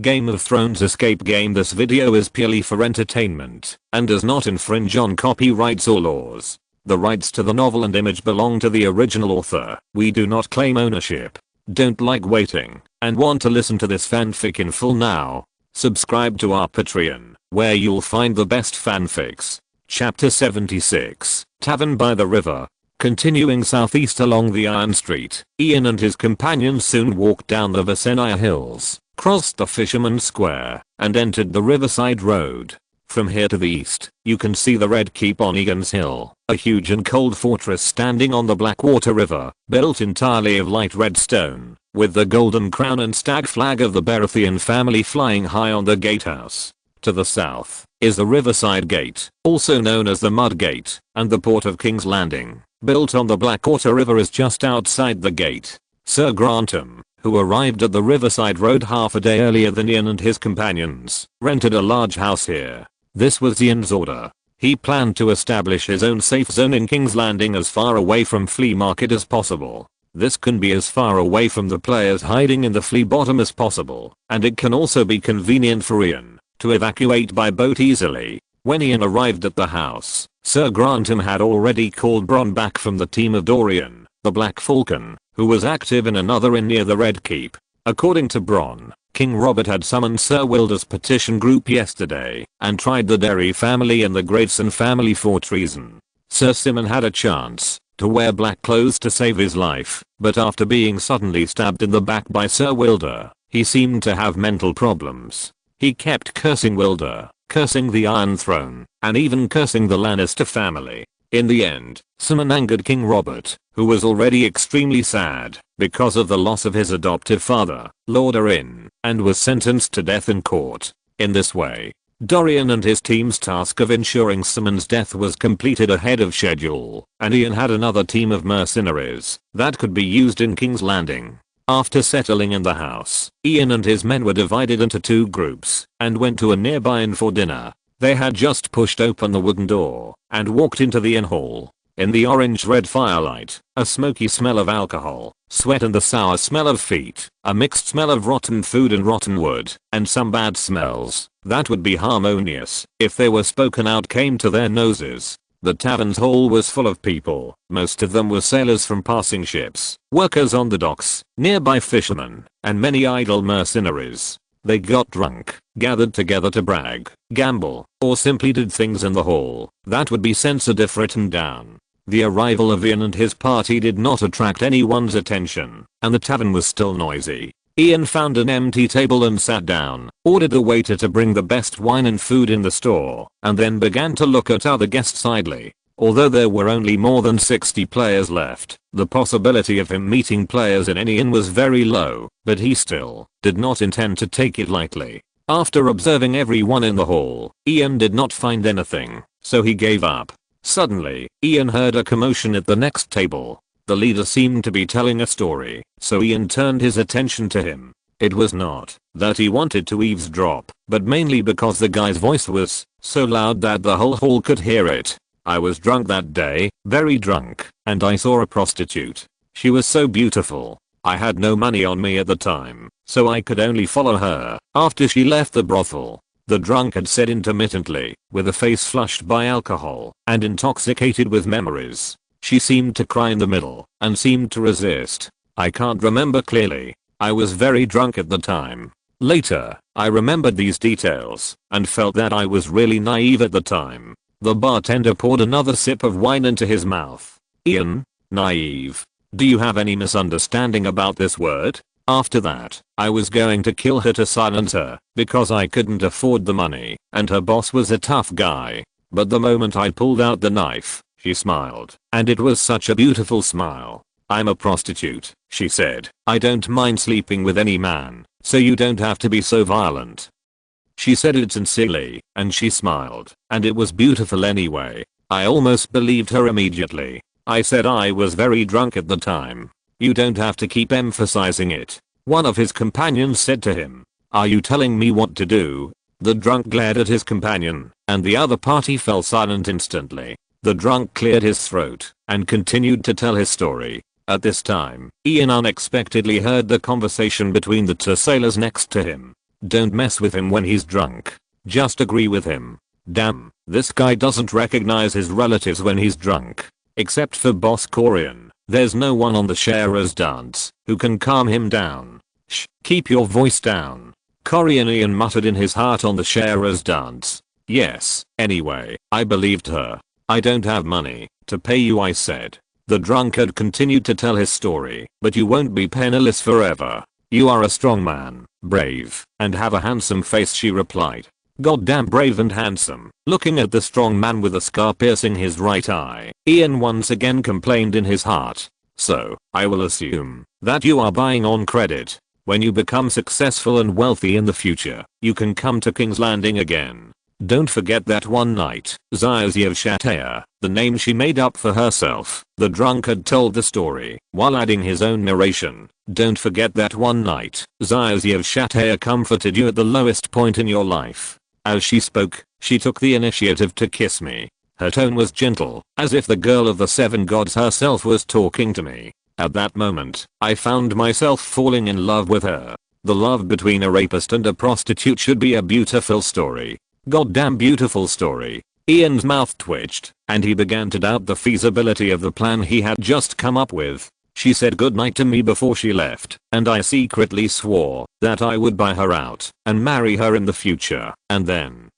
Game of Thrones escape game. This video is purely for entertainment and does not infringe on copyrights or laws. The rights to the novel and image belong to the original author. We do not claim ownership. Don't like waiting and want to listen to this fanfic in full now? Subscribe to our Patreon, where you'll find the best fanfics. Chapter 76, Tavern by the River. Continuing southeast along the Iron Street, Ian and his companions soon walked down the Valyria hills, crossed the Fisherman's Square, and entered the Riverside Road. From here to the east, you can see the Red Keep on Egan's Hill, a huge and cold fortress standing on the Blackwater River, built entirely of light red stone, with the golden crown and stag flag of the Baratheon family flying high on the gatehouse. To the south is the Riverside Gate, also known as the Mud Gate, and the port of King's Landing, built on the Blackwater River, is just outside the gate. Sir Grantham, who arrived at the Riverside Road half a day earlier than Ian and his companions, rented a large house here. This was Ian's order. He planned to establish his own safe zone in King's Landing as far away from Flea Market as possible. This can be as far away from the players hiding in the Flea Bottom as possible, and it can also be convenient for Ian to evacuate by boat easily. When Ian arrived at the house, Sir Grantham had already called Bronn back from the team of Dorian, the Black Falcon, who was active in another inn near the Red Keep. According to Bronn, King Robert had summoned Sir Wilder's petition group yesterday and tried the Derry family and the Grayson family for treason. Sir Simon had a chance to wear black clothes to save his life, but after being suddenly stabbed in the back by Sir Wilder, he seemed to have mental problems. He kept cursing Wilder, cursing the Iron Throne, and even cursing the Lannister family. In the end, Simon angered King Robert, who was already extremely sad because of the loss of his adoptive father, Lord Arryn, and was sentenced to death in court. In this way, Dorian and his team's task of ensuring Simon's death was completed ahead of schedule, and Ian had another team of mercenaries that could be used in King's Landing. After settling in the house, Ian and his men were divided into two groups and went to a nearby inn for dinner. They had just pushed open the wooden door and walked into the inn hall. In the orange-red firelight, a smoky smell of alcohol, sweat and the sour smell of feet, a mixed smell of rotten food and rotten wood, and some bad smells that would be harmonious if they were spoken out came to their noses. The tavern's hall was full of people. Most of them were sailors from passing ships, workers on the docks, nearby fishermen, and many idle mercenaries. They got drunk, gathered together to brag, gamble, or simply did things in the hall that would be censored if written down. The arrival of Ian and his party did not attract anyone's attention, and the tavern was still noisy. Ian found an empty table and sat down, ordered the waiter to bring the best wine and food in the store, and then began to look at other guests idly. Although there were only more than 60 players left, the possibility of him meeting players in any inn was very low, but he still did not intend to take it lightly. After observing everyone in the hall, Ian did not find anything, so he gave up. Suddenly, Ian heard a commotion at the next table. The leader seemed to be telling a story, so Ian turned his attention to him. It was not that he wanted to eavesdrop, but mainly because the guy's voice was so loud that the whole hall could hear it. I was drunk that day, very drunk, and I saw a prostitute. She was so beautiful. I had no money on me at the time, so I could only follow her after she left the brothel. The drunkard said intermittently, with a face flushed by alcohol and intoxicated with memories. She seemed to cry in the middle and seemed to resist. I can't remember clearly. I was very drunk at the time. Later, I remembered these details and felt that I was really naive at the time. The bartender poured another sip of wine into his mouth. Ian, naive. Do you have any misunderstanding about this word? After that, I was going to kill her to silence her because I couldn't afford the money and her boss was a tough guy. But the moment I pulled out the knife, she smiled, and it was such a beautiful smile. I'm a prostitute, she said. I don't mind sleeping with any man, so you don't have to be so violent. She said it sincerely, and she smiled, and it was beautiful anyway. I almost believed her immediately. I said I was very drunk at the time. You don't have to keep emphasizing it. One of his companions said to him. Are you telling me what to do? The drunk glared at his companion, and the other party fell silent instantly. The drunk cleared his throat and continued to tell his story. At this time, Ian unexpectedly heard the conversation between the two sailors next to him. Don't mess with him when he's drunk. Just agree with him. Damn, this guy doesn't recognize his relatives when he's drunk. Except for Boss Corian, there's no one on the Sharers dance who can calm him down. Shh, keep your voice down. Corian muttered in his heart on the Sharers dance. Yes, anyway, I believed her. I don't have money to pay you, I said. The drunkard continued to tell his story. But you won't be penniless forever. You are a strong man, brave, and have a handsome face, she replied. Goddamn brave and handsome. Looking at the strong man with a scar piercing his right eye, Ian once again complained in his heart. So, I will assume that you are buying on credit. When you become successful and wealthy in the future, you can come to King's Landing again. Don't forget that one night, Xia Ze of Shatea, the name she made up for herself. The drunkard told the story, while adding his own narration. Don't forget that one night, Xia Ze of Shatea comforted you at the lowest point in your life. As she spoke, she took the initiative to kiss me. Her tone was gentle, as if the girl of the 7 gods herself was talking to me. At that moment, I found myself falling in love with her. The love between a rapist and a prostitute should be a beautiful story. Goddamn beautiful story. Ian's mouth twitched, and he began to doubt the feasibility of the plan he had just come up with. She said goodnight to me before she left, and I secretly swore that I would buy her out and marry her in the future. And then.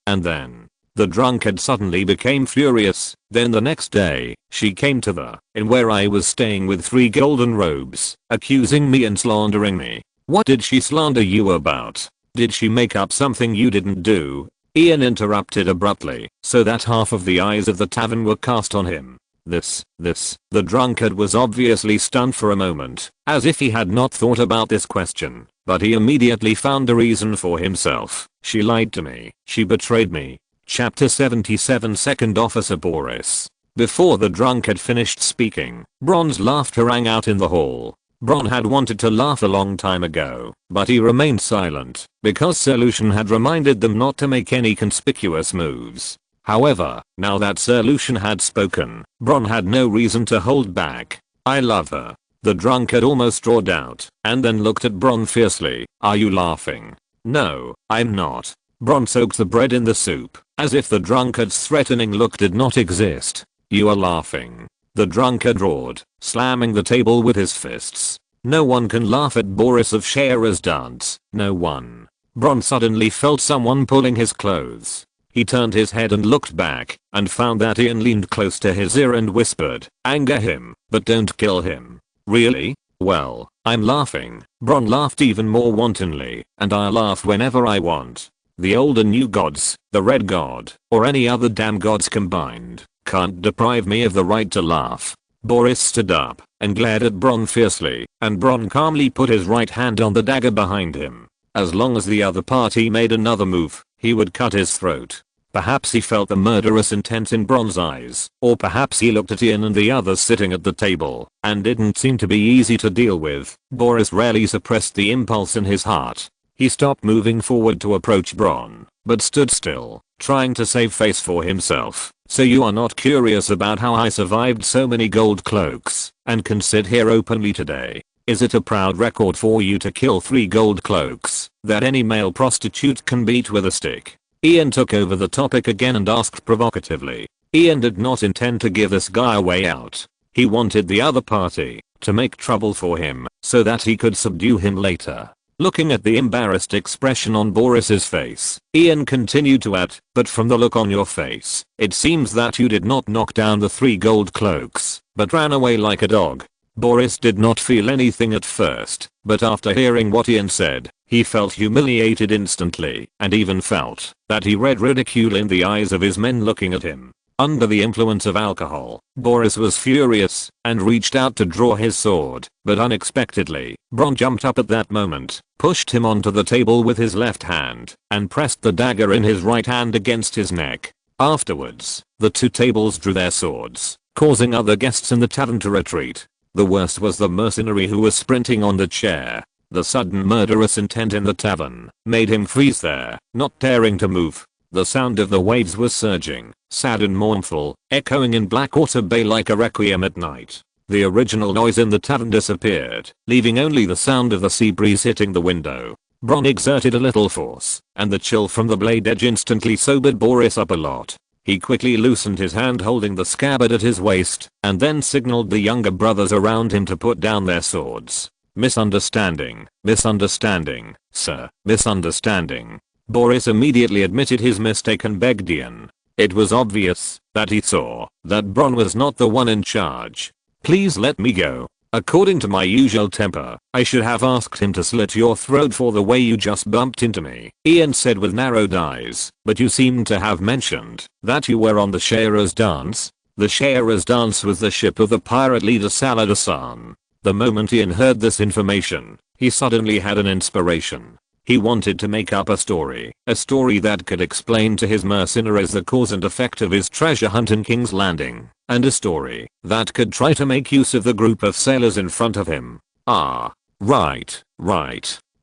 The drunkard suddenly became furious. Then the next day, she came to the inn where I was staying with 3 golden robes, accusing me and slandering me. What did she slander you about? Did she make up something you didn't do? Ian interrupted abruptly, so that half of the eyes of the tavern were cast on him. The drunkard was obviously stunned for a moment, as if he had not thought about this question, but he immediately found a reason for himself. She lied to me. She betrayed me. Chapter 77 Second Officer Boris. Before the drunkard finished speaking, Bron's laughter rang out in the hall. Bron had wanted to laugh a long time ago, but he remained silent, because Solution had reminded them not to make any conspicuous moves. However, now that Solution had spoken, Bron had no reason to hold back. I love her. The drunkard almost roared out, and then looked at Bron fiercely. Are you laughing? No, I'm not. Bron soaked the bread in the soup, as if the drunkard's threatening look did not exist. You are laughing. The drunkard roared, slamming the table with his fists. No one can laugh at Boris of Shara's dance. No one. Bron suddenly felt someone pulling his clothes. He turned his head and looked back, and found that Ian leaned close to his ear and whispered, anger him, but don't kill him. Really? Well, I'm laughing. Bron laughed even more wantonly, and I laugh whenever I want. The old and new gods, the red god, or any other damn gods combined, can't deprive me of the right to laugh. Boris stood up and glared at Bron fiercely, and Bron calmly put his right hand on the dagger behind him. As long as the other party made another move, he would cut his throat. Perhaps he felt the murderous intent in Bron's eyes, or perhaps he looked at Ian and the others sitting at the table, and didn't seem to be easy to deal with. Boris rarely suppressed the impulse in his heart. He stopped moving forward to approach Bron, but stood still, trying to save face for himself. So you are not curious about how I survived so many gold cloaks, and can sit here openly today? Is it a proud record for you to kill 3 gold cloaks that any male prostitute can beat with a stick? Ian took over the topic again and asked provocatively. Ian did not intend to give this guy a way out. He wanted the other party to make trouble for him so that he could subdue him later. Looking at the embarrassed expression on Boris's face, Ian continued to add, but from the look on your face, it seems that you did not knock down the 3 gold cloaks, but ran away like a dog. Boris did not feel anything at first, but after hearing what Ian said, he felt humiliated instantly, and even felt that he read ridicule in the eyes of his men looking at him. Under the influence of alcohol, Boris was furious and reached out to draw his sword, but unexpectedly, Bron jumped up at that moment, pushed him onto the table with his left hand, and pressed the dagger in his right hand against his neck. Afterwards, the 2 tables drew their swords, causing other guests in the tavern to retreat. The worst was the mercenary who was sprinting on the chair. The sudden murderous intent in the tavern made him freeze there, not daring to move. The sound of the waves was surging, sad and mournful, echoing in Blackwater Bay like a requiem at night. The original noise in the tavern disappeared, leaving only the sound of the sea breeze hitting the window. Bronn exerted a little force, and the chill from the blade edge instantly sobered Boris up a lot. He quickly loosened his hand holding the scabbard at his waist, and then signaled the younger brothers around him to put down their swords. Misunderstanding, misunderstanding, sir, misunderstanding. Boris immediately admitted his mistake and begged Ian. It was obvious that he saw that Bronn was not the one in charge. Please let me go. According to my usual temper, I should have asked him to slit your throat for the way you just bumped into me, Ian said with narrowed eyes, but you seem to have mentioned that you were on the Shayera's dance. The Shayera's dance was the ship of the pirate leader Saladin. The moment Ian heard this information, he suddenly had an inspiration. He wanted to make up a story that could explain to his mercenaries the cause and effect of his treasure hunt in King's Landing, and a story that could try to make use of the group of sailors in front of him. Ah, right.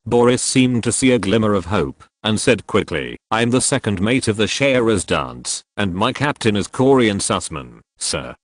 Boris seemed to see a glimmer of hope, and said quickly, I'm the second mate of the Shayera's dance, and my captain is Corian Sussman, sir.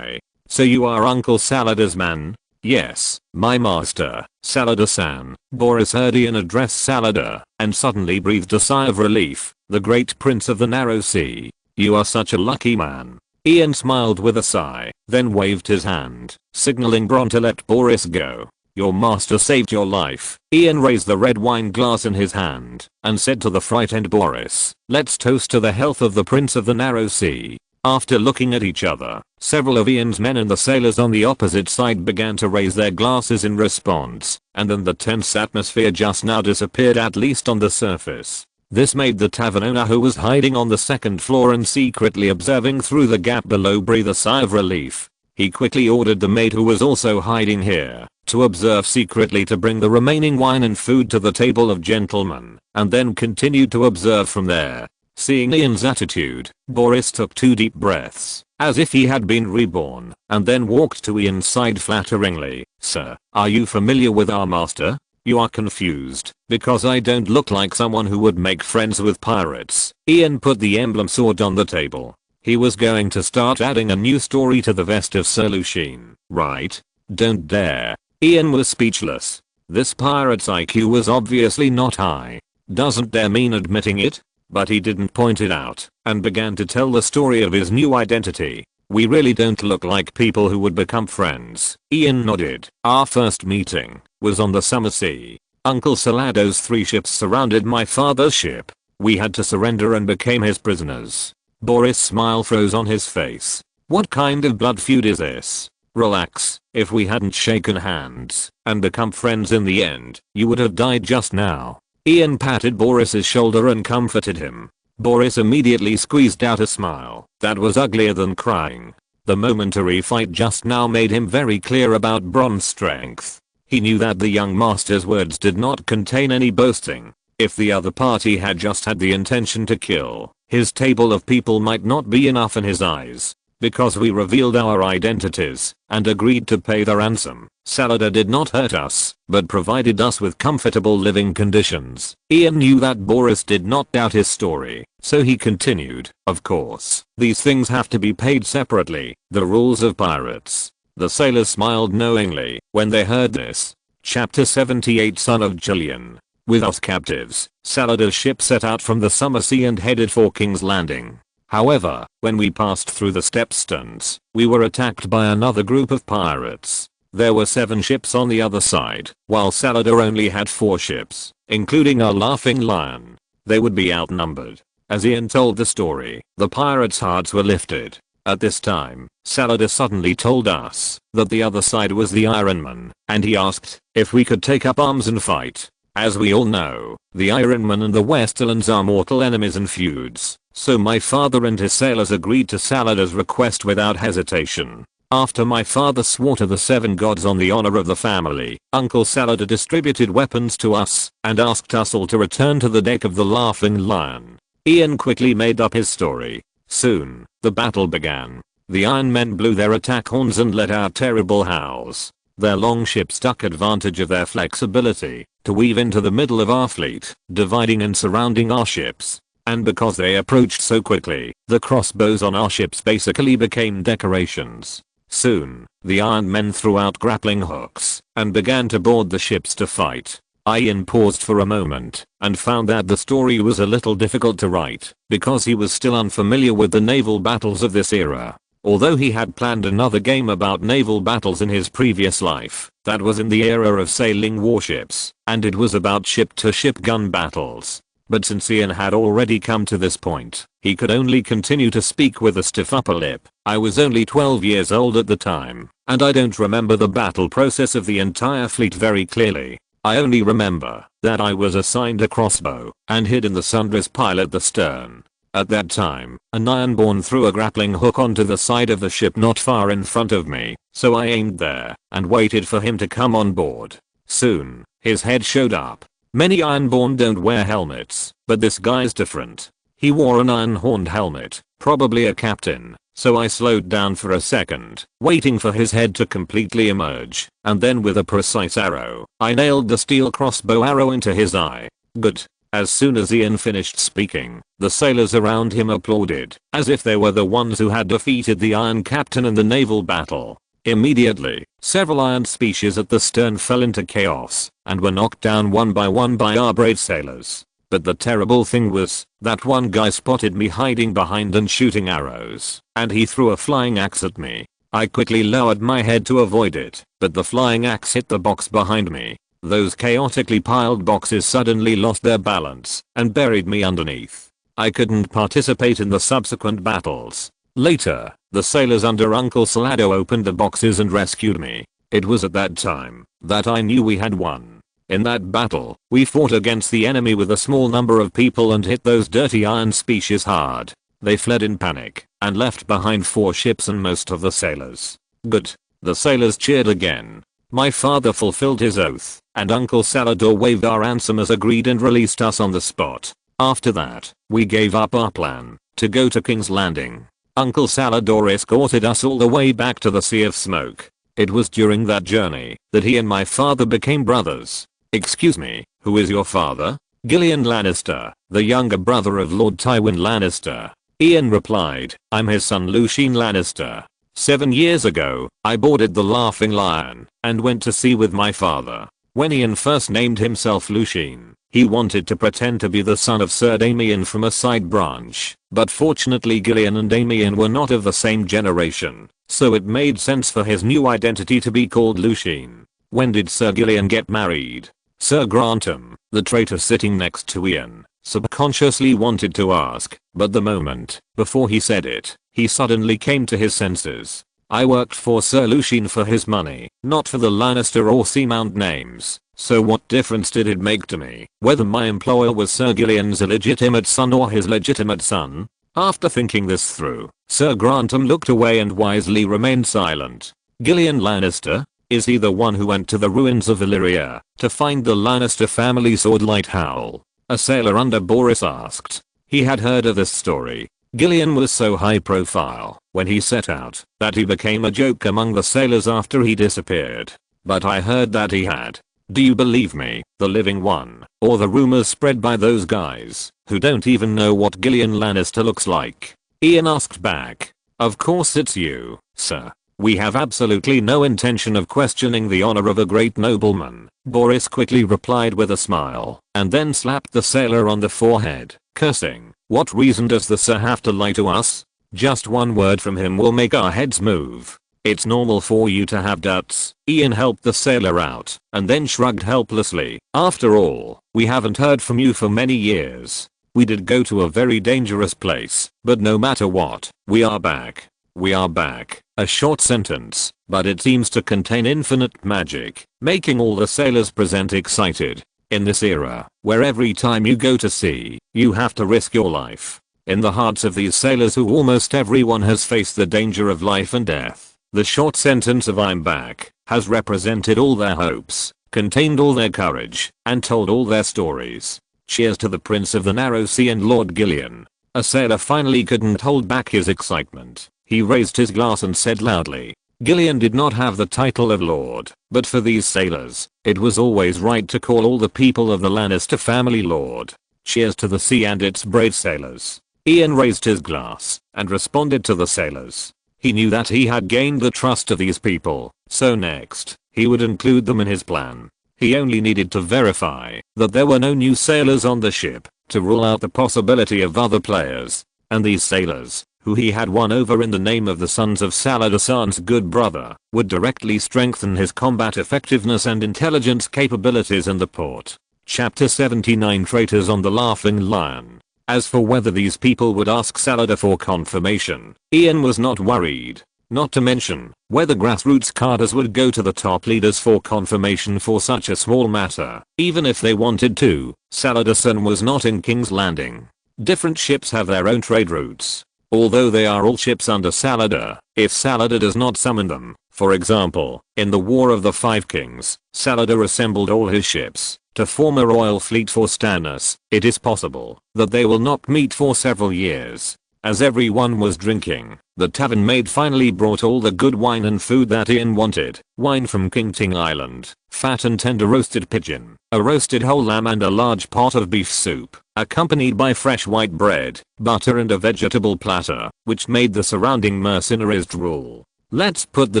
So you are Uncle Saladin's man? Yes, my master, Saladin. Boris heard Ian address Saladin, and suddenly breathed a sigh of relief. The great prince of the narrow sea. You are such a lucky man. Ian smiled with a sigh, then waved his hand, signaling Bronn to let Boris go. Your master saved your life. Ian raised the red wine glass in his hand, and said to the frightened Boris, let's toast to the health of the prince of the narrow sea. After looking at each other, several of Ian's men and the sailors on the opposite side began to raise their glasses in response, and then the tense atmosphere just now disappeared, at least on the surface. This made the tavern owner, who was hiding on the second floor and secretly observing through the gap below, breathe a sigh of relief. He quickly ordered the maid, who was also hiding here, to observe secretly to bring the remaining wine and food to the table of gentlemen, and then continued to observe from there. Seeing Ian's attitude, Boris took 2 deep breaths, as if he had been reborn, and then walked to Ian's side flatteringly. Sir, are you familiar with our master? You are confused, because I don't look like someone who would make friends with pirates. Ian put the emblem sword on the table. He was going to start adding a new story to the Vest of Solution, right? Don't dare. Ian was speechless. This pirate's IQ was obviously not high. Doesn't dare mean admitting it? But he didn't point it out, and began to tell the story of his new identity. We really don't look like people who would become friends. Ian nodded. Our first meeting was on the summer sea. Uncle Saladin's 3 ships surrounded my father's ship. We had to surrender and became his prisoners. Boris' smile froze on his face. What kind of blood feud is this? Relax. If we hadn't shaken hands and become friends in the end, you would have died just now. Ian patted Boris's shoulder and comforted him. Boris immediately squeezed out a smile that was uglier than crying. The momentary fight just now made him very clear about Bronn's strength. He knew that the young master's words did not contain any boasting. If the other party had just had the intention to kill, his table of people might not be enough in his eyes. Because we revealed our identities and agreed to pay the ransom, Saladin did not hurt us, but provided us with comfortable living conditions. Ian knew that Boris did not doubt his story, so he continued, of course, these things have to be paid separately, the rules of pirates. The sailors smiled knowingly when they heard this. Chapter 78 Son of Julian. With us captives, Saladin's ship set out from the summer sea and headed for King's Landing. However, when we passed through the stepstones, we were attacked by another group of pirates. There were 7 ships on the other side, while Saladin only had 4 ships, including our laughing lion. They would be outnumbered. As Ian told the story, the pirates' hearts were lifted. At this time, Saladin suddenly told us that the other side was the Ironman, and he asked if we could take up arms and fight. As we all know, the Ironman and the Westerlands are mortal enemies and feuds. So my father and his sailors agreed to Saladin's request without hesitation. After my father swore to the 7 gods on the honor of the family, Uncle Saladin distributed weapons to us and asked us all to return to the deck of the Laughing Lion. Ian quickly made up his story. Soon, the battle began. The Iron Men blew their attack horns and let out terrible howls. Their long ships took advantage of their flexibility to weave into the middle of our fleet, dividing and surrounding our ships. And because they approached so quickly, the crossbows on our ships basically became decorations. Soon, the Iron Men threw out grappling hooks and began to board the ships to fight. Ian paused for a moment and found that the story was a little difficult to write because he was still unfamiliar with the naval battles of this era. Although he had planned another game about naval battles in his previous life, that was in the era of sailing warships, and it was about ship-to-ship gun battles. But since Ian had already come to this point, he could only continue to speak with a stiff upper lip. I was only 12 years old at the time, and I don't remember the battle process of the entire fleet very clearly. I only remember that I was assigned a crossbow and hid in the Sundra's pile at the stern. At that time, an Ironborn threw a grappling hook onto the side of the ship not far in front of me, so I aimed there and waited for him to come on board. Soon, his head showed up. Many Ironborn don't wear helmets, but this guy's different. He wore an iron-horned helmet, probably a captain, so I slowed down for a second, waiting for his head to completely emerge, and then with a precise arrow, I nailed the steel crossbow arrow into his eye. Good. As soon as Ian finished speaking, the sailors around him applauded, as if they were the ones who had defeated the Iron Captain in the naval battle. Immediately, several iron species at the stern fell into chaos and were knocked down one by our brave sailors. But the terrible thing was that one guy spotted me hiding behind and shooting arrows, and he threw a flying axe at me. I quickly lowered my head to avoid it, but the flying axe hit the box behind me. Those chaotically piled boxes suddenly lost their balance and buried me underneath. I couldn't participate in the subsequent battles. Later, the sailors under Uncle Salado opened the boxes and rescued me. It was at that time that I knew we had won. In that battle, we fought against the enemy with a small number of people and hit those dirty iron species hard. They fled in panic and left behind 4 ships and most of the sailors. Good. The sailors cheered again. My father fulfilled his oath, and Uncle Salado waived our ransom as agreed and released us on the spot. After that, we gave up our plan to go to King's Landing. Uncle Salado escorted us all the way back to the Sea of Smoke. It was during that journey that he and my father became brothers. Excuse me, who is your father? Gillian Lannister, the younger brother of Lord Tywin Lannister. Ian replied, I'm his son Lucien Lannister. 7 years ago, I boarded the Laughing Lion and went to sea with my father. When Ian first named himself Lucien, he wanted to pretend to be the son of Sir Damien from a side branch, but fortunately Gillian and Damien were not of the same generation, so it made sense for his new identity to be called Lucien. When did Sir Gillian get married? Sir Grantham, the traitor sitting next to Ian, subconsciously wanted to ask, but the moment before he said it, he suddenly came to his senses. I worked for Sir Lucien for his money, not for the Lannister or Seamount names, so what difference did it make to me whether my employer was Sir Gillian's illegitimate son or his legitimate son? After thinking this through, Sir Grantham looked away and wisely remained silent. Gillian Lannister? Is he the one who went to the ruins of Valyria to find the Lannister family sword light howl? A sailor under Boris asked. He had heard of this story. Gillian was so high profile when he set out that he became a joke among the sailors after he disappeared. But I heard that he had. Do you believe me, the living one, or the rumors spread by those guys who don't even know what Gillian Lannister looks like? Ian asked back. Of course it's you, sir. We have absolutely no intention of questioning the honor of a great nobleman, Boris quickly replied with a smile, and then slapped the sailor on the forehead, cursing. What reason does the sir have to lie to us? Just one word from him will make our heads move. It's normal for you to have doubts. Ian helped the sailor out, and then shrugged helplessly. After all, we haven't heard from you for many years. We did go to a very dangerous place, but no matter what, we are back. We are back. A short sentence, but it seems to contain infinite magic, making all the sailors present excited. In this era, where every time you go to sea, you have to risk your life. In the hearts of these sailors who almost everyone has faced the danger of life and death, the short sentence of I'm back has represented all their hopes, contained all their courage, and told all their stories. Cheers to the Prince of the Narrow Sea and Lord Gillian. A sailor finally couldn't hold back his excitement. He raised his glass and said loudly, Gillian did not have the title of Lord, but for these sailors, it was always right to call all the people of the Lannister family Lord. Cheers to the sea and its brave sailors. Ian raised his glass and responded to the sailors. He knew that he had gained the trust of these people, so next, he would include them in his plan. He only needed to verify that there were no new sailors on the ship to rule out the possibility of other players. And these sailors, who he had won over in the name of the Sons of Saladin good brother, would directly strengthen his combat effectiveness and intelligence capabilities in the port. Chapter 79 Traitors on the Laughing Lion. As for whether these people would ask Saladin for confirmation, Ian was not worried. Not to mention, whether grassroots carders would go to the top leaders for confirmation for such a small matter. Even if they wanted to, Saladin was not in King's Landing. Different ships have their own trade routes. Although they are all ships under Saladin, if Saladin does not summon them, for example, in the War of the Five Kings, Saladin assembled all his ships to form a royal fleet for Stannis, it is possible that they will not meet for several years. As everyone was drinking, the tavern maid finally brought all the good wine and food that Ian wanted. Wine from King Ting Island, fat and tender roasted pigeon, a roasted whole lamb and a large pot of beef soup, accompanied by fresh white bread, butter and a vegetable platter, which made the surrounding mercenaries drool. "Let's put the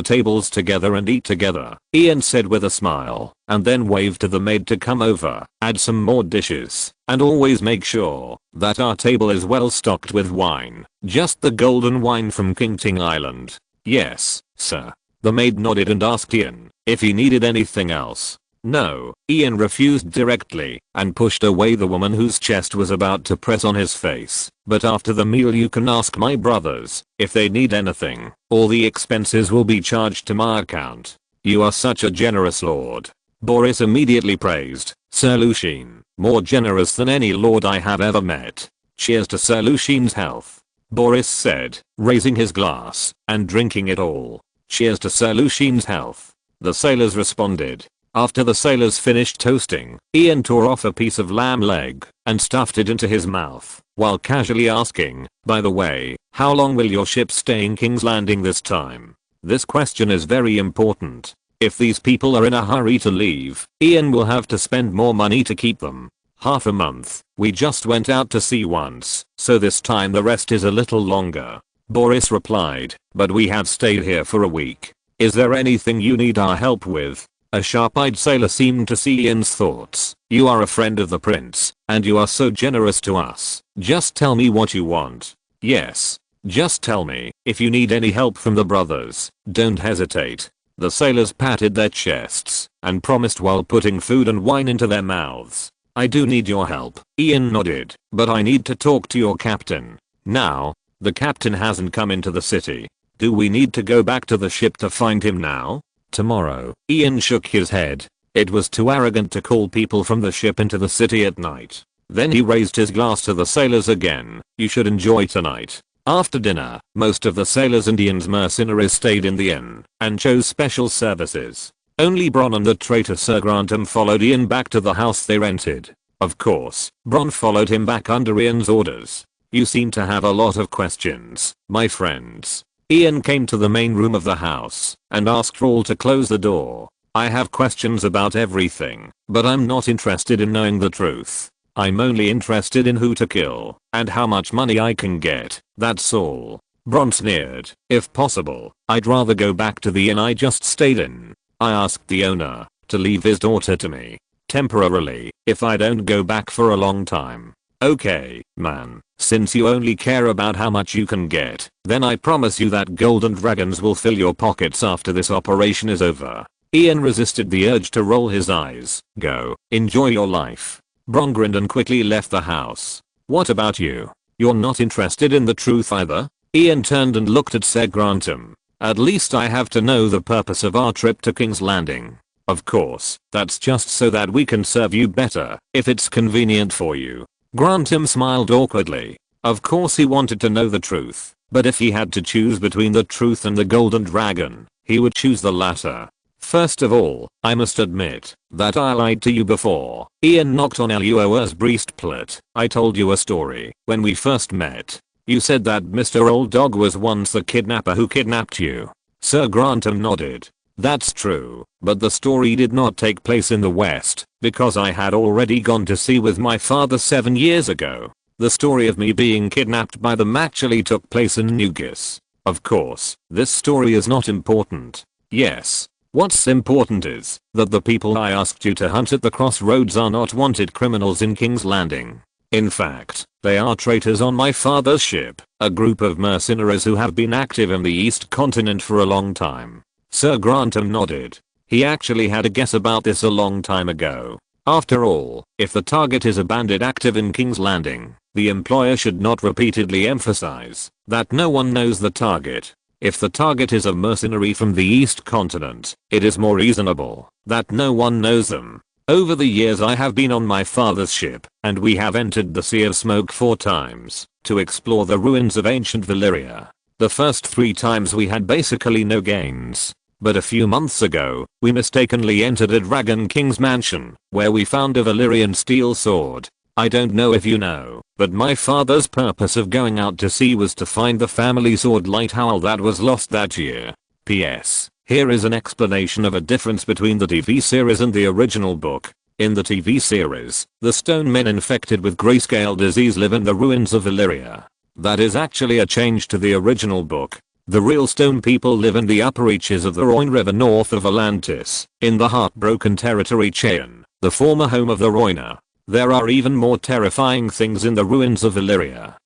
tables together and eat together," Ian said with a smile, and then waved to the maid to come over, add some more dishes, and always make sure that our table is well stocked with wine, just the golden wine from King Ting Island. "Yes, sir." The maid nodded and asked Ian if he needed anything else. No, Ian refused directly and pushed away the woman whose chest was about to press on his face. "But after the meal you can ask my brothers if they need anything. All the expenses will be charged to my account." "You are such a generous lord," Boris immediately praised. "Sir Lucien, more generous than any lord I have ever met." "Cheers to Sir Lucien's health," Boris said, raising his glass and drinking it all. "Cheers to Sir Lucien's health," the sailors responded. After the sailors finished toasting, Ian tore off a piece of lamb leg and stuffed it into his mouth, while casually asking, "By the way, how long will your ship stay in King's Landing this time?" This question is very important. If these people are in a hurry to leave, Ian will have to spend more money to keep them. "Half a month. We just went out to sea once, so this time the rest is a little longer," Boris replied, "but we have stayed here for a week. Is there anything you need our help with?" A sharp-eyed sailor seemed to see Ian's thoughts. "You are a friend of the prince, and you are so generous to us. Just tell me what you want." "Yes. Just tell me if you need any help from the brothers. Don't hesitate." The sailors patted their chests and promised while putting food and wine into their mouths. "I do need your help," Ian nodded, "but I need to talk to your captain." "Now?" "The captain hasn't come into the city." "Do we need to go back to the ship to find him now?" "Tomorrow." Ian shook his head. It was too arrogant to call people from the ship into the city at night. Then he raised his glass to the sailors again. "You should enjoy tonight." After dinner, most of the sailors and Ian's mercenaries stayed in the inn and chose special services. Only Bronn and the traitor Sir Grantham followed Ian back to the house they rented. Of course, Bronn followed him back under Ian's orders. "You seem to have a lot of questions, my friends." Ian came to the main room of the house and asked all to close the door. "I have questions about everything, but I'm not interested in knowing the truth. I'm only interested in who to kill and how much money I can get, that's all." Bronn sneered. "If possible, I'd rather go back to the inn I just stayed in. I asked the owner to leave his daughter to me, temporarily, if I don't go back for a long time." "Okay, man, since you only care about how much you can get, then I promise you that golden dragons will fill your pockets after this operation is over." Ian resisted the urge to roll his eyes. "Go, enjoy your life." Bronn grinned and quickly left the house. "What about you? You're not interested in the truth either?" Ian turned and looked at Sir Grantham. "At least I have to know the purpose of our trip to King's Landing." "Of course, that's just so that we can serve you better, if it's convenient for you." Grantham smiled awkwardly. Of course he wanted to know the truth, but if he had to choose between the truth and the golden dragon, he would choose the latter. "First of all, I must admit that I lied to you before." Ian knocked on Luo's breastplate. "I told you a story when we first met. You said that Mr. Old Dog was once the kidnapper who kidnapped you." Sir Grantham nodded. "That's true, but the story did not take place in the West, because I had already gone to sea with my father 7 years ago. The story of me being kidnapped by them actually took place in New Ghis. Of course, this story is not important." "Yes. What's important is that the people I asked you to hunt at the crossroads are not wanted criminals in King's Landing. In fact, they are traitors on my father's ship, a group of mercenaries who have been active in the East Continent for a long time. Sir Grantham nodded. He actually had a guess about this a long time ago. After all, if the target is a bandit active in King's Landing, the employer should not repeatedly emphasize that no one knows the target. If the target is a mercenary from the East Continent, it is more reasonable that no one knows them. Over the years I have been on my father's ship, and we have entered the Sea of Smoke 4 times to explore the ruins of ancient Valyria. The first 3 times we had basically no gains. But a few months ago, we mistakenly entered a Dragon King's mansion, where we found a Valyrian steel sword. I don't know if you know, but my father's purpose of going out to sea was to find the family sword Lighthowl that was lost that year. P.S. Here is an explanation of a difference between the TV series and the original book. In the TV series, the stone men infected with grayscale disease live in the ruins of Valyria. That is actually a change to the original book. The real stone people live in the upper reaches of the Rhoyne River north of Volantis, in the Heartbroken Territory chain, the former home of the Rhoyne. There are even more terrifying things in the ruins of Valyria.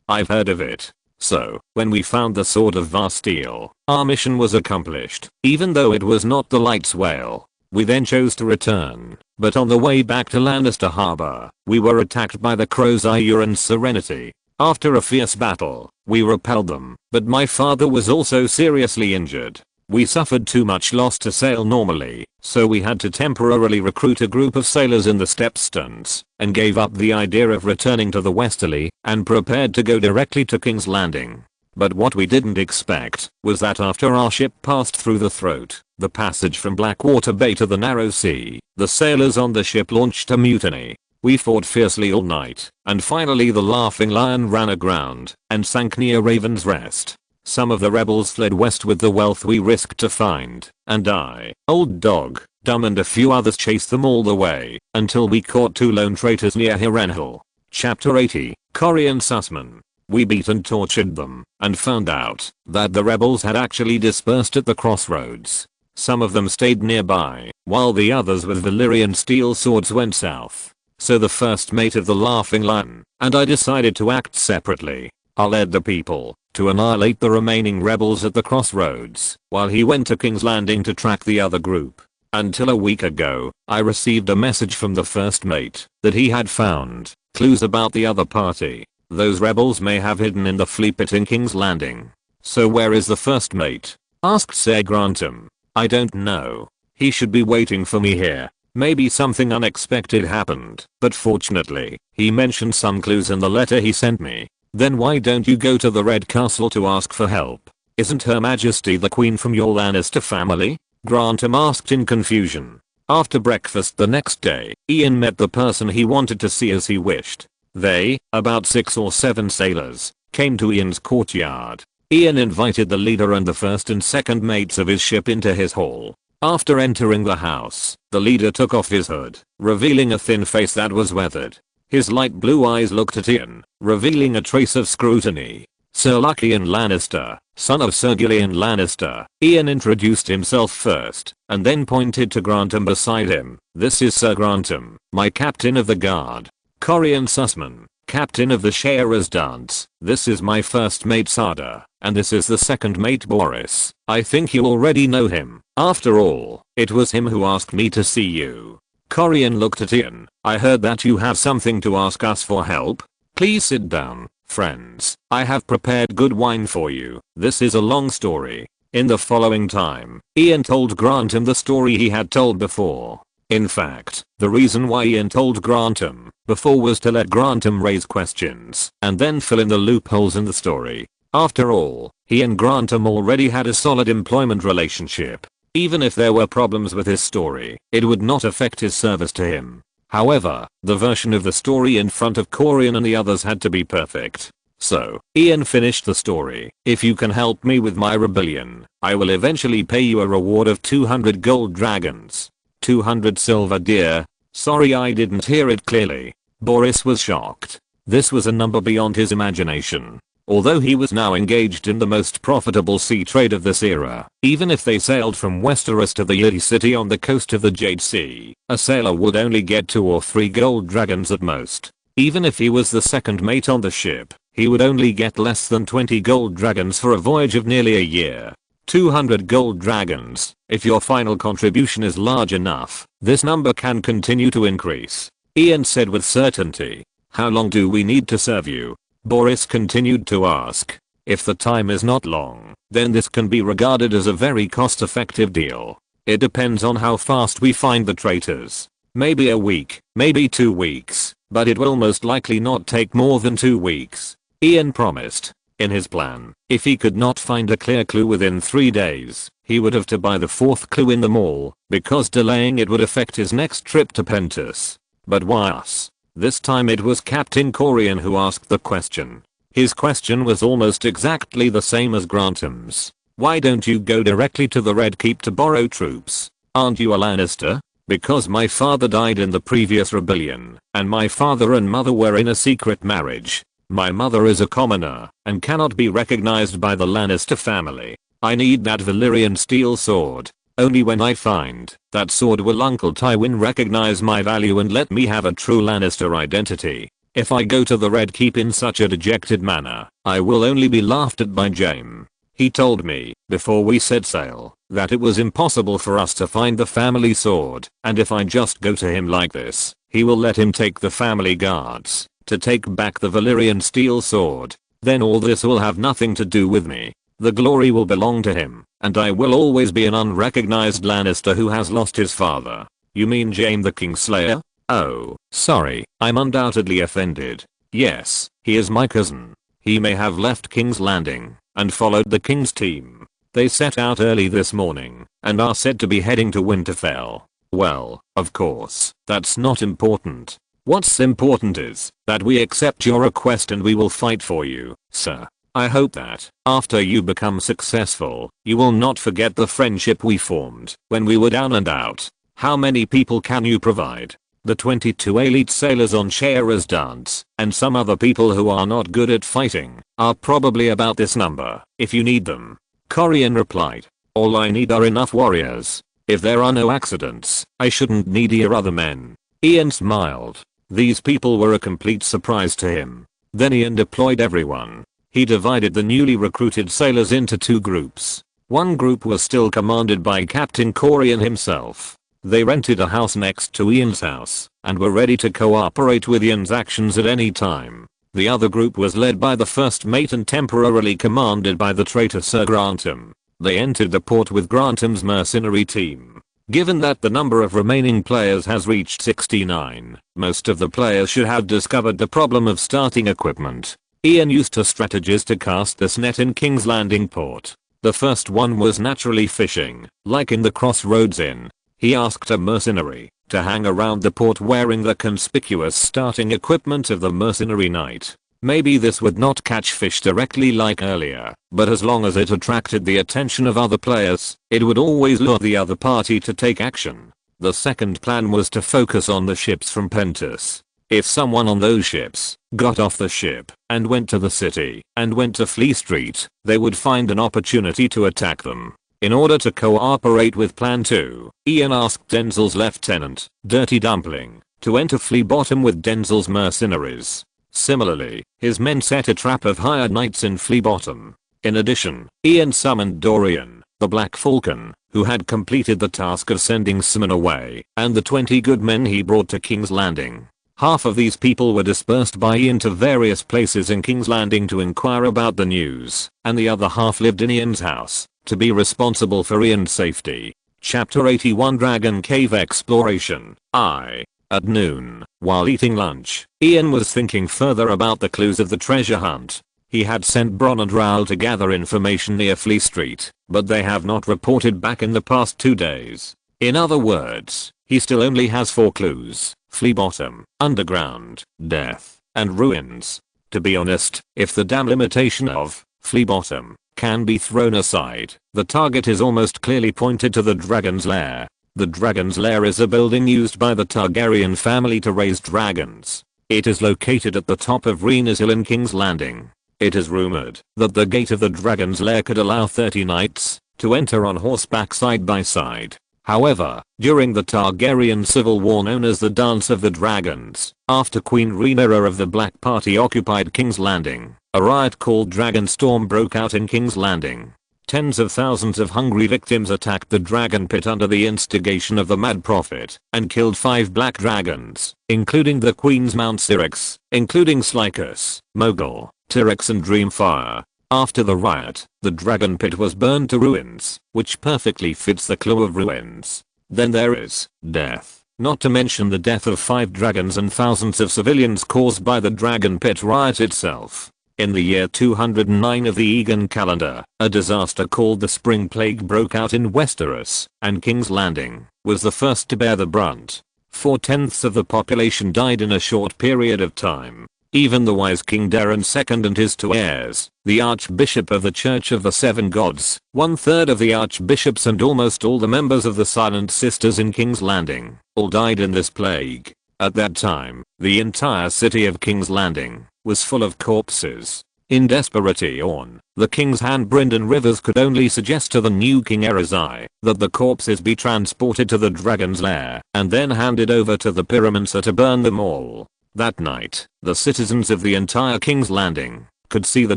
I've heard of it. So, when we found the Sword of Vasteel, our mission was accomplished, even though it was not the Light's Whale. We then chose to return, but on the way back to Lannister Harbor, we were attacked by the Crows Ayur and Serenity. After a fierce battle, we repelled them, but my father was also seriously injured. We suffered too much loss to sail normally, so we had to temporarily recruit a group of sailors in the Stepstones, and gave up the idea of returning to the Westerly, and prepared to go directly to King's Landing. But what we didn't expect was that after our ship passed through the Throat, the passage from Blackwater Bay to the Narrow Sea, the sailors on the ship launched a mutiny. We fought fiercely all night, and finally the Laughing Lion ran aground and sank near Raven's Rest. Some of the rebels fled west with the wealth we risked to find, and I, Old Dog, Dumb and a few others chased them all the way, until we caught 2 lone traitors near Hirenhill. Chapter 80, Corian Sussman. We beat and tortured them, and found out that the rebels had actually dispersed at the crossroads. Some of them stayed nearby, while the others with Valyrian steel swords went south. So the first mate of the Laughing Lion and I decided to act separately. I led the people to annihilate the remaining rebels at the crossroads, while he went to King's Landing to track the other group. Until a week ago, I received a message from the first mate that he had found clues about the other party. Those rebels may have hidden in the flea pit in King's Landing. So where is the first mate? Asked Sir Grantham. I don't know. He should be waiting for me here. Maybe something unexpected happened, but fortunately, he mentioned some clues in the letter he sent me. Then why don't you go to the Red Castle to ask for help? Isn't Her Majesty the Queen from your Lannister family? Grantham asked in confusion. After breakfast the next day, Ian met the person he wanted to see as he wished. They, about 6 or 7 sailors, came to Ian's courtyard. Ian invited the leader and the first and second mates of his ship into his hall. After entering the house, the leader took off his hood, revealing a thin face that was weathered. His light blue eyes looked at Ian, revealing a trace of scrutiny. Sir Lucian Lannister, son of Sir Gillian Lannister. Ian introduced himself first, and then pointed to Grantham beside him. This is Sir Grantham, my captain of the guard. Corian Sussman, captain of the Shearer's Dance. This is my first mate Sada, and this is the second mate Boris. I think you already know him. After all, it was him who asked me to see you. Corian looked at Ian. I heard that you have something to ask us for help. Please sit down, friends. I have prepared good wine for you. This is a long story. In the following time, Ian told Grantham the story he had told before. In fact, the reason why Ian told Grantham before was to let Grantham raise questions and then fill in the loopholes in the story. After all, he and Grantham already had a solid employment relationship. Even if there were problems with his story, it would not affect his service to him. However, the version of the story in front of Corian and the others had to be perfect. So, Ian finished the story. If you can help me with my rebellion, I will eventually pay you a reward of 200 gold dragons. 200 silver dear. Sorry I didn't hear it clearly. Boris was shocked. This was a number beyond his imagination. Although he was now engaged in the most profitable sea trade of this era, even if they sailed from Westeros to the Yeti city on the coast of the Jade Sea, a sailor would only get 2 or 3 gold dragons at most. Even if he was the second mate on the ship, he would only get less than 20 gold dragons for a voyage of nearly a year. 200 gold dragons. If your final contribution is large enough, this number can continue to increase. Ian said with certainty. How long do we need to serve you? Boris continued to ask. If the time is not long, then this can be regarded as a very cost-effective deal. It depends on how fast we find the traitors. Maybe a week, maybe 2 weeks, but it will most likely not take more than 2 weeks. Ian promised. In his plan, if he could not find a clear clue within 3 days, he would have to buy the 4th clue in the mall, because delaying it would affect his next trip to Pentus. But why us? This time it was Captain Corian who asked the question. His question was almost exactly the same as Grantham'. Why don't you go directly to the Red Keep to borrow troops? Aren't you a Lannister? Because my father died in the previous rebellion, and my father and mother were in a secret marriage. My mother is a commoner, and cannot be recognized by the Lannister family. I need that Valyrian steel sword. Only when I find that sword will Uncle Tywin recognize my value and let me have a true Lannister identity. If I go to the Red Keep in such a dejected manner, I will only be laughed at by Jaime. He told me, before we set sail, that it was impossible for us to find the family sword, and if I just go to him like this, he will let him take the family guards to take back the Valyrian steel sword. Then all this will have nothing to do with me. The glory will belong to him, and I will always be an unrecognized Lannister who has lost his father. You mean Jaime the Kingslayer? Oh, sorry, I'm undoubtedly offended. Yes, he is my cousin. He may have left King's Landing and followed the King's team. They set out early this morning and are said to be heading to Winterfell. Well, of course, that's not important. What's important is that we accept your request and we will fight for you, sir. I hope that, after you become successful, you will not forget the friendship we formed when we were down and out. How many people can you provide? The 22 elite sailors on Shayera's dance, and some other people who are not good at fighting, are probably about this number, if you need them. Corian replied. All I need are enough warriors. If there are no accidents, I shouldn't need your other men. Ian smiled. These people were a complete surprise to him. Then Ian deployed everyone. He divided the newly recruited sailors into 2 groups. One group was still commanded by Captain Corian himself. They rented a house next to Ian's house and were ready to cooperate with Ian's actions at any time. The other group was led by the first mate and temporarily commanded by the traitor Sir Grantham. They entered the port with Grantham's mercenary team. Given that the number of remaining players has reached 69, most of the players should have discovered the problem of starting equipment. Ian used 2 strategies to cast this net in King's Landing port. The first one was naturally fishing, like in the Crossroads Inn. He asked a mercenary to hang around the port wearing the conspicuous starting equipment of the mercenary knight. Maybe this would not catch fish directly like earlier, but as long as it attracted the attention of other players, it would always lure the other party to take action. The second plan was to focus on the ships from Pentus. If someone on those ships got off the ship and went to the city and went to Fleet Street, they would find an opportunity to attack them. In order to cooperate with Plan 2, Ian asked Denzel's lieutenant, Dirty Dumpling, to enter Flea Bottom with Denzel's mercenaries. Similarly, his men set a trap of hired knights in Flea Bottom. In addition, Ian summoned Dorian, the Black Falcon, who had completed the task of sending Simon away, and the 20 good men he brought to King's Landing. Half of these people were dispersed by Ian to various places in King's Landing to inquire about the news, and the other half lived in Ian's house, to be responsible for Ian's safety. Chapter 81 Dragon Cave Exploration. At noon, while eating lunch, Ian was thinking further about the clues of the treasure hunt. He had sent Bronn and Raoul to gather information near Fleet Street, but they have not reported back in the past 2 days. In other words, he still only has 4 clues: Flea Bottom, Underground, Death, and Ruins. To be honest, if the damn limitation of Flea Bottom can be thrown aside, the target is almost clearly pointed to the Dragon's Lair. The Dragon's Lair is a building used by the Targaryen family to raise dragons. It is located at the top of Rhaenys Hill in King's Landing. It is rumored that the gate of the dragon's lair could allow 30 knights to enter on horseback side by side. However, during the Targaryen civil war known as the Dance of the Dragons, after Queen Rhaenyra of the Black Party occupied King's Landing, a riot called Dragonstorm broke out in King's Landing. Tens of thousands of hungry victims attacked the dragon pit under the instigation of the Mad Prophet and killed 5 black dragons, including the Queen's Mount Syrinx, including Slykus, Mogul, Tyrex and Dreamfire. After the riot, the dragon pit was burned to ruins, which perfectly fits the clue of ruins. Then there is death, not to mention the death of 5 dragons and thousands of civilians caused by the dragon pit riot itself. In the year 209 of the Egan calendar, a disaster called the Spring Plague broke out in Westeros, and King's Landing was the first to bear the brunt. 4/10 of the population died in a short period of time. Even the wise King Derry II and his 2 heirs, the Archbishop of the Church of the Seven Gods, 1/3 of the archbishops and almost all the members of the Silent Sisters in King's Landing, all died in this plague. At that time, the entire city of King's Landing was full of corpses. In desperation, the king's hand Brynden Rivers could only suggest to the new King Asshai that the corpses be transported to the dragon's lair and then handed over to the Pyromancer to burn them all. That night, the citizens of the entire King's Landing could see the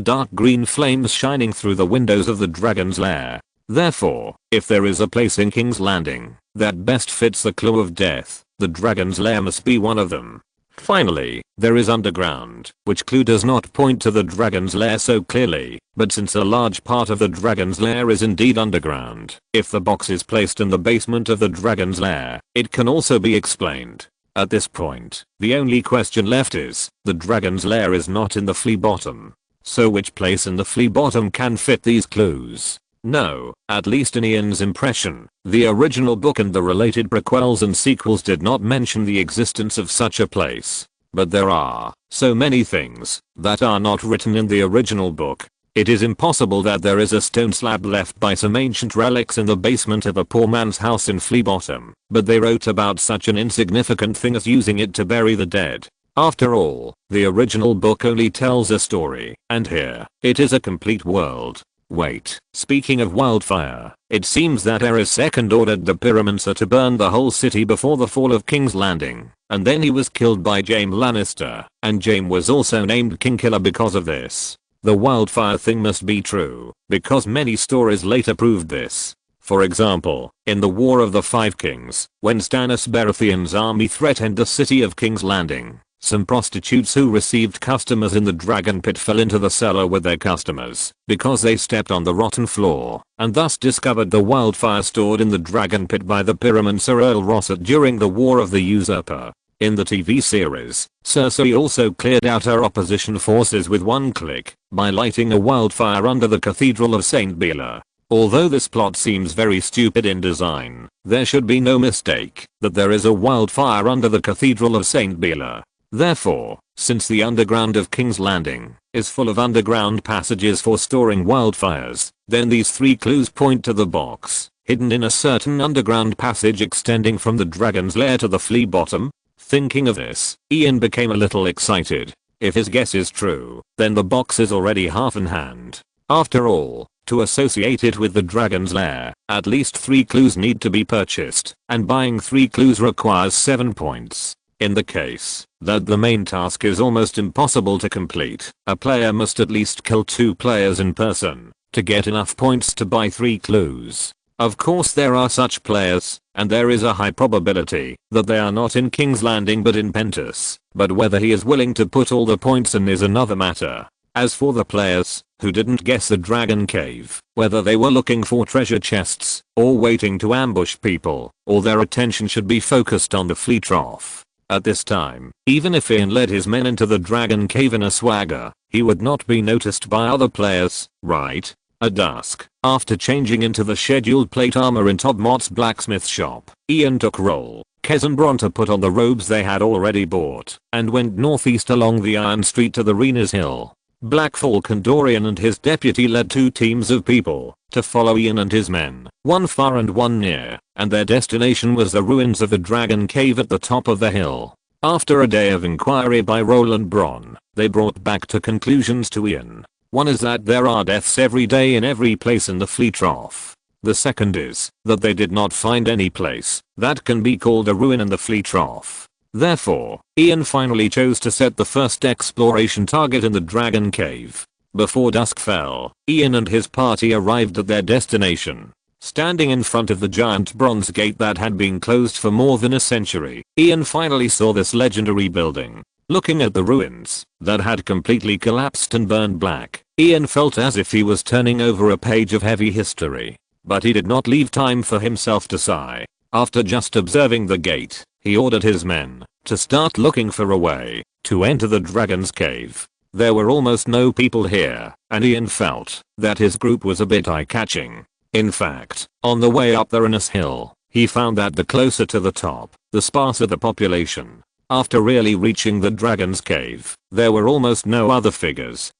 dark green flames shining through the windows of the dragon's lair. Therefore, if there is a place in King's Landing that best fits the clue of death, the dragon's lair must be one of them. Finally, there is underground, which clue does not point to the dragon's lair so clearly, but since a large part of the dragon's lair is indeed underground, if the box is placed in the basement of the dragon's lair, it can also be explained. At this point, the only question left is, the dragon's lair is not in the flea bottom. So which place in the flea bottom can fit these clues? No, at least in Ian's impression, the original book and the related prequels and sequels did not mention the existence of such a place. But there are so many things that are not written in the original book. It is impossible that there is a stone slab left by some ancient relics in the basement of a poor man's house in Flea Bottom, but they wrote about such an insignificant thing as using it to bury the dead. After all, the original book only tells a story, and here, it is a complete world. Wait, speaking of wildfire, it seems that Aerys II ordered the Pyromancer to burn the whole city before the fall of King's Landing, and then he was killed by Jaime Lannister, and Jaime was also named Kingkiller because of this. The wildfire thing must be true, because many stories later proved this. For example, in the War of the Five Kings, when Stannis Baratheon's army threatened the city of King's Landing, some prostitutes who received customers in the dragon pit fell into the cellar with their customers because they stepped on the rotten floor and thus discovered the wildfire stored in the dragon pit by the Pyromancer Earl Rossett during the War of the Usurper. In the TV series, Cersei also cleared out her opposition forces with one click by lighting a wildfire under the Cathedral of St. Bela. Although this plot seems very stupid in design, there should be no mistake that there is a wildfire under the Cathedral of St. Bela. Therefore, since the underground of King's Landing is full of underground passages for storing wildfires, then these 3 clues point to the box, hidden in a certain underground passage extending from the dragon's lair to the flea bottom. Thinking of this, Ian became a little excited. If his guess is true, then the box is already half in hand. After all, to associate it with the dragon's lair, at least 3 clues need to be purchased, and buying 3 clues requires 7 points. In the case that the main task is almost impossible to complete, a player must at least kill 2 players in person to get enough points to buy 3 clues. Of course there are such players, and there is a high probability that they are not in King's Landing but in Pentos, but whether he is willing to put all the points in is another matter. As for the players who didn't guess the dragon cave, whether they were looking for treasure chests or waiting to ambush people, all their attention should be focused on the flea trough. At this time, even if Ian led his men into the dragon cave in a swagger, he would not be noticed by other players, right? At dusk, after changing into the scheduled plate armor in Todmott's blacksmith shop, Ian took Roll, Kez and Bronn to put on the robes they had already bought, and went northeast along the Iron Street to the Rena's Hill. Blackfall Dorian and his deputy led 2 teams of people to follow Ian and his men, one far and one near, and their destination was the ruins of the dragon cave at the top of the hill. After a day of inquiry by Roll and Bronn, they brought back 2 conclusions to Ian. One is that there are deaths every day in every place in the Flea Trough. The second is that they did not find any place that can be called a ruin in the Flea Trough. Therefore, Ian finally chose to set the first exploration target in the Dragon Cave. Before dusk fell, Ian and his party arrived at their destination. Standing in front of the giant bronze gate that had been closed for more than a century, Ian finally saw this legendary building. Looking at the ruins that had completely collapsed and burned black, Ian felt as if he was turning over a page of heavy history. But he did not leave time for himself to sigh. After just observing the gate, he ordered his men to start looking for a way to enter the dragon's cave. There were almost no people here, and Ian felt that his group was a bit eye-catching. In fact, on the way up the Renas Hill, he found that the closer to the top, the sparser the population. After really reaching the dragon's cave, there were almost no other figures.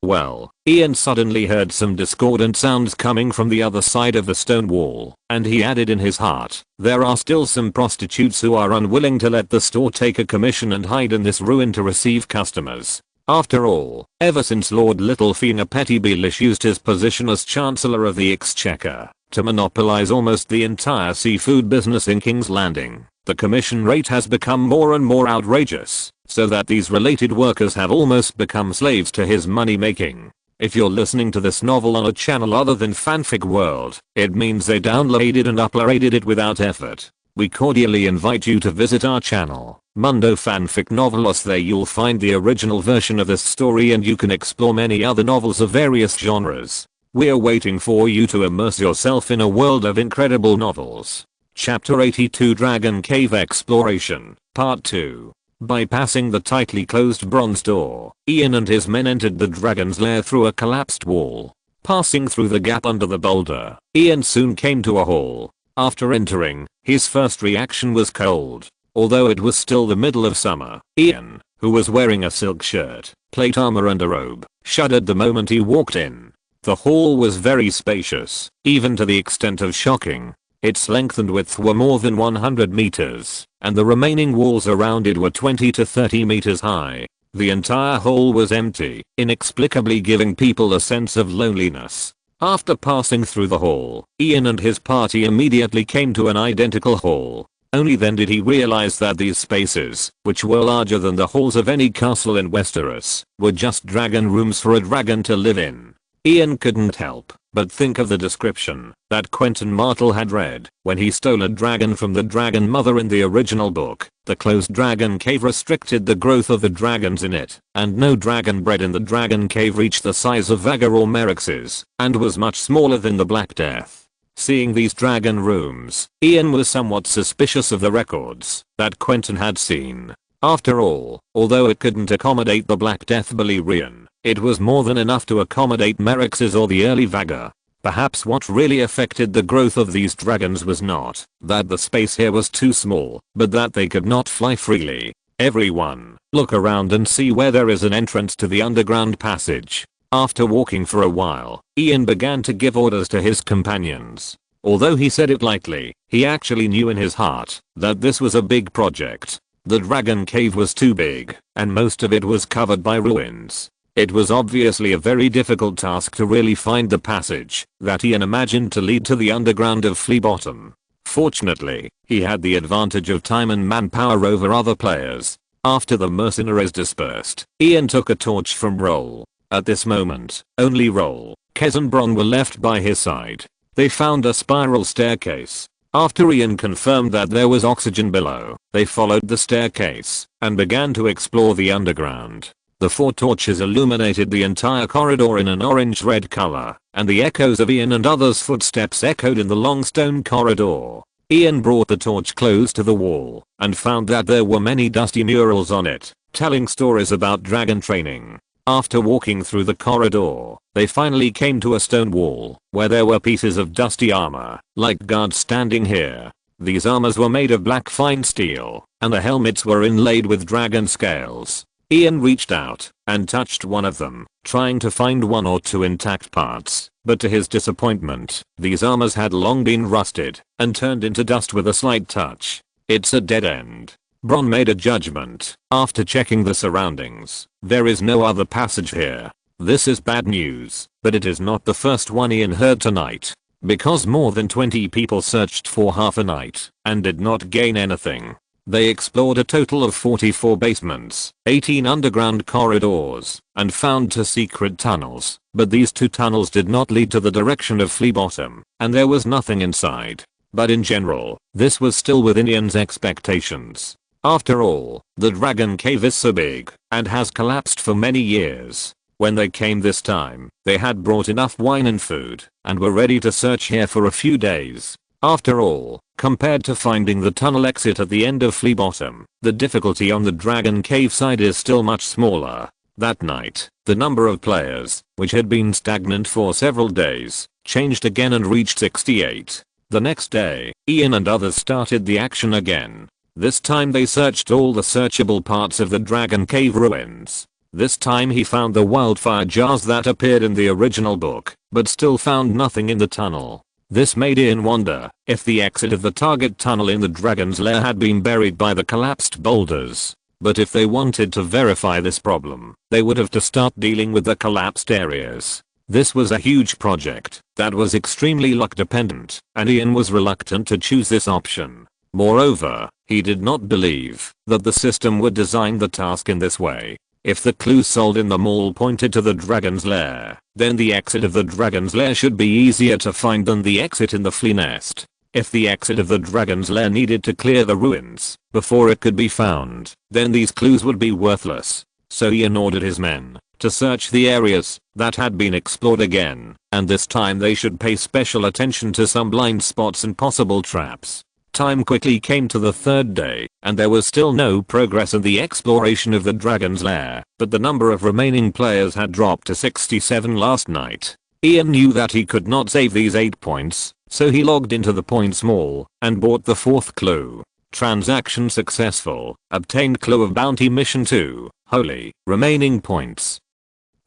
Well, Ian suddenly heard some discordant sounds coming from the other side of the stone wall, and he added in his heart, there are still some prostitutes who are unwilling to let the store take a commission and hide in this ruin to receive customers. After all, ever since Lord Littlefinger Petty-Bealish used his position as Chancellor of the Exchequer to monopolize almost the entire seafood business in King's Landing, the commission rate has become more and more outrageous, so that these related workers have almost become slaves to his money making. If you're listening to this novel on a channel other than Fanfic World, it means they downloaded and uploaded it without effort. We cordially invite you to visit our channel, Mundo Fanfic Novelos. There you'll find the original version of this story and you can explore many other novels of various genres. We're waiting for you to immerse yourself in a world of incredible novels. Chapter 82 Dragon Cave Exploration, Part 2. Bypassing the tightly closed bronze door, Ian and his men entered the dragon's lair through a collapsed wall. Passing through the gap under the boulder, Ian soon came to a hall. After entering, his first reaction was cold. Although it was still the middle of summer, Ian, who was wearing a silk shirt, plate armor and a robe, shuddered the moment he walked in. The hall was very spacious, even to the extent of shocking. Its length and width were more than 100 meters, and the remaining walls around it were 20 to 30 meters high. The entire hall was empty, inexplicably giving people a sense of loneliness. After passing through the hall, Ian and his party immediately came to an identical hall. Only then did he realize that these spaces, which were larger than the halls of any castle in Westeros, were just dragon rooms for a dragon to live in. Ian couldn't help but think of the description that Quentin Martel had read when he stole a dragon from the Dragon Mother in the original book. The closed dragon cave restricted the growth of the dragons in it, and no dragon bred in the dragon cave reached the size of Vhagar or Meryx's, and was much smaller than the Black Death. Seeing these dragon rooms, Ian was somewhat suspicious of the records that Quentin had seen. After all, although it couldn't accommodate the Black Death Valyrian, it was more than enough to accommodate Meryx's or the early Vhagar. Perhaps what really affected the growth of these dragons was not that the space here was too small, but that they could not fly freely. Everyone, look around and see where there is an entrance to the underground passage. After walking for a while, Ian began to give orders to his companions. Although he said it lightly, he actually knew in his heart that this was a big project. The dragon cave was too big, and most of it was covered by ruins. It was obviously a very difficult task to really find the passage that Ian imagined to lead to the underground of Flea Bottom. Fortunately, he had the advantage of time and manpower over other players. After the mercenaries dispersed, Ian took a torch from Roll. At this moment, only Roll, Kez and Bronn were left by his side. They found a spiral staircase. After Ian confirmed that there was oxygen below, they followed the staircase and began to explore the underground. The 4 torches illuminated the entire corridor in an orange-red color, and the echoes of Ian and others' footsteps echoed in the long stone corridor. Ian brought the torch close to the wall and found that there were many dusty murals on it, telling stories about dragon training. After walking through the corridor, they finally came to a stone wall where there were pieces of dusty armor, like guards standing here. These armors were made of black fine steel, and the helmets were inlaid with dragon scales. Ian reached out and touched one of them, trying to find 1 or 2 intact parts, but to his disappointment, these armors had long been rusted and turned into dust with a slight touch. It's a dead end. Bronn made a judgment after checking the surroundings. There is no other passage here. This is bad news, but it is not the first one Ian heard tonight. Because more than 20 people searched for half a night and did not gain anything. They explored a total of 44 basements, 18 underground corridors, and found 2 secret tunnels, but these 2 tunnels did not lead to the direction of Flea Bottom, and there was nothing inside. But in general, this was still within Ian's expectations. After all, the Dragon Cave is so big, and has collapsed for many years. When they came this time, they had brought enough wine and food, and were ready to search here for a few days. After all, compared to finding the tunnel exit at the end of Flea Bottom, the difficulty on the Dragon Cave side is still much smaller. That night, the number of players, which had been stagnant for several days, changed again and reached 68. The next day, Ian and others started the action again. This time they searched all the searchable parts of the Dragon Cave ruins. This time he found the wildfire jars that appeared in the original book, but still found nothing in the tunnel. This made Ian wonder if the exit of the target tunnel in the dragon's lair had been buried by the collapsed boulders. But if they wanted to verify this problem, they would have to start dealing with the collapsed areas. This was a huge project that was extremely luck dependent, and Ian was reluctant to choose this option. Moreover, he did not believe that the system would design the task in this way. If the clues sold in the mall pointed to the dragon's lair, then the exit of the dragon's lair should be easier to find than the exit in the flea nest. If the exit of the dragon's lair needed to clear the ruins before it could be found, then these clues would be worthless. So Ian ordered his men to search the areas that had been explored again, and this time they should pay special attention to some blind spots and possible traps. Time quickly came to the 3rd day, and there was still no progress in the exploration of the dragon's lair, but the number of remaining players had dropped to 67 last night. Ian knew that he could not save these 8 points, so he logged into the points mall and bought the 4th clue. Transaction successful. Obtained clue of bounty mission 2, holy. Remaining points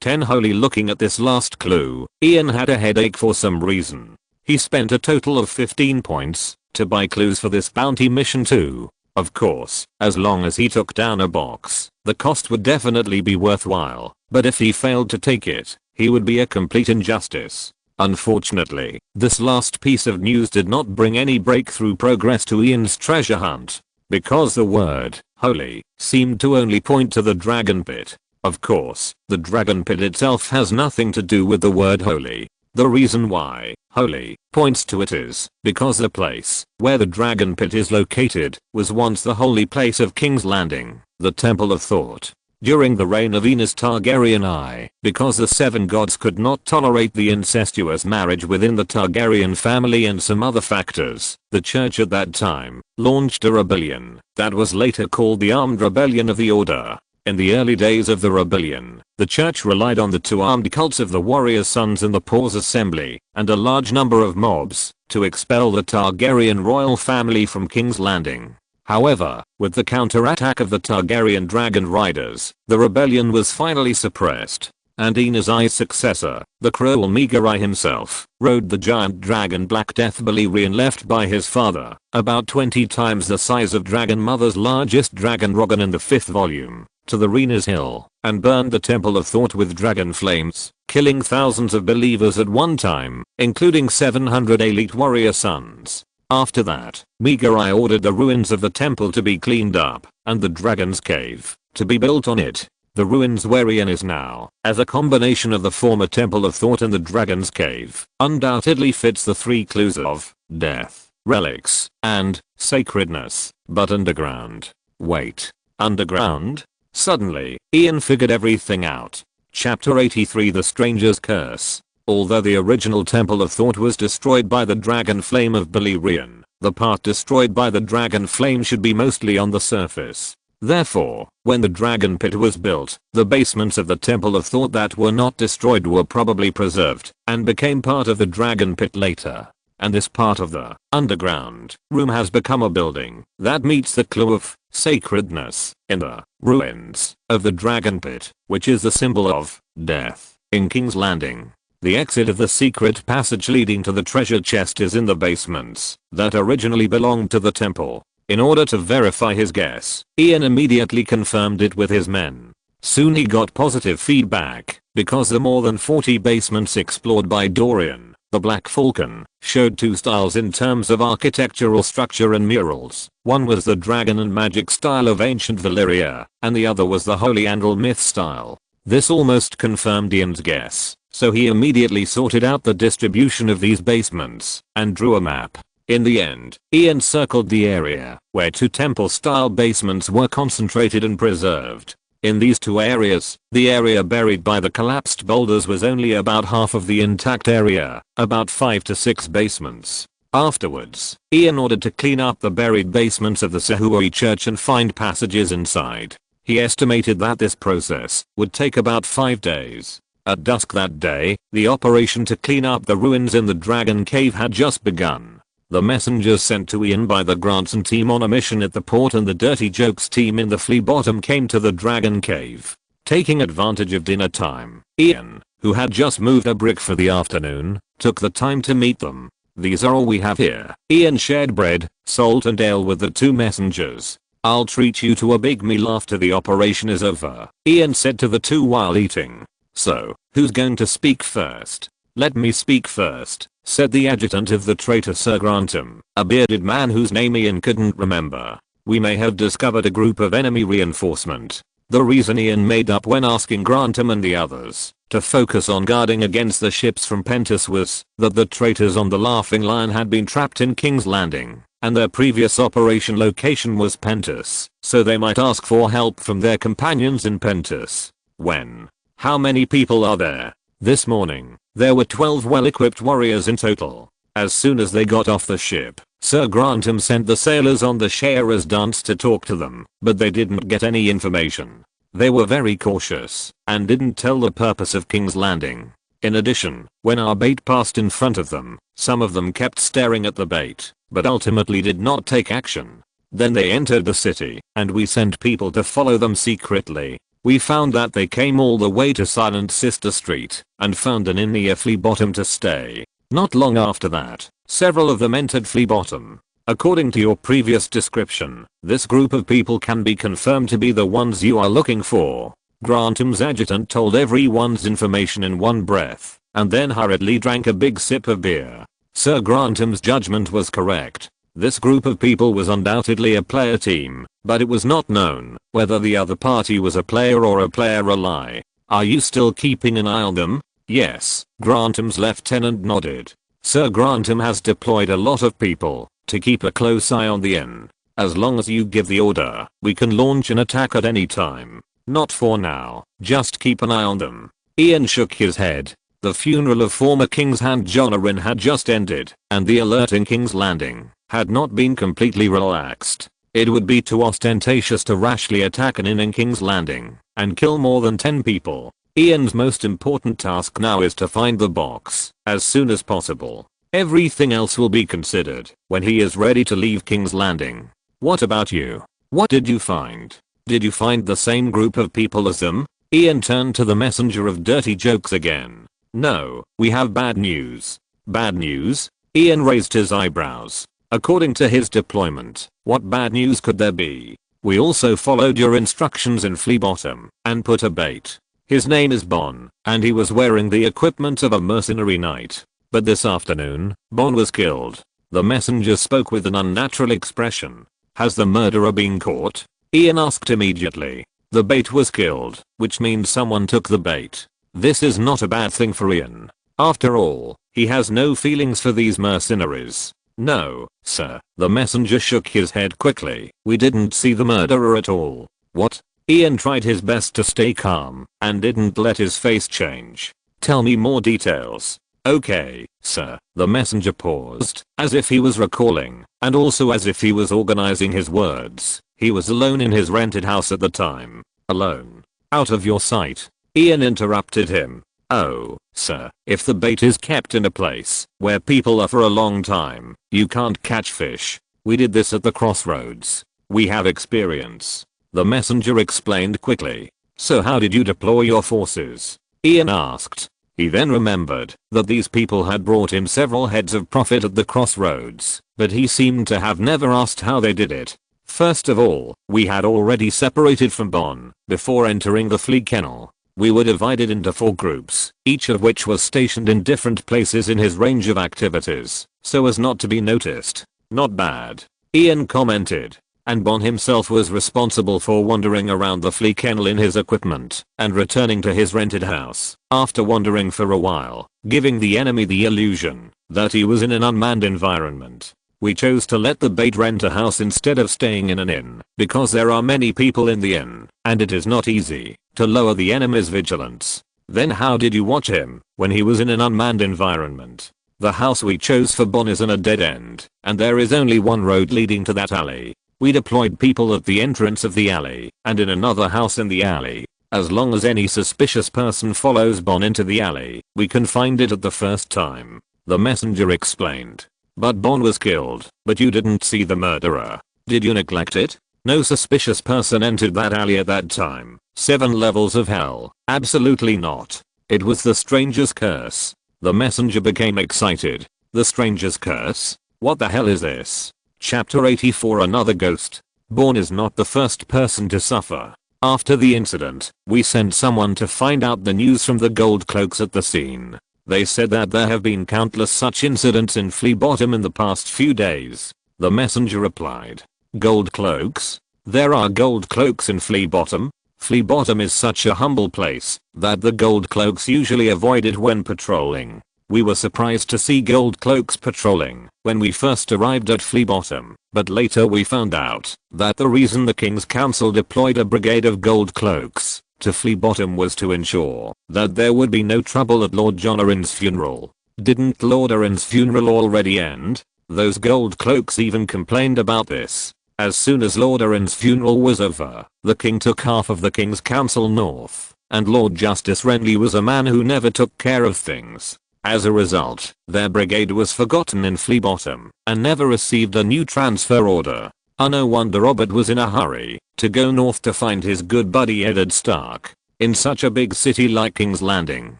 10 holy. Looking at this last clue, Ian had a headache for some reason. He spent a total of 15 points to buy clues for this bounty mission too. Of course, as long as he took down a box, the cost would definitely be worthwhile, but if he failed to take it, he would be a complete injustice. Unfortunately, this last piece of news did not bring any breakthrough progress to Ian's treasure hunt, because the word holy seemed to only point to the dragon pit. Of course, the dragon pit itself has nothing to do with the word holy. The reason why holy points to it is because the place where the dragon pit is located was once the holy place of King's Landing, the Temple of Thought. During the reign of Aenys Targaryen I, because the 7 gods could not tolerate the incestuous marriage within the Targaryen family and some other factors, the church at that time launched a rebellion that was later called the Armed Rebellion of the Order. In the early days of the rebellion, the church relied on the 2 armed cults of the warrior sons and the Paws Assembly, and a large number of mobs, to expel the Targaryen royal family from King's Landing. However, with the counterattack of the Targaryen dragon riders, the rebellion was finally suppressed, and Aenys I's successor, the cruel Meager himself, rode the giant dragon Black Death Valyrian left by his father, about 20 times the size of Dragon Mother's largest dragon Rogan in the 5th volume, to the Rhaenys Hill, and burned the Temple of Thought with dragon flames, killing thousands of believers at one time, including 700 elite warrior sons. After that, Meager ordered the ruins of the temple to be cleaned up, and the Dragon's Cave to be built on it. The ruins where Ian is now, as a combination of the former Temple of Thought and the Dragon's Cave, undoubtedly fits the 3 clues of death, relics, and sacredness, but underground. Wait, underground? Suddenly, Ian figured everything out. Chapter 83 The Stranger's Curse. Although the original Temple of Thought was destroyed by the Dragon Flame of Valyrian, the part destroyed by the Dragon Flame should be mostly on the surface. Therefore, when the Dragon Pit was built, the basements of the Temple of Thought that were not destroyed were probably preserved, and became part of the Dragon Pit later. And this part of the underground room has become a building that meets the clue of sacredness in the ruins of the Dragon Pit, which is the symbol of death in King's Landing. The exit of the secret passage leading to the treasure chest is in the basements that originally belonged to the temple. In order to verify his guess, Ian immediately confirmed it with his men. Soon he got positive feedback because the more than 40 basements explored by Dorian, the Black Falcon, showed two styles in terms of architectural structure and murals. One was the dragon and magic style of ancient Valyria, and the other was the holy Andal myth style. This almost confirmed Ian's guess, so he immediately sorted out the distribution of these basements and drew a map. In the end, Ian circled the area where two temple-style basements were concentrated and preserved. In these two areas, the area buried by the collapsed boulders was only about half of the intact area, about 5 to 6 basements. Afterwards, Ian ordered to clean up the buried basements of the Sahui church and find passages inside. He estimated that this process would take about 5 days. At dusk that day, the operation to clean up the ruins in the Dragon Cave had just begun. The messengers sent to Ian by the Granson team on a mission at the port and the Dirty Jokes team in the Flea Bottom came to the Dragon Cave. Taking advantage of dinner time, Ian, who had just moved a brick for the afternoon, took the time to meet them. "These are all we have here." Ian shared bread, salt and ale with the two messengers. "I'll treat you to a big meal after the operation is over," Ian said to the two while eating. "So, who's going to speak first?" "Let me speak first," said the adjutant of the traitor Sir Grantham, a bearded man whose name Ian couldn't remember. "We may have discovered a group of enemy reinforcement." The reason Ian made up when asking Grantham and the others to focus on guarding against the ships from Pentus was that the traitors on the Laughing Lion had been trapped in King's Landing, and their previous operation location was Pentus, so they might ask for help from their companions in Pentus. When? How many people are there? This morning, there were 12 well-equipped warriors in total. As soon as they got off the ship, Sir Grantham sent the sailors on the Shayera's dance to talk to them, but they didn't get any information. They were very cautious and didn't tell the purpose of King's Landing. In addition, when our bait passed in front of them, some of them kept staring at the bait, but ultimately did not take action. Then they entered the city, and we sent people to follow them secretly. We found that they came all the way to Silent Sister Street and found an inn near Flea Bottom to stay. Not long after that, several of them entered Flea Bottom. According to your previous description, this group of people can be confirmed to be the ones you are looking for. Grantham's adjutant told everyone's information in one breath, and then hurriedly drank a big sip of beer. Sir Grantham's judgment was correct. This group of people was undoubtedly a player team, but it was not known whether the other party was a player or a player ally. "Are you still keeping an eye on them?" "Yes," Grantham's lieutenant nodded. "Sir Grantham has deployed a lot of people to keep a close eye on the inn. As long as you give the order, we can launch an attack at any time." "Not for now, just keep an eye on them." Ian shook his head. The funeral of former King's Hand Jonarin had just ended, and the alert in King's Landing had not been completely relaxed. It would be too ostentatious to rashly attack an inn in King's Landing and kill more than 10 people. Ian's most important task now is to find the box as soon as possible. Everything else will be considered when he is ready to leave King's Landing. "What about you? What did you find? Did you find the same group of people as them?" Ian turned to the messenger of Dirty Jokes again. "No, we have bad news." "Bad news?" Ian raised his eyebrows. According to his deployment, what bad news could there be? "We also followed your instructions in Flea Bottom and put a bait. His name is Bon, and he was wearing the equipment of a mercenary knight. But this afternoon, Bon was killed." The messenger spoke with an unnatural expression. "Has the murderer been caught?" Ian asked immediately. "The bait was killed, which means someone took the bait." This is not a bad thing for Ian. After all, he has no feelings for these mercenaries. "No, sir." The messenger shook his head quickly. "We didn't see the murderer at all." "What?" Ian tried his best to stay calm and didn't let his face change. "Tell me more details." "Okay, sir." The messenger paused, as if he was recalling, and also as if he was organizing his words. He was alone in his rented house at the time. "Alone? Out of your sight?" Ian interrupted him. "Oh, sir, if the bait is kept in a place where people are for a long time, you can't catch fish. We did this at the crossroads. We have experience." The messenger explained quickly. "So how did you deploy your forces?" Ian asked. He then remembered that these people had brought him several heads of profit at the crossroads, but he seemed to have never asked how they did it. "First of all, we had already separated from Bon before entering the flea kennel. We were divided into 4 groups, each of which was stationed in different places in his range of activities, so as not to be noticed. Not bad, Ian commented. And Bon himself was responsible for wandering around the flea kennel in his equipment and returning to his rented house after wandering for a while, giving the enemy the illusion that he was in an unmanned environment. We chose to let the bait rent a house instead of staying in an inn because there are many people in the inn and it is not easy to lower the enemy's vigilance. Then how did you watch him when he was in an unmanned environment? The house we chose for Bon is in a dead end and there is only one road leading to that alley. We deployed people at the entrance of the alley and in another house in the alley. As long as any suspicious person follows Bon into the alley, we can find it at the first time, the messenger explained. But Bon was killed, but you didn't see the murderer. Did you neglect it? No suspicious person entered that alley at that time. 7 levels of hell. Absolutely not. It was the stranger's curse. The messenger became excited. The stranger's curse? What the hell is this? Chapter 84 Another Ghost. Bon is not the first person to suffer. After the incident, we sent someone to find out the news from the gold cloaks at the scene. They said that there have been countless such incidents in Flea Bottom in the past few days. The messenger replied. Gold cloaks? There are gold cloaks in Flea Bottom? Flea Bottom is such a humble place that the gold cloaks usually avoid it when patrolling. We were surprised to see gold cloaks patrolling when we first arrived at Flea Bottom, but later we found out that the reason the King's Council deployed a brigade of gold cloaks to Flea Bottom was to ensure that there would be no trouble at Lord Jon Arryn's funeral. Didn't Lord Arryn's funeral already end? Those gold cloaks even complained about this. As soon as Lord Arryn's funeral was over, the king took half of the King's Council north, and Lord Justice Renly was a man who never took care of things. As a result, their brigade was forgotten in Flea Bottom and never received a new transfer order. No wonder Robert was in a hurry to go north to find his good buddy Eddard Stark. In such a big city like King's Landing,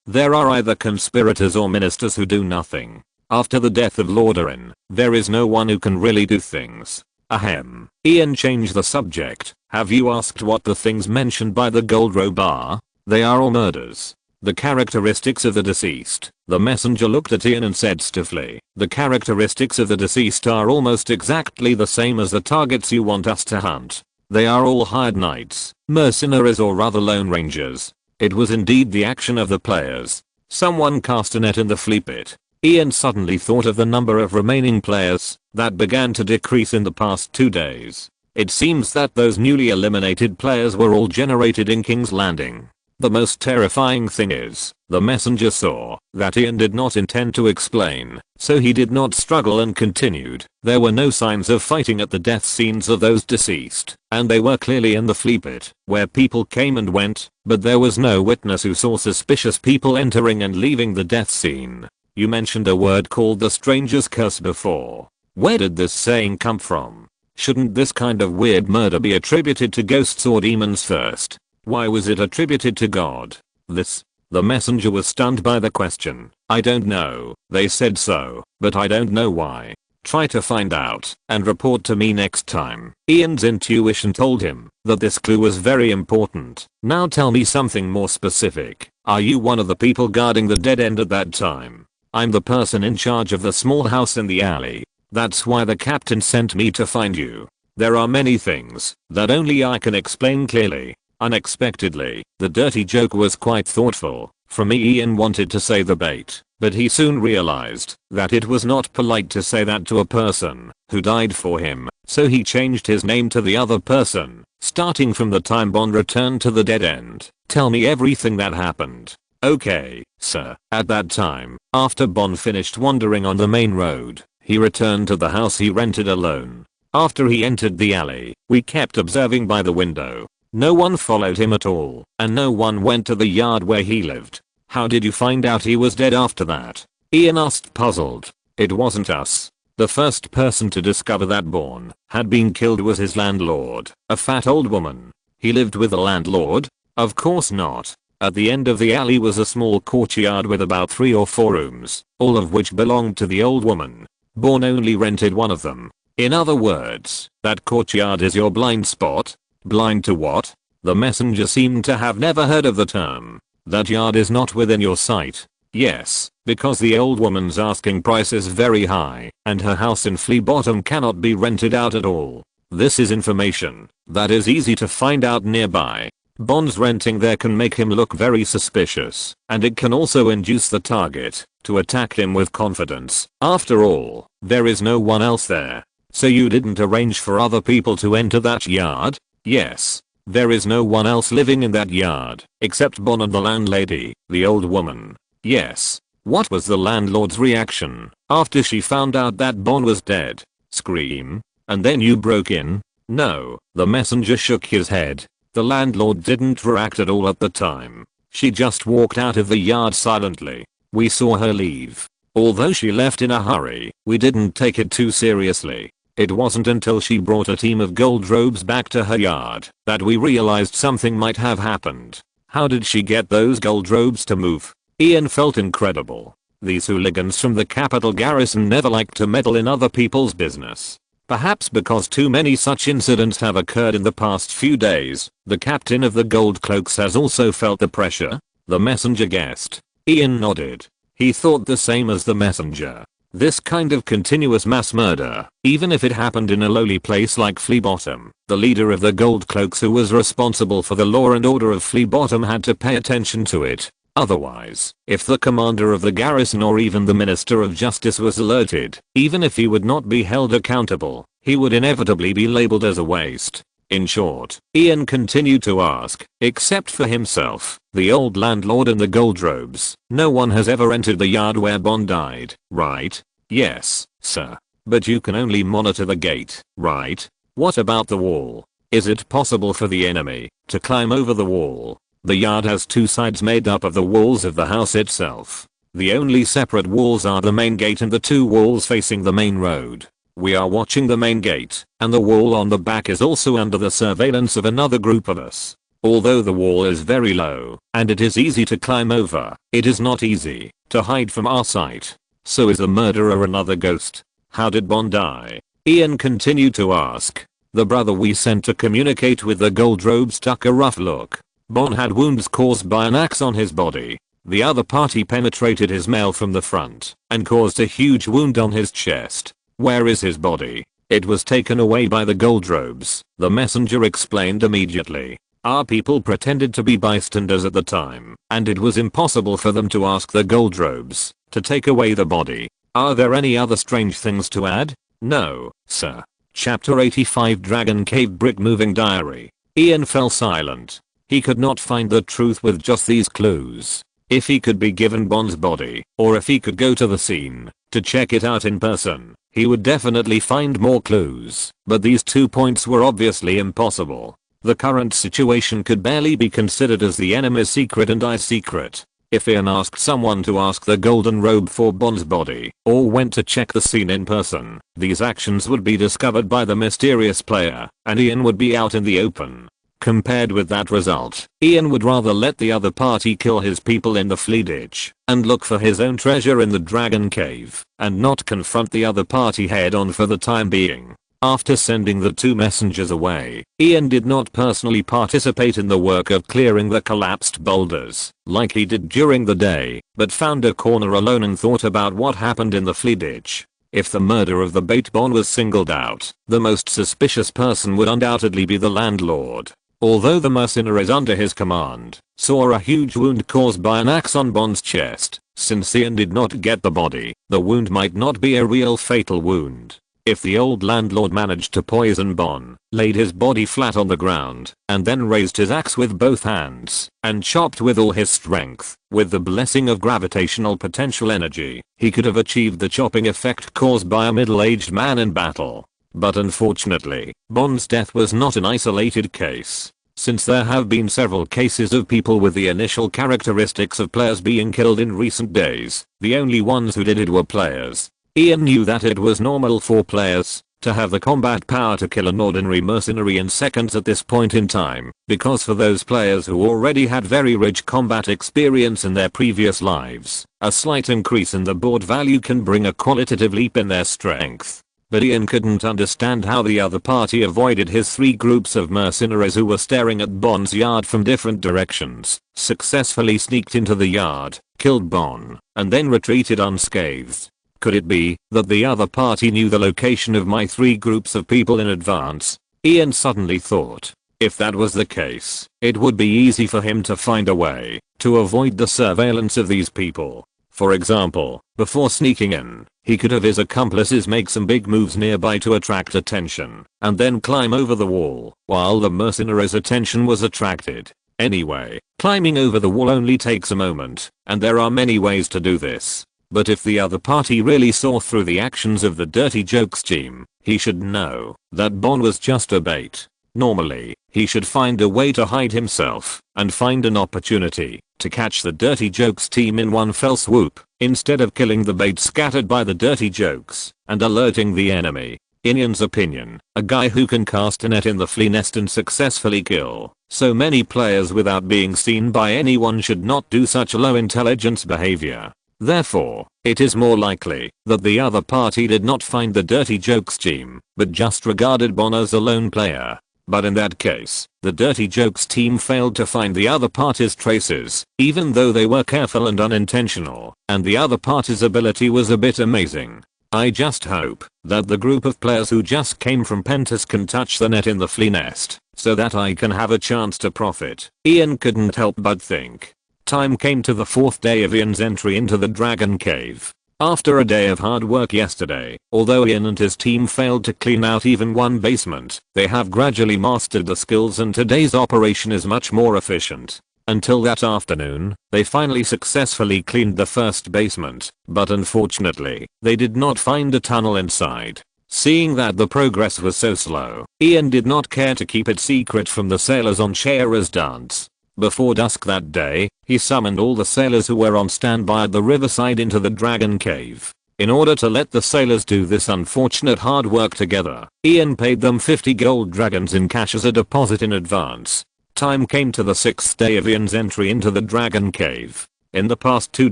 there are either conspirators or ministers who do nothing. After the death of Lord Arryn, there is no one who can really do things. Ahem. Ian changed the subject. Have you asked what the things mentioned by the gold robe are? They are all murders. The characteristics of the deceased. The messenger looked at Ian and said stiffly, the characteristics of the deceased are almost exactly the same as the targets you want us to hunt. They are all hired knights, mercenaries or rather lone rangers. It was indeed the action of the players. Someone cast a net in the flea pit. Ian suddenly thought of the number of remaining players that began to decrease in the past 2 days. It seems that those newly eliminated players were all generated in King's Landing. The most terrifying thing is, the messenger saw that Ian did not intend to explain, so he did not struggle and continued. There were no signs of fighting at the death scenes of those deceased, and they were clearly in the flea pit, where people came and went, but there was no witness who saw suspicious people entering and leaving the death scene. You mentioned a word called the stranger's curse before. Where did this saying come from? Shouldn't this kind of weird murder be attributed to ghosts or demons first? Why was it attributed to God? The messenger was stunned by the question. I don't know. They said so, but I don't know why. Try to find out and report to me next time. Ian's intuition told him that this clue was very important. Now tell me something more specific. Are you one of the people guarding the dead end at that time? I'm the person in charge of the small house in the alley. That's why the captain sent me to find you. There are many things that only I can explain clearly. Unexpectedly, the dirty joke was quite thoughtful. For me, Ian wanted to say the bait, but he soon realized that it was not polite to say that to a person who died for him, so he changed his name to the other person, starting from the time Bond returned to the dead end. Tell me everything that happened. Okay, sir. At that time, after Bond finished wandering on the main road, he returned to the house he rented alone. After he entered the alley, we kept observing by the window. No one followed him at all, and no one went to the yard where he lived. How did you find out he was dead after that? Ian asked, puzzled. It wasn't us. The first person to discover that Bourne had been killed was his landlord, a fat old woman. He lived with the landlord? Of course not. At the end of the alley was a small courtyard with about 3 or 4 rooms, all of which belonged to the old woman. Bourne only rented one of them. In other words, that courtyard is your blind spot? Blind to what? The messenger seemed to have never heard of the term. That yard is not within your sight. Yes, because the old woman's asking price is very high, and her house in Flea Bottom cannot be rented out at all. This is information that is easy to find out nearby. Bond's renting there can make him look very suspicious, and it can also induce the target to attack him with confidence. After all, there is no one else there. So you didn't arrange for other people to enter that yard? Yes. There is no one else living in that yard, except Bond and the landlady, the old woman. Yes. What was the landlord's reaction after she found out that Bond was dead? Scream? And then you broke in? No. The messenger shook his head. The landlord didn't react at all at the time. She just walked out of the yard silently. We saw her leave. Although she left in a hurry, we didn't take it too seriously. It wasn't until she brought a team of gold robes back to her yard that we realized something might have happened. How did she get those gold robes to move? Ian felt incredible. These hooligans from the capital garrison never liked to meddle in other people's business. Perhaps because too many such incidents have occurred in the past few days, the captain of the Gold Cloaks has also felt the pressure. The messenger guessed. Ian nodded. He thought the same as the messenger. This kind of continuous mass murder, even if it happened in a lowly place like Flea Bottom, the leader of the Gold Cloaks who was responsible for the law and order of Flea Bottom had to pay attention to it. Otherwise, if the commander of the garrison or even the minister of justice was alerted, even if he would not be held accountable, he would inevitably be labeled as a waste. In short, Ian continued to ask, except for himself, the old landlord and the gold robes, no one has ever entered the yard where Bond died, right? Yes, sir. But you can only monitor the gate, right? What about the wall? Is it possible for the enemy to climb over the wall? The yard has two sides made up of the walls of the house itself. The only separate walls are the main gate and the two walls facing the main road. We are watching the main gate, and the wall on the back is also under the surveillance of another group of us. Although the wall is very low, and it is easy to climb over, it is not easy to hide from our sight. So is the murderer another ghost? How did Bond die? Ian continued to ask. The brother we sent to communicate with the gold robes took a rough look. Bond had wounds caused by an axe on his body. The other party penetrated his mail from the front and caused a huge wound on his chest. Where is his body? It was taken away by the gold robes, the messenger explained immediately. Our people pretended to be bystanders at the time, and it was impossible for them to ask the gold robes to take away the body. Are there any other strange things to add? No, sir. Chapter 85 Dragon Cave Brick Moving Diary. Ian fell silent. He could not find the truth with just these clues. If he could be given Bond's body, or if he could go to the scene to check it out in person, he would definitely find more clues. But these 2 points were obviously impossible. The current situation could barely be considered as the enemy's secret and I's secret. If Ian asked someone to ask the golden robe for Bond's body, or went to check the scene in person, these actions would be discovered by the mysterious player, and Ian would be out in the open. Compared with that result, Ian would rather let the other party kill his people in the flea ditch and look for his own treasure in the dragon cave and not confront the other party head on for the time being. After sending the two messengers away, Ian did not personally participate in the work of clearing the collapsed boulders like he did during the day, but found a corner alone and thought about what happened in the flea ditch. If the murder of the bait Bond was singled out, the most suspicious person would undoubtedly be the landlord. Although the mercenaries under his command saw a huge wound caused by an axe on Bond's chest, since Ian did not get the body, the wound might not be a real fatal wound. If the old landlord managed to poison Bond, laid his body flat on the ground, and then raised his axe with both hands, and chopped with all his strength, with the blessing of gravitational potential energy, he could have achieved the chopping effect caused by a middle-aged man in battle. But unfortunately, Bond's death was not an isolated case. Since there have been several cases of people with the initial characteristics of players being killed in recent days, the only ones who did it were players. Ian knew that it was normal for players to have the combat power to kill an ordinary mercenary in seconds at this point in time, because for those players who already had very rich combat experience in their previous lives, a slight increase in the board value can bring a qualitative leap in their strength. but Ian couldn't understand how the other party avoided his 3 groups of mercenaries who were staring at Bond's yard from different directions, successfully sneaked into the yard, killed Bond, and then retreated unscathed. Could it be that the other party knew the location of my 3 groups of people in advance? Ian suddenly thought. If that was the case, it would be easy for him to find a way to avoid the surveillance of these people. For example, before sneaking in, he could have his accomplices make some big moves nearby to attract attention, and then climb over the wall while the mercenaries' attention was attracted. Anyway, climbing over the wall only takes a moment, and there are many ways to do this. But if the other party really saw through the actions of the dirty jokes team, he should know that Bond was just a bait. Normally, he should find a way to hide himself and find an opportunity to catch the dirty jokes team in one fell swoop, instead of killing the bait scattered by the dirty jokes and alerting the enemy. In Ian's opinion, a guy who can cast a net in the flea nest and successfully kill so many players without being seen by anyone should not do such low intelligence behavior. Therefore, it is more likely that the other party did not find the dirty jokes team, but just regarded Bond as a lone player. But in that case, the dirty jokes team failed to find the other party's traces, even though they were careful and unintentional, and the other party's ability was a bit amazing. I just hope that the group of players who just came from Pentas can touch the net in the flea nest, so that I can have a chance to profit. Ian couldn't help but think. Time came to the 4th day of Ian's entry into the Dragon Cave. After a day of hard work yesterday, although Ian and his team failed to clean out even one basement, they have gradually mastered the skills and today's operation is much more efficient. Until that afternoon, they finally successfully cleaned the first basement, but unfortunately, they did not find a tunnel inside. Seeing that the progress was so slow, Ian did not care to keep it secret from the sailors on Shayra's dance. Before dusk that day, he summoned all the sailors who were on standby at the riverside into the Dragon Cave. In order to let the sailors do this unfortunate hard work together, Ian paid them 50 gold dragons in cash as a deposit in advance. Time came to the 6th day of Ian's entry into the Dragon Cave. In the past 2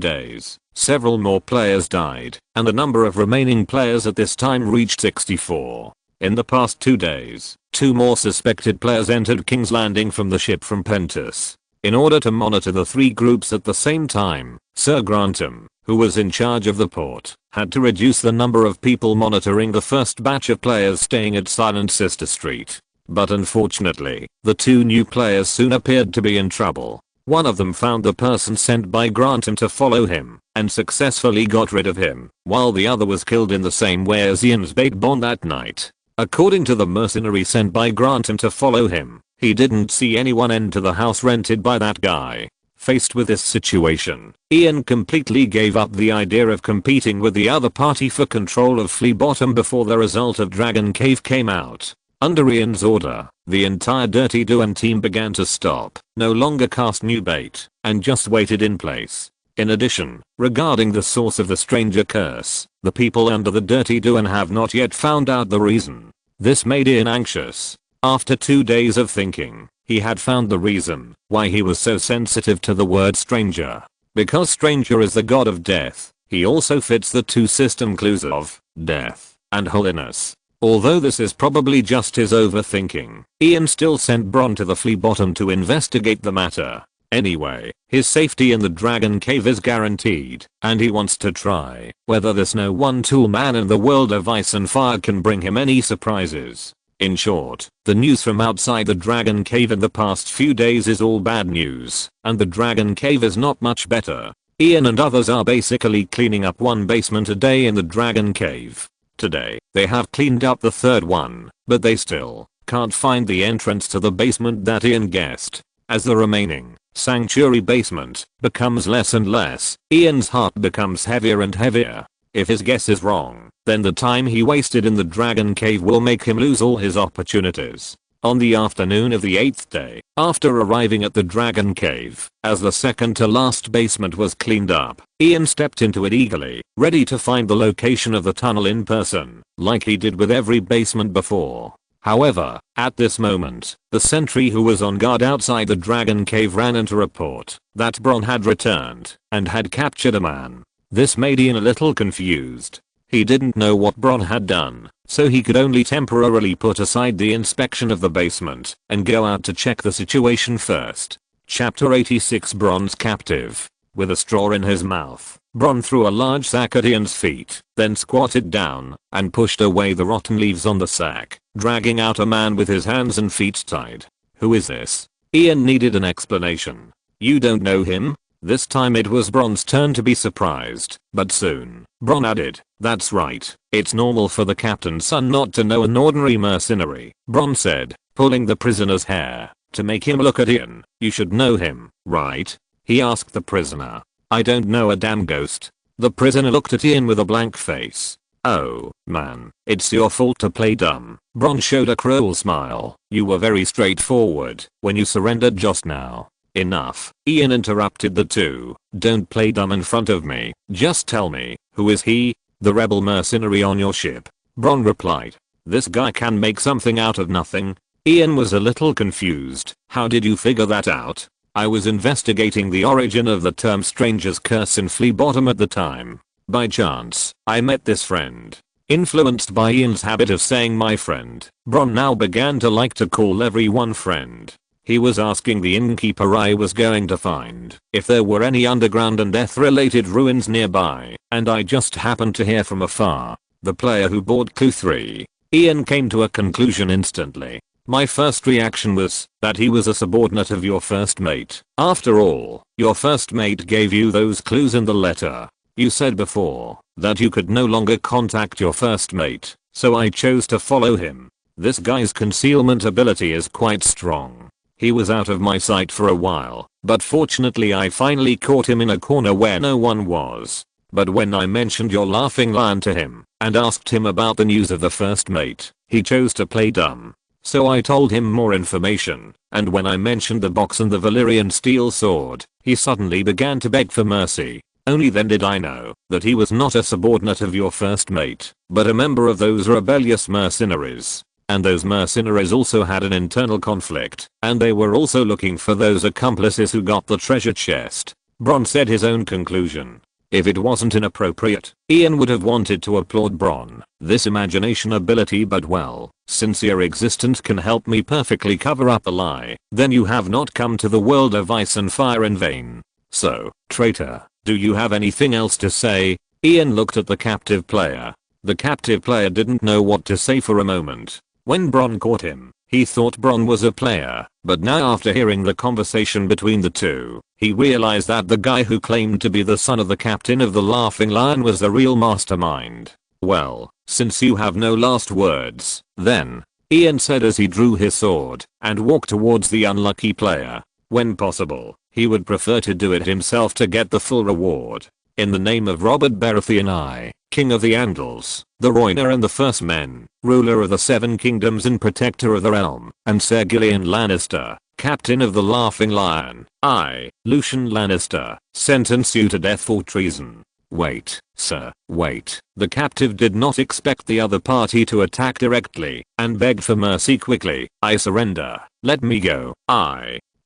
days, several more players died, and the number of remaining players at this time reached 64. In the past 2 days, 2 more suspected players entered King's Landing from the ship from Pentas. In order to monitor the 3 groups at the same time, Sir Grantham, who was in charge of the port, had to reduce the number of people monitoring the first batch of players staying at Silent Sister Street. But unfortunately, the 2 new players soon appeared to be in trouble. One of them found the person sent by Grantham to follow him, and successfully got rid of him, while the other was killed in the same way as Ian's bait Bond that night. According to the mercenary sent by Grantham to follow him, he didn't see anyone enter the house rented by that guy. Faced with this situation, Ian completely gave up the idea of competing with the other party for control of Flea Bottom before the result of Dragon Cave came out. Under Ian's order, the entire Dirty Doan team began to stop, no longer cast new bait, and just waited in place. In addition, regarding the source of the stranger curse, the people under the Dirty Doan have not yet found out the reason. This made Ian anxious. After 2 days of thinking, he had found the reason why he was so sensitive to the word stranger. Because stranger is the god of death, he also fits the 2 system clues of death and holiness. Although this is probably just his overthinking, Ian still sent Bronn to the Flea Bottom to investigate the matter. Anyway, his safety in the Dragon Cave is guaranteed, and he wants to try whether this no one tool man in the world of ice and fire can bring him any surprises. In short, the news from outside the Dragon Cave in the past few days is all bad news, and the Dragon Cave is not much better. Ian and others are basically cleaning up 1 basement a day in the Dragon Cave. Today, they have cleaned up the 3rd one, but they still can't find the entrance to the basement that Ian guessed. As the remaining sanctuary basement becomes less and less, Ian's heart becomes heavier and heavier. If his guess is wrong, then the time he wasted in the Dragon Cave will make him lose all his opportunities. On the afternoon of the 8th day, after arriving at the Dragon Cave, as the second to last basement was cleaned up, Ian stepped into it eagerly, ready to find the location of the tunnel in person, like he did with every basement before. However, at this moment, the sentry who was on guard outside the Dragon Cave ran in to report that Bronn had returned and had captured a man. This made Ian a little confused. He didn't know what Bronn had done, so he could only temporarily put aside the inspection of the basement and go out to check the situation first. Chapter 86 Bronn's Captive. With a straw in his mouth, Bronn threw a large sack at Ian's feet, then squatted down and pushed away the rotten leaves on the sack, dragging out a man with his hands and feet tied. "Who is this?" Ian needed an explanation. "You don't know him?" This time it was Bronn's turn to be surprised, but soon, Bronn added, "That's right, it's normal for the captain's son not to know an ordinary mercenary," Bronn said, pulling the prisoner's hair to make him look at Ian. "You should know him, right?" he asked the prisoner. "I don't know a damn ghost." The prisoner looked at Ian with a blank face. "Oh, man, it's your fault to play dumb." Bronn showed a cruel smile. "You were very straightforward when you surrendered just now." "Enough," Ian interrupted the two. "Don't play dumb in front of me. Just tell me, who is he?" "The rebel mercenary on your ship," Bronn replied. "This guy can make something out of nothing." Ian was a little confused. "How did you figure that out?" "I was investigating the origin of the term Stranger's Curse in Flea Bottom at the time. By chance, I met this friend." Influenced by Ian's habit of saying my friend, Bronn now began to like to call everyone friend. He was asking the innkeeper I was going to find if there were any underground and death related ruins nearby, and I just happened to hear from afar. "The player who bought Clue 3. Ian came to a conclusion instantly. "My first reaction was that he was a subordinate of your first mate. After all, your first mate gave you those clues in the letter. You said before that you could no longer contact your first mate, so I chose to follow him. This guy's concealment ability is quite strong. He was out of my sight for a while, but fortunately I finally caught him in a corner where no one was. But when I mentioned your laughing lion to him and asked him about the news of the first mate, he chose to play dumb. So I told him more information, and when I mentioned the box and the Valyrian steel sword, he suddenly began to beg for mercy. Only then did I know that he was not a subordinate of your first mate, but a member of those rebellious mercenaries. And those mercenaries also had an internal conflict, and they were also looking for those accomplices who got the treasure chest." Bronn said his own conclusion. If it wasn't inappropriate, Ian would have wanted to applaud Bronn. "This imagination ability, but well, since your existence can help me perfectly cover up a lie, then you have not come to the world of ice and fire in vain. So, traitor, do you have anything else to say?" Ian looked at the captive player. The captive player didn't know what to say for a moment. When Bronn caught him, he thought Bronn was a player, but now after hearing the conversation between the two, he realized that the guy who claimed to be the son of the captain of the Laughing Lion was the real mastermind. "Well, since you have no last words, then," Ian said as he drew his sword and walked towards the unlucky player. When possible, he would prefer to do it himself to get the full reward. "In the name of Robert Baratheon I, King of the Andals, the Rhoynar and the First Men, ruler of the Seven Kingdoms and protector of the realm, and Ser Gillian Lannister, captain of the Laughing Lion, I, Lucian Lannister, sentence you to death for treason." "Wait, sir, wait." The captive did not expect the other party to attack directly and begged for mercy quickly. "I surrender. Let me go.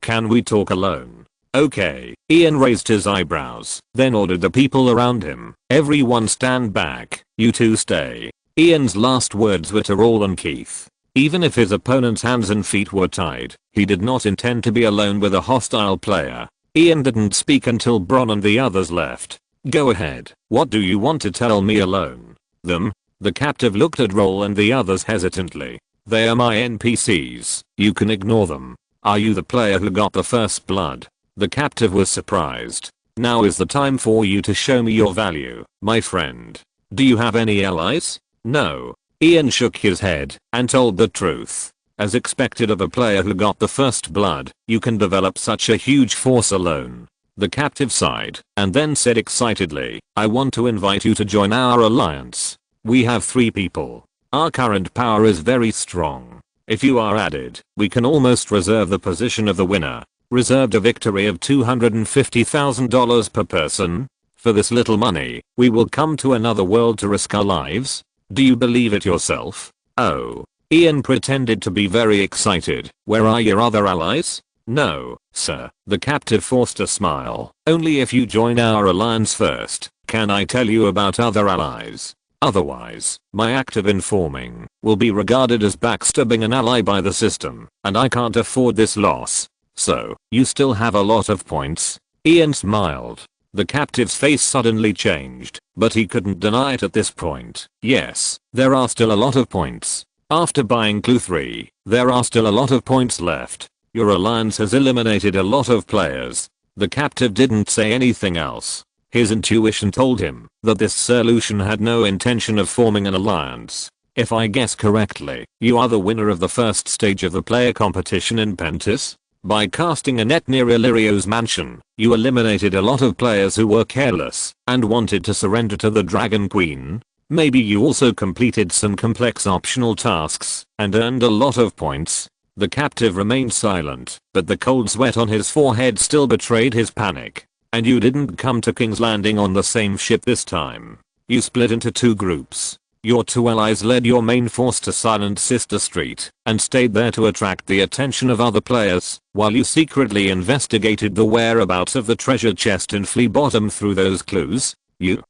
Can we talk alone?" "Okay." Ian raised his eyebrows, then ordered the people around him, "Everyone stand back, you two stay." Ian's last words were to Rawl and Keith. Even if his opponent's hands and feet were tied, he did not intend to be alone with a hostile player. Ian didn't speak until Bronn and the others left. "Go ahead. What do you want to tell me alone?" "Them?" The captive looked at Rawl and the others hesitantly. "They are my NPCs. You can ignore them." "Are you the player who got the first blood?" The captive was surprised. "Now is the time for you to show me your value, my friend. Do you have any allies?" "No." Ian shook his head and told the truth. As expected of a player who got the first blood, you can develop such a huge force alone. The captive sighed and then said excitedly, "I want to invite you to join our alliance. We have 3 people. Our current power is very strong. If you are added, we can almost reserve the position of the winner. Reserved a victory of $250,000 per person. For this little money, we will come to another world to risk our lives. Do you believe it yourself?" "Oh." Ian pretended to be very excited. "Where are your other allies?" "No, sir." The captive forced a smile. "Only if you join our alliance first, can I tell you about other allies." Otherwise, my act of informing will be regarded as backstabbing an ally by the system, and I can't afford this loss. So, you still have a lot of points? Ian smiled. The captive's face suddenly changed, but he couldn't deny it at this point. Yes, there are still a lot of points. After buying Clue 3, there are still a lot of points left. Your alliance has eliminated a lot of players. The captive didn't say anything else. His intuition told him that this solution had no intention of forming an alliance. If I guess correctly, you are the winner of the first stage of the player competition in Pentis? By casting a net near Illyrio's mansion, you eliminated a lot of players who were careless and wanted to surrender to the Dragon Queen. Maybe you also completed some complex optional tasks and earned a lot of points. The captive remained silent, but the cold sweat on his forehead still betrayed his panic. And you didn't come to King's Landing on the same ship this time. You split into two groups. Your two allies led your main force to Silent Sister Street and stayed there to attract the attention of other players, while you secretly investigated the whereabouts of the treasure chest in Flea Bottom through those clues. You.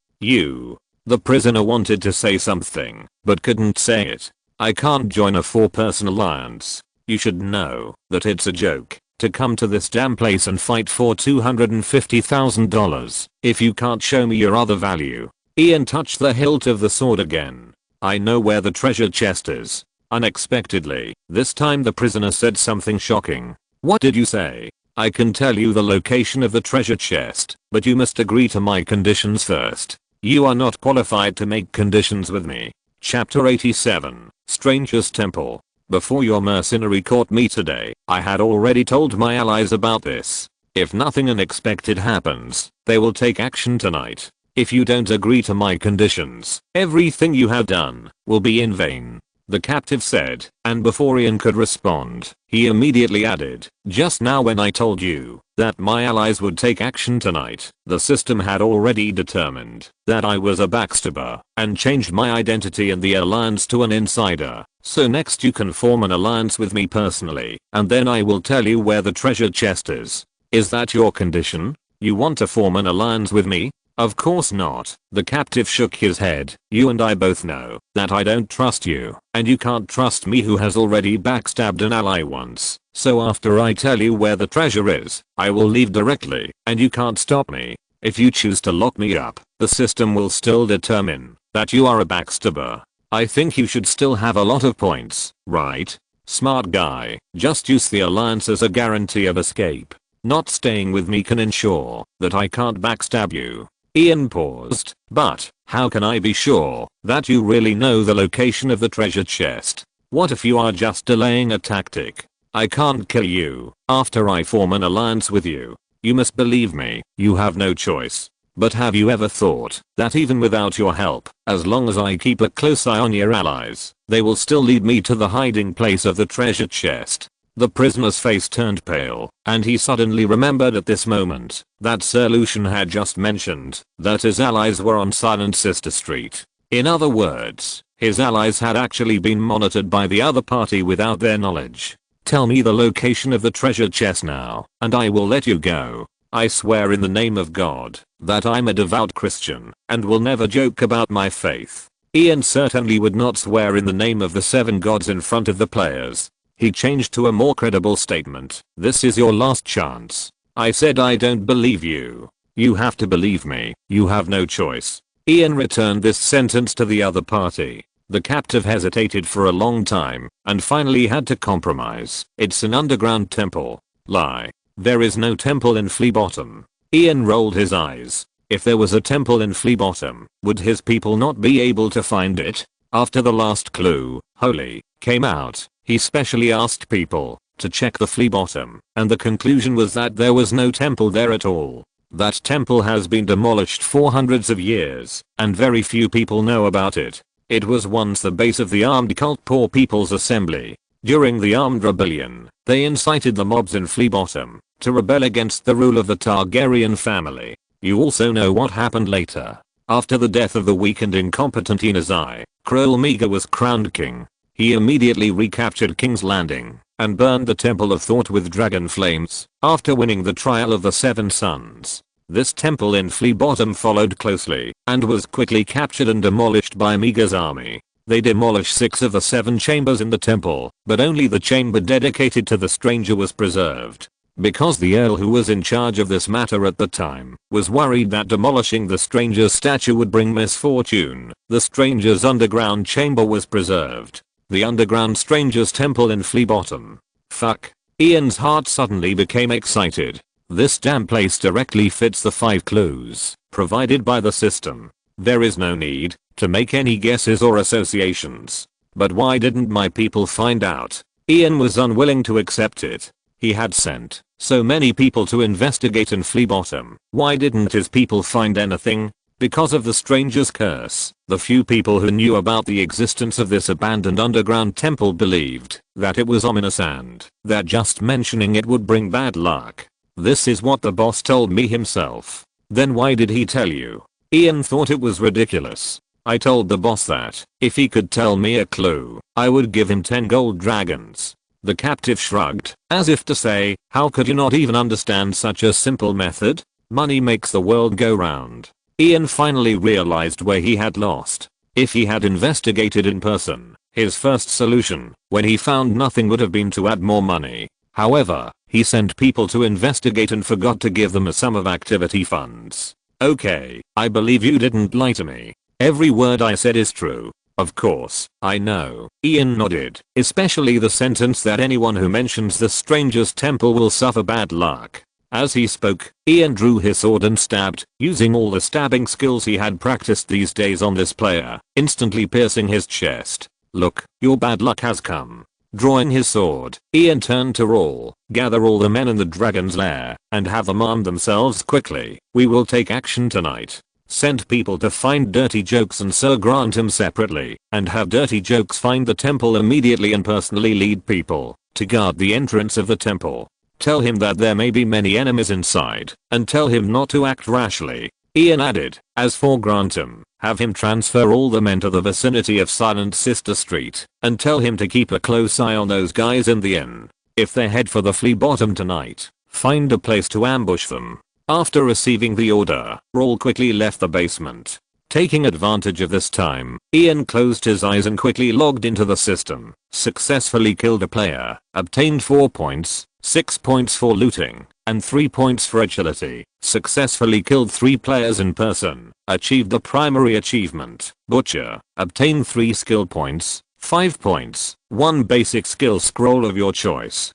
The prisoner wanted to say something, but couldn't say it. I can't join a 4-person alliance. You should know that it's a joke to come to this damn place and fight for $250,000 if you can't show me your other value. Ian touched the hilt of the sword again. I know where the treasure chest is. Unexpectedly, this time the prisoner said something shocking. What did you say? I can tell you the location of the treasure chest, but you must agree to my conditions first. You are not qualified to make conditions with me. Chapter 87, Stranger's Temple. Before your mercenary caught me today, I had already told my allies about this. If nothing unexpected happens, they will take action tonight. If you don't agree to my conditions, everything you have done will be in vain. The captive said, and before Ian could respond, he immediately added, just now when I told you that my allies would take action tonight, the system had already determined that I was a backstabber and changed my identity in the alliance to an insider. So next you can form an alliance with me personally, and then I will tell you where the treasure chest is. Is that your condition? You want to form an alliance with me? Of course not. The captive shook his head. You and I both know that I don't trust you, and you can't trust me who has already backstabbed an ally once. So after I tell you where the treasure is, I will leave directly, and you can't stop me. If you choose to lock me up, the system will still determine that you are a backstabber. I think you should still have a lot of points, right? Smart guy. Just use the alliance as a guarantee of escape. Not staying with me can ensure that I can't backstab you. Ian paused. But how can I be sure that you really know the location of the treasure chest? What if you are just delaying a tactic? I can't kill you after I form an alliance with you. You must believe me, you have no choice. But have you ever thought that even without your help, as long as I keep a close eye on your allies, they will still lead me to the hiding place of the treasure chest? The prisoner's face turned pale, and he suddenly remembered at this moment that Sir Lucian had just mentioned that his allies were on Silent Sister Street. In other words, his allies had actually been monitored by the other party without their knowledge. Tell me the location of the treasure chest now, and I will let you go. I swear in the name of God that I'm a devout Christian and will never joke about my faith. Ian certainly would not swear in the name of the 7 gods in front of the players. He changed to a more credible statement. This is your last chance. I said I don't believe you. You have to believe me. You have no choice. Ian returned this sentence to the other party. The captive hesitated for a long time and finally had to compromise. It's an underground temple. Lie. There is no temple in Flea Bottom. Ian rolled his eyes. If there was a temple in Flea Bottom, would his people not be able to find it? After the last clue, Holy, came out, he specially asked people to check the Flea Bottom, and the conclusion was that there was no temple there at all. That temple has been demolished for hundreds of years, and very few people know about it. It was once the base of the armed cult Poor People's Assembly. During the armed rebellion, they incited the mobs in Flea Bottom to rebel against the rule of the Targaryen family. You also know what happened later. After the death of the weak and incompetent Xia Ze, Crowell Meager was crowned king. He immediately recaptured King's Landing and burned the Temple of Thought with dragon flames after winning the trial of the 7 sons. This temple in Flea Bottom followed closely and was quickly captured and demolished by Meager's army. They demolished 6 of the 7 chambers in the temple, but only the chamber dedicated to the stranger was preserved. Because the Earl who was in charge of this matter at the time was worried that demolishing the stranger's statue would bring misfortune, the stranger's underground chamber was preserved. The underground stranger's temple in Flea Bottom. Fuck. Ian's heart suddenly became excited. This damn place directly fits the 5 clues provided by the system. There is no need to make any guesses or associations. But why didn't my people find out? Ian was unwilling to accept it. He had sent so many people to investigate in Flea Bottom. Why didn't his people find anything? Because of the stranger's curse. The few people who knew about the existence of this abandoned underground temple believed that it was ominous and that just mentioning it would bring bad luck. This is what the boss told me himself. Then why did he tell you? Ian thought it was ridiculous. I told the boss that if he could tell me a clue, I would give him 10 gold dragons. The captive shrugged, as if to say, how could you not even understand such a simple method? Money makes the world go round. Ian finally realized where he had lost. If he had investigated in person, his first solution, when he found nothing, would have been to add more money. However, he sent people to investigate and forgot to give them a sum of activity funds. Okay, I believe you didn't lie to me. Every word I said is true. Of course, I know. Ian nodded, especially the sentence that anyone who mentions the stranger's temple will suffer bad luck. As he spoke, Ian drew his sword and stabbed, using all the stabbing skills he had practiced these days on this player, instantly piercing his chest. Look, your bad luck has come. Drawing his sword, Ian turned to Rawl, gather all the men in the dragon's lair, and have them arm themselves quickly. We will take action tonight. Send people to find Dirty Jokes and Sir Grantham separately, and have Dirty Jokes find the temple immediately and personally lead people to guard the entrance of the temple. Tell him that there may be many enemies inside, and tell him not to act rashly. Ian added, as for Grantham, have him transfer all the men to the vicinity of Silent Sister Street, and tell him to keep a close eye on those guys in the inn. If they head for the Flea Bottom tonight, find a place to ambush them. After receiving the order, Rawl quickly left the basement. Taking advantage of this time, Ian closed his eyes and quickly logged into the system, successfully killed a player, obtained 4 points, 6 points for looting, and 3 points for agility, successfully killed 3 players in person, achieved the primary achievement, Butcher, obtained 3 skill points, 5 points, 1 basic skill scroll of your choice.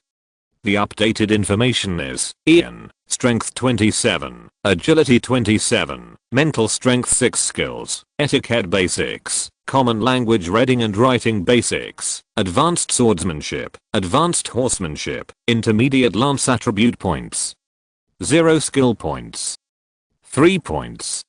The updated information is, Ian, Strength 27, Agility 27, Mental Strength 6 skills, Etiquette Basics, Common Language Reading and Writing Basics, Advanced Swordsmanship, Advanced Horsemanship, Intermediate Lance Attribute Points. 0 skill points. 3 points.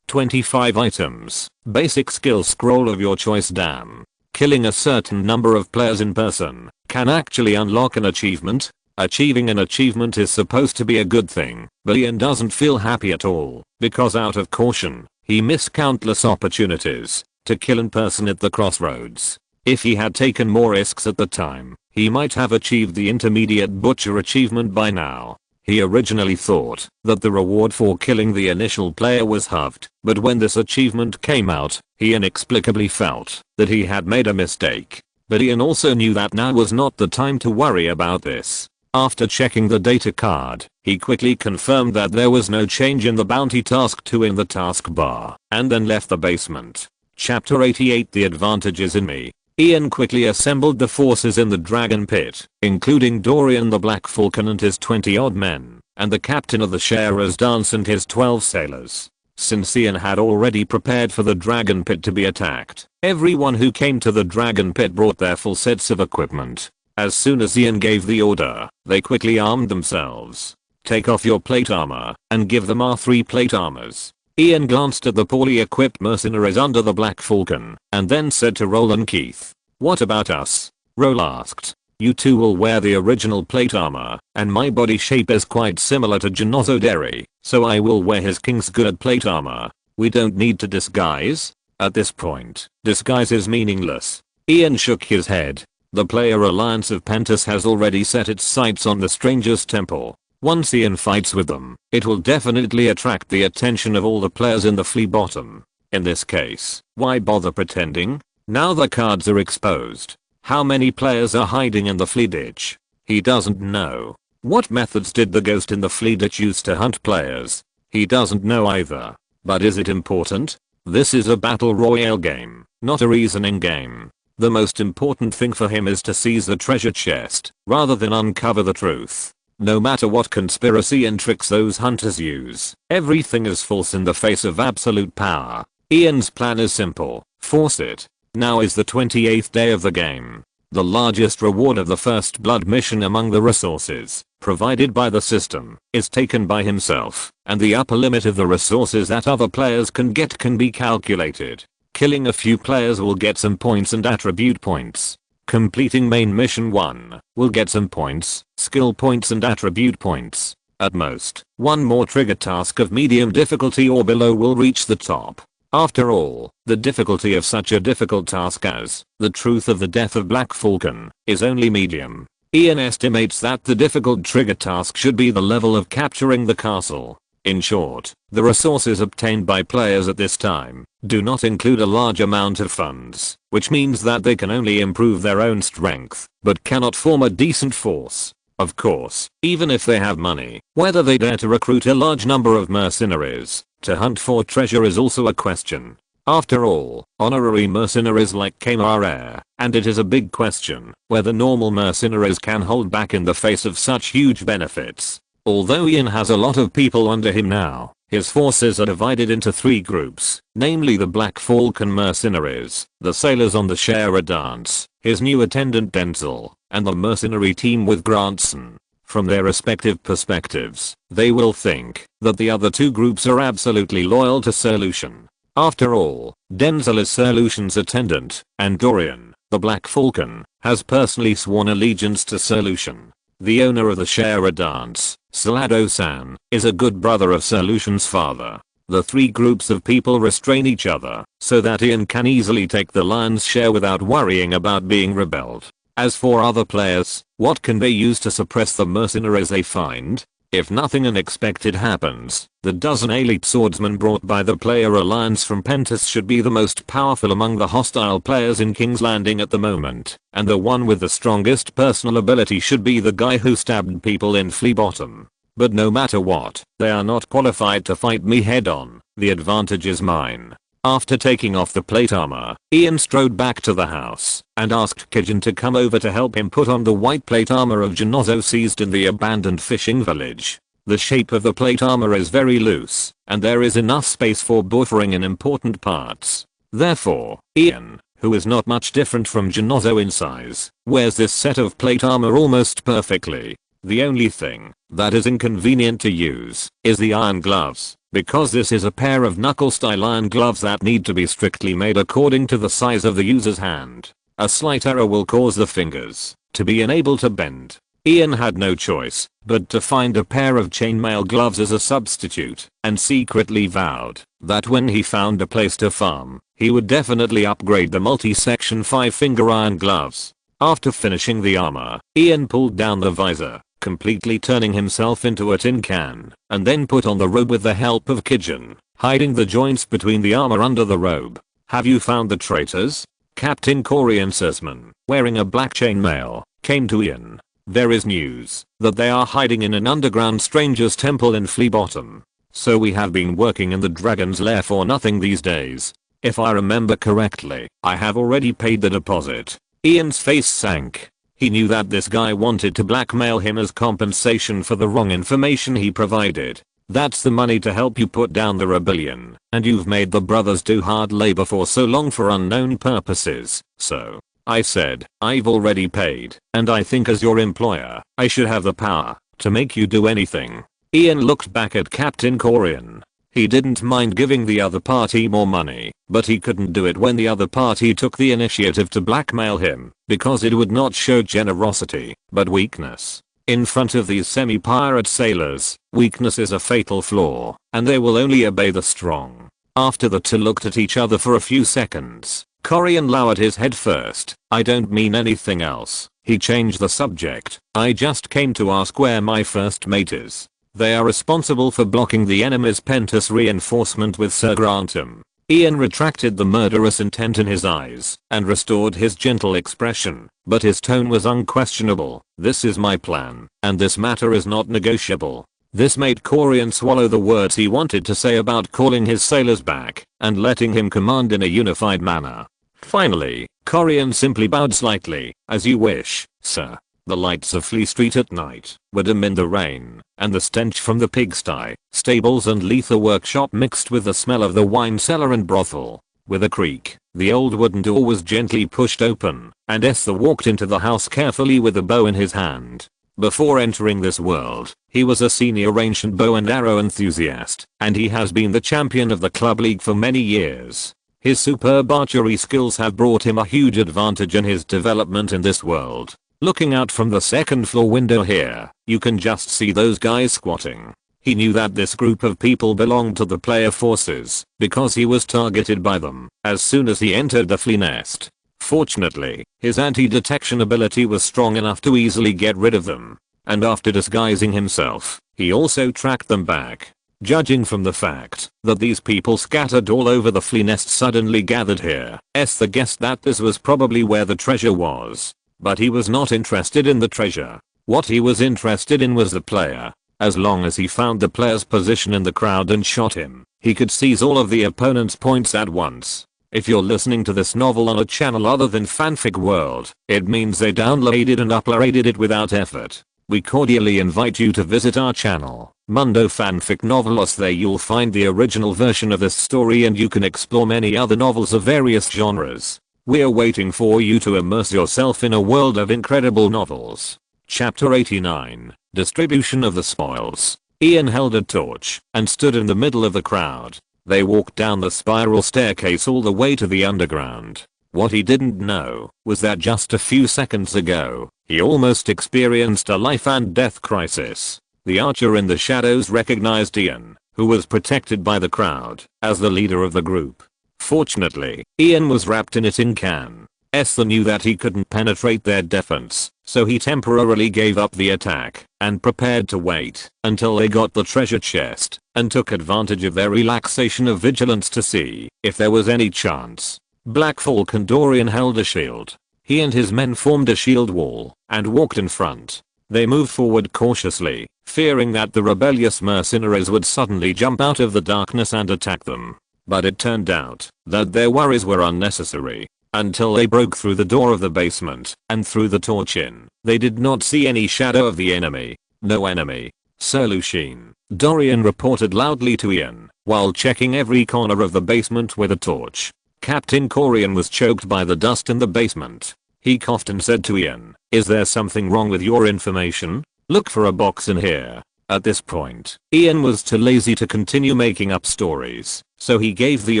25 items, Basic skill scroll of your choice. Damn. Killing a certain number of players in person can actually unlock an achievement. Achieving an achievement is supposed to be a good thing, but Ian doesn't feel happy at all, because out of caution, he missed countless opportunities to kill in person at the crossroads. If he had taken more risks at the time, he might have achieved the intermediate butcher achievement by now. He originally thought that the reward for killing the initial player was halved, but when this achievement came out, he inexplicably felt that he had made a mistake. But Ian also knew that now was not the time to worry about this. After checking the data card, he quickly confirmed that there was no change in the bounty task 2 in the taskbar, and then left the basement. Chapter 88 The Advantages in Me. Ian quickly assembled the forces in the dragon pit, including Dorian the Black Falcon and his 20 odd men, and the captain of the Sharer's Dance and his 12 sailors. Since Ian had already prepared for the dragon pit to be attacked, everyone who came to the dragon pit brought their full sets of equipment. As soon as Ian gave the order, they quickly armed themselves. Take off your plate armor, and give them our 3 plate armors. Ian glanced at the poorly equipped mercenaries under the Black Falcon, and then said to Rawl and Keith, "What about us?" Rawl asked. "You two will wear the original plate armor, and my body shape is quite similar to Genozzo Derry, so I will wear his Kingsguard plate armor. We don't need to disguise." At this point, disguise is meaningless. Ian shook his head. The player alliance of Pentus has already set its sights on the stranger's temple. Once Ian fights with them, it will definitely attract the attention of all the players in the flea bottom. In this case, why bother pretending? Now the cards are exposed. How many players are hiding in the flea ditch? He doesn't know. What methods did the ghost in the flea ditch use to hunt players? He doesn't know either. But is it important? This is a battle royale game, not a reasoning game. The most important thing for him is to seize the treasure chest, rather than uncover the truth. No matter what conspiracy and tricks those hunters use, everything is false in the face of absolute power. Ian's plan is simple: force it. Now is the 28th day of the game. The largest reward of the First Blood mission among the resources provided by the system is taken by himself, and the upper limit of the resources that other players can get can be calculated. Killing a few players will get some points and attribute points. Completing main mission 1 will get some points, skill points and attribute points. At most, one more trigger task of medium difficulty or below will reach the top. After all, the difficulty of such a difficult task as the truth of the death of Black Falcon is only medium. Ian estimates that the difficult trigger task should be the level of capturing the castle. In short, the resources obtained by players at this time do not include a large amount of funds, which means that they can only improve their own strength, but cannot form a decent force. Of course, even if they have money, whether they dare to recruit a large number of mercenaries to hunt for treasure is also a question. After all, honorary mercenaries like came are rare, and it is a big question whether normal mercenaries can hold back in the face of such huge benefits. Although Ian has a lot of people under him now, his forces are divided into 3 groups, namely the Black Falcon mercenaries, the sailors on the Shara dance, his new attendant Denzel, and the mercenary team with Grantson. From their respective perspectives, they will think that the other 2 groups are absolutely loyal to Solution. After all, Denzel is Solution's attendant, and Dorian, the Black Falcon, has personally sworn allegiance to Solution. The owner of the Shara dance, Salado-san, is a good brother of Solution's father. The 3 groups of people restrain each other, so that Ian can easily take the lion's share without worrying about being rebelled. As for other players, what can they use to suppress the mercenaries they find? If nothing unexpected happens, the dozen elite swordsmen brought by the player alliance from Pentus should be the most powerful among the hostile players in King's Landing at the moment, and the one with the strongest personal ability should be the guy who stabbed people in Flea Bottom. But no matter what, they are not qualified to fight me head on. The advantage is mine. After taking off the plate armor, Ian strode back to the house and asked Kijin to come over to help him put on the white plate armor of Genozzo seized in the abandoned fishing village. The shape of the plate armor is very loose, and there is enough space for buffering in important parts. Therefore, Ian, who is not much different from Genozzo in size, wears this set of plate armor almost perfectly. The only thing that is inconvenient to use is the iron gloves, because this is a pair of knuckle-style iron gloves that need to be strictly made according to the size of the user's hand. A slight error will cause the fingers to be unable to bend. Ian had no choice but to find a pair of chainmail gloves as a substitute, and secretly vowed that when he found a place to farm, he would definitely upgrade the multi-section 5-finger iron gloves. After finishing the armor, Ian pulled down the visor, completely turning himself into a tin can, and then put on the robe with the help of Kijin, hiding the joints between the armor under the robe. "Have you found the traitors?" Captain Corian Sesman, wearing a black chainmail, came to Ian. "There is news that they are hiding in an underground stranger's temple in Flea Bottom. So we have been working in the dragon's lair for nothing these days. If I remember correctly, I have already paid the deposit." Ian's face sank. He knew that this guy wanted to blackmail him as compensation for the wrong information he provided. That's the money to help you put down the rebellion, and you've made the brothers do hard labor for so long for unknown purposes. So, I said, I've already paid, and I think as your employer, I should have the power to make you do anything. Ian looked back at Captain Corian. He didn't mind giving the other party more money, but he couldn't do it when the other party took the initiative to blackmail him, because it would not show generosity, but weakness. In front of these semi-pirate sailors, weakness is a fatal flaw, and they will only obey the strong. After the two looked at each other for a few seconds, Corian lowered his head first. "I don't mean anything else," He changed the subject. I just came to ask where my first mate is. They are responsible for blocking the enemy's Pentus reinforcement with Sir Grantham. Ian retracted the murderous intent in his eyes and restored his gentle expression, but his tone was unquestionable. This is my plan, and this matter is not negotiable. This made Corian swallow the words he wanted to say about calling his sailors back and letting him command in a unified manner. Finally, Corian simply bowed slightly. As you wish, sir. The lights of Fleet Street at night were dim in the rain, and the stench from the pigsty, stables and leather workshop mixed with the smell of the wine cellar and brothel. With a creak, the old wooden door was gently pushed open, and Esther walked into the house carefully with a bow in his hand. Before entering this world, he was a senior ancient bow and arrow enthusiast, and he has been the champion of the club league for many years. His superb archery skills have brought him a huge advantage in his development in this world. Looking out from the second floor window here, you can just see those guys squatting. He knew that this group of people belonged to the player forces, because he was targeted by them as soon as he entered the flea nest. Fortunately, his anti-detection ability was strong enough to easily get rid of them, and after disguising himself, he also tracked them back. Judging from the fact that these people scattered all over the flea nest suddenly gathered here, Esther guessed that this was probably where the treasure was. But he was not interested in the treasure. What he was interested in was the player. As long as he found the player's position in the crowd and shot him, he could seize all of the opponent's points at once. If you're listening to this novel on a channel other than Fanfic World, it means they downloaded and uploaded it without effort. We cordially invite you to visit our channel, Mundo Fanfic Novelos. There you'll find the original version of this story and you can explore many other novels of various genres. We're waiting for you to immerse yourself in a world of incredible novels. Chapter 89, Distribution of the Spoils. Ian held a torch and stood in the middle of the crowd. They walked down the spiral staircase all the way to the underground. What he didn't know was that just a few seconds ago, he almost experienced a life and death crisis. The archer in the shadows recognized Ian, who was protected by the crowd, as the leader of the group. Fortunately, Ian was wrapped in a tin can. Esther knew that he couldn't penetrate their defense, so he temporarily gave up the attack and prepared to wait until they got the treasure chest and took advantage of their relaxation of vigilance to see if there was any chance. Black Falcon Dorian held a shield. He and his men formed a shield wall and walked in front. They moved forward cautiously, fearing that the rebellious mercenaries would suddenly jump out of the darkness and attack them. But it turned out that their worries were unnecessary. Until they broke through the door of the basement and threw the torch in, they did not see any shadow of the enemy. No enemy. Sir Lucien, Dorian reported loudly to Ian, while checking every corner of the basement with a torch. Captain Corian was choked by the dust in the basement. He coughed and said to Ian, "Is there something wrong with your information? Look for a box in here." At this point, Ian was too lazy to continue making up stories, so he gave the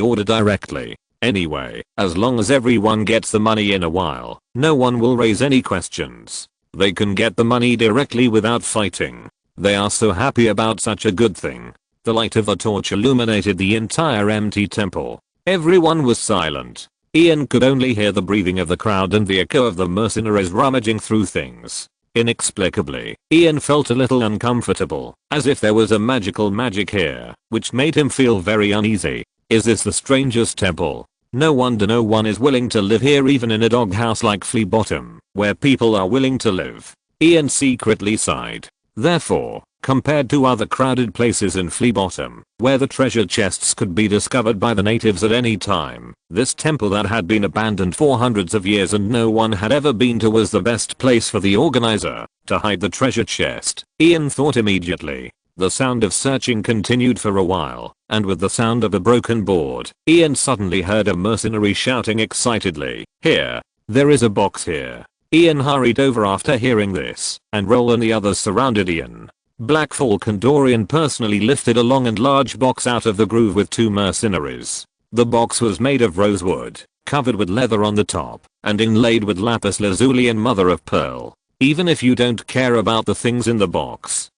order directly. Anyway, as long as everyone gets the money in a while, no one will raise any questions. They can get the money directly without fighting. They are so happy about such a good thing. The light of a torch illuminated the entire empty temple. Everyone was silent. Ian could only hear the breathing of the crowd and the echo of the mercenaries rummaging through things. Inexplicably, Ian felt a little uncomfortable, as if there was a magic here, which made him feel very uneasy. Is this the Stranger's Temple? No wonder no one is willing to live here, even in a doghouse like Flea Bottom, where people are willing to live. Ian secretly sighed. Therefore, compared to other crowded places in Flea Bottom, where the treasure chests could be discovered by the natives at any time, this temple that had been abandoned for hundreds of years and no one had ever been to was the best place for the organizer to hide the treasure chest. Ian thought immediately. The sound of searching continued for a while, and with the sound of a broken board, Ian suddenly heard a mercenary shouting excitedly, "Here! There is a box here!" Ian hurried over after hearing this, and Roll and the others surrounded Ian. Black Falcon Dorian personally lifted a long and large box out of the groove with two mercenaries. The box was made of rosewood, covered with leather on the top, and inlaid with lapis lazuli and mother of pearl. Even if you don't care about the things in the box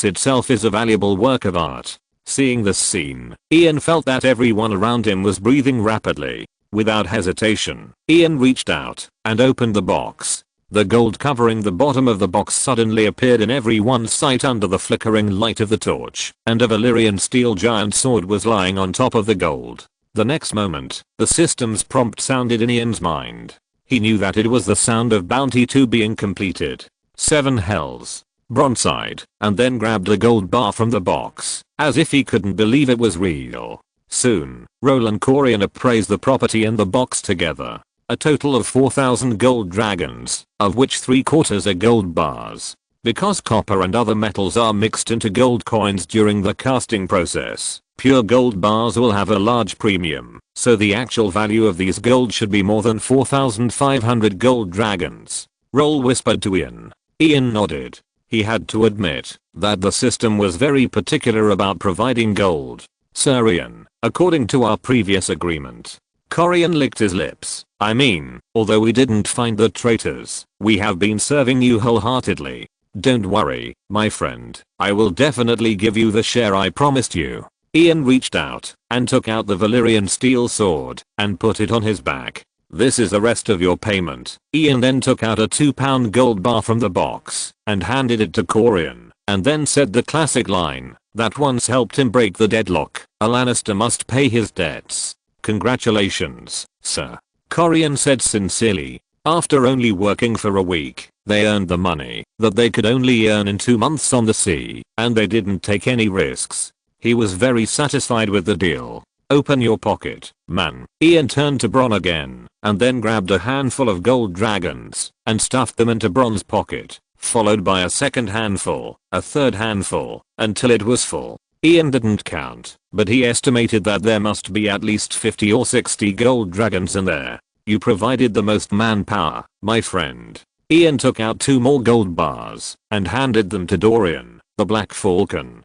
itself is a valuable work of art. Seeing this scene, Ian felt that everyone around him was breathing rapidly. Without hesitation, Ian reached out and opened the box. The gold covering the bottom of the box suddenly appeared in everyone's sight under the flickering light of the torch, and a Valyrian steel giant sword was lying on top of the gold. The next moment, the system's prompt sounded in Ian's mind. He knew that it was the sound of Bounty 2 being completed. 7 hells. Bronn sighed, and then grabbed a gold bar from the box, as if he couldn't believe it was real. Soon, Roll and Corian appraised the property in the box together. A total of 4,000 gold dragons, of which 3/4 are gold bars. Because copper and other metals are mixed into gold coins during the casting process, pure gold bars will have a large premium, so the actual value of these gold should be more than 4,500 gold dragons. Roll whispered to Ian. Ian nodded. He had to admit that the system was very particular about providing gold. Sir Ian, according to our previous agreement. Corian licked his lips. I mean, although we didn't find the traitors, we have been serving you wholeheartedly. Don't worry, my friend, I will definitely give you the share I promised you. Ian reached out and took out the Valyrian steel sword and put it on his back. This is the rest of your payment. Ian then took out a 2-pound gold bar from the box and handed it to Corian, and then said the classic line that once helped him break the deadlock: a Lannister must pay his debts. Congratulations, sir. Corian said sincerely. After only working for a week, they earned the money that they could only earn in 2 months on the sea, and they didn't take any risks. He was very satisfied with the deal. Open your pocket, man. Ian turned to Bronn again, and then grabbed a handful of gold dragons and stuffed them into Bronn's pocket, followed by a second handful, a third handful, until it was full. Ian didn't count, but he estimated that there must be at least 50 or 60 gold dragons in there. You provided the most manpower, my friend. Ian took out 2 more gold bars and handed them to Dorian, the Black Falcon.